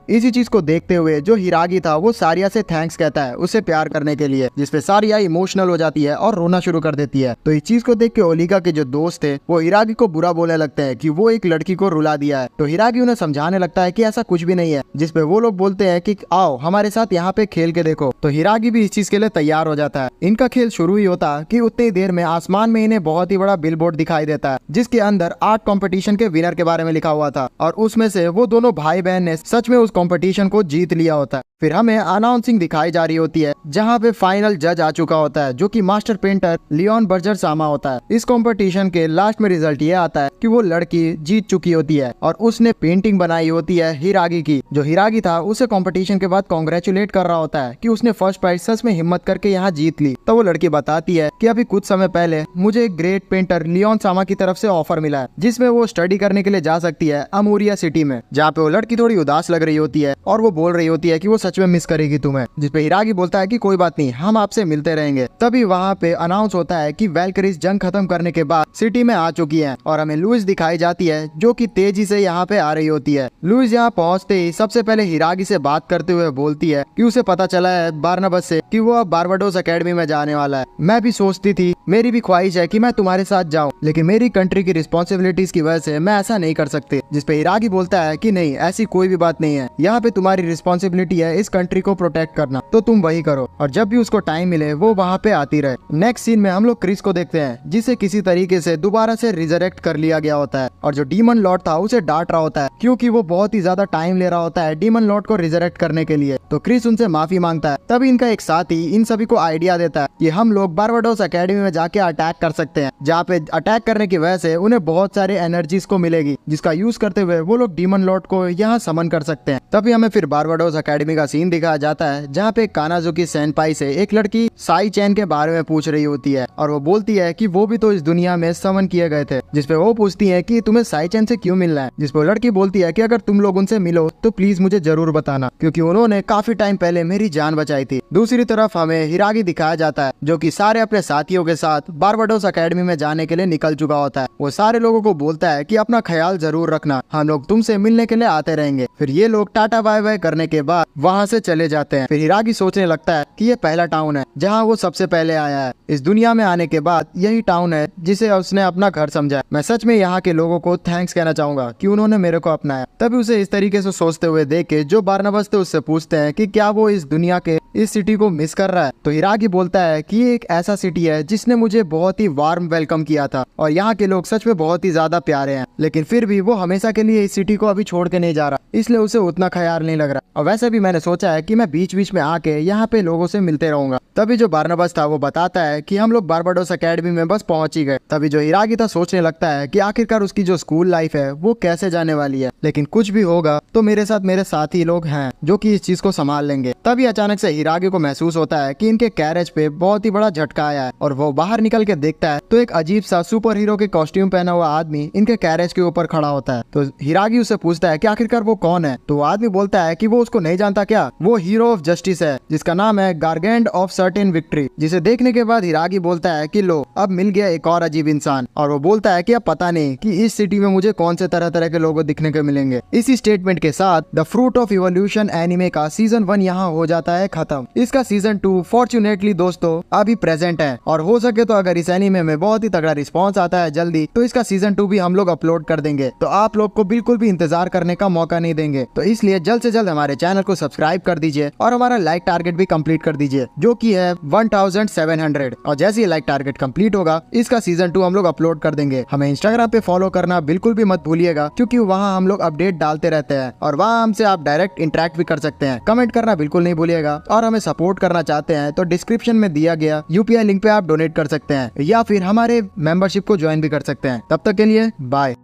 इसी चीज को देखते हुए जो हिरागी था वो सारिया से थैंक्स कहता है उसे प्यार करने के लिए, जिसपे सारिया इमोशनल हो जाती है और रोना शुरू कर देती है। तो इस चीज को देख के ओलिगा के जो दोस्त थे वो हिरागी को बुरा बोलने लगते हैं कि वो एक लड़की को रुला दिया है। तो हिरागी उन्हें समझाने लगता है कि ऐसा कुछ भी नहीं है, जिसपे वो लोग बोलते हैं कि आओ हमारे साथ यहाँ पे खेल के देखो। तो हिरागी भी इस चीज के लिए तैयार हो जाता है। इनका खेल शुरू ही होता कि उतनी देर में आसमान में इन्हें बहुत ही बड़ा बिलबोर्ड दिखाई देता है, जिसके अंदर आर्ट कंपटीशन के विनर के बारे में लिखा हुआ था और उसमें से वो दोनों भाई बहन ने सच में उस कंपटीशन को जीत लिया होता है। फिर हमें अनाउंसिंग दिखाई जा रही होती है जहाँ पे फाइनल जज आ चुका होता है जो कि मास्टर पेंटर लियोन बर्जर सामा होता है। इस कंपटीशन के लास्ट में रिजल्ट ये आता है कि वो लड़की जीत चुकी होती है और उसने पेंटिंग बनाई होती है हिरागी की। जो हिरागी था उसे कंपटीशन के बाद कांग्रेचुलेट कर रहा होता है कि उसने फर्स्ट प्राइज सच में हिम्मत करके यहाँ जीत ली। तो वो लड़की बताती है कि अभी कुछ समय पहले मुझे एक ग्रेट पेंटर लियोन सामा की तरफ से ऑफर मिला है जिसमें वो स्टडी करने के लिए जा सकती है अमूरिया सिटी में, जहाँ पे वो लड़की थोड़ी उदास लग रही होती है और वो बोल रही होती है कि वो सच में मिस करेगी तुम्हें, जिसपे हिरागी बोलता है कि कोई बात नहीं, हम आपसे मिलते रहेंगे। तभी वहाँ पे अनाउंस होता है कि वैल्करीज जंग खत्म करने के बाद सिटी में आ चुकी है और हमें लुइस दिखाई जाती है जो कि तेजी से यहाँ पे आ रही होती है। लुइस यहाँ पहुँचते ही सबसे पहले हिरागी से बात करते हुए बोलती है कि उसे पता चला है बारनबास से कि वो अब बारबाडोस एकेडमी में जाने वाला है। मैं भी सोचती थी, मेरी भी ख्वाहिश है कि मैं तुम्हारे साथ जाऊं, लेकिन मेरी कंट्री की रिस्पॉन्सिबिलिटीज की वजह से मैं ऐसा नहीं कर सकती। जिसपे हिरागी बोलता है कि नहीं, ऐसी कोई भी बात नहीं है, यहाँ पे तुम्हारी रिस्पॉन्सिबिलिटी है इस कंट्री को प्रोटेक्ट करना, तो तुम वही करो और जब भी उसको टाइम मिले वो वहाँ पे आती रहे। नेक्स्ट सीन में हम लोग क्रिस को देखते हैं जिसे किसी तरीके से दोबारा से रिजरेक्ट कर लिया गया होता है और जो डीमन लॉर्ड था उसे डांट रहा होता है क्योंकि वो बहुत ही ज्यादा टाइम ले रहा होता है डीमन लॉर्ड को रिजरेक्ट करने के लिए। तो क्रिस उनसे माफी मांगता है। तभी इनका एक साथी इन सभी को आइडिया देता है कि हम लोग बारबाडोस एकेडमी में जाके अटैक कर सकते हैं, जहाँ पे अटैक करने की वजह से उन्हें बहुत सारे एनर्जीज को मिलेगी जिसका यूज करते हुए वो लोग डीमन लॉर्ड को यहाँ समन कर सकते हैं। तभी हमें फिर बारबाडोस एकेडमी का सीन दिखाया जाता है जहाँ पे कानाजुकी सेनपाई से एक लड़की साई चैन के बारे में पूछ रही होती है और वो बोलती है कि वो भी तो इस दुनिया में समन किए गए थे, जिसपे वो पूछती है कि तुम्हें साई चैन से क्यों मिलना है, जिसपे लड़की बोलती है कि अगर तुम लोग उनसे मिलो तो प्लीज मुझे जरूर बताना क्योंकि उन्होंने काफी टाइम पहले मेरी जान बचाई थी। दूसरी तरफ हमें हिरागी दिखाया जाता है जो कि सारे अपने साथियों के साथ बारबाडोस एकेडमी में जाने के लिए निकल चुका होता है। वो सारे लोगों को बोलता है कि अपना ख्याल जरूर रखना, हम लोग तुमसे मिलने के लिए आते रहेंगे। फिर ये लोग टाटा बाय बाय करने के बाद वहाँ से चले जाते हैं। फिर हिरागी सोचने लगता है कि ये पहला टाउन है जहाँ वो सबसे पहले आया है। इस दुनिया में आने के बाद यही टाउन है जिसे उसने अपना घर समझा। मैं सच में यहाँ के लोगों को थैंक्स कहना चाहूंगा कि उन्होंने मेरे को अपनाया। तभी उसे इस तरीके से सोचते हुए देख के जो बारनबास थे उससे पूछते हैं कि क्या वो इस दुनिया के इस सिटी को मिस कर रहा है। तो हिरागी बोलता है कि ये एक ऐसा सिटी है जिसने मुझे बहुत ही वार्म वेलकम किया था और यहाँ के लोग सच में बहुत ही ज्यादा प्यारे हैं, लेकिन फिर भी वो हमेशा के लिए इस सिटी को अभी छोड़ के नहीं जा रहा, इसलिए उसे उतना ख्याल नहीं लग रहा। और वैसे भी मैंने सोचा है कि मैं बीच बीच में आके यहाँ पे लोगों से मिलते रहूंगा। तभी जो बारनबास था वो बताता है कि हम लोग बारबाडोस एकेडमी में बस पहुंच ही गए। तभी जो हिरागी था सोचने लगता है कि आखिरकार उसकी जो स्कूल लाइफ है वो कैसे जाने वाली है, लेकिन कुछ भी होगा तो मेरे साथी लोग हैं जो कि इस चीज को संभाल लेंगे। तभी अचानक से हिरागी को महसूस होता है कि इनके कैरेज पे बहुत ही बड़ा झटका आया है और वो बाहर निकल के देखता है तो एक अजीब सा सुपर हीरो के कॉस्ट्यूम पहना हुआ आदमी इनके कैरेज के ऊपर खड़ा होता है। तो हिरागी उससे पूछता है कि आखिरकार वो कौन है। तो आदमी बोलता है कि वो उसको नहीं जानता क्या, वो हीरो ऑफ जस्टिस है जिसका नाम है गारगेंड ऑफ सर्टेन विक्ट्री। जिसे देखने के बाद हिरागी बोलता है कि लो अब मिल गया एक और अजीब इंसान। और वो बोलता है कि अब पता नहीं कि इस सिटी में मुझे कौन से तरह तरह के लोग दिखने को मिलेंगे। इसी स्टेटमेंट के साथ the fruit of evolution anime का सीजन 1 यहाँ हो जाता है खत्म। इसका सीजन 2 फॉर्चुनेटली दोस्तों अभी प्रेजेंट है और हो सके तो अगर इस एनिमे में बहुत ही तगड़ा रिस्पॉन्स आता है जल्दी तो इसका सीजन 2 भी हम लोग अपलोड कर देंगे। तो आप लोग को बिल्कुल भी इंतजार करने का मौका नहीं देंगे। तो इसलिए जल्द से जल्द हमारे चैनल को सब्सक्राइब कर दीजिए और हमारा लाइक टारगेट भी कंप्लीट कर दीजिए जो कि है 1700। और जैसे ही लाइक टारगेट कंप्लीट होगा इसका सीजन 2 हम लोग अपलोड कर देंगे। हमें इंस्टाग्राम पे फॉलो करना बिल्कुल भी मत भूलिएगा क्योंकि वहाँ हम लोग अपडेट डालते रहते हैं और वहाँ हमसे आप डायरेक्ट इंटरेक्ट भी कर सकते हैं। कमेंट करना बिल्कुल नहीं भूलिएगा और हमें सपोर्ट करना चाहते हैं तो डिस्क्रिप्शन में दिया गया UPI लिंक पे आप डोनेट कर सकते हैं या फिर हमारे मेंबरशिप को ज्वाइन भी कर सकते हैं। तब तक के लिए बाय।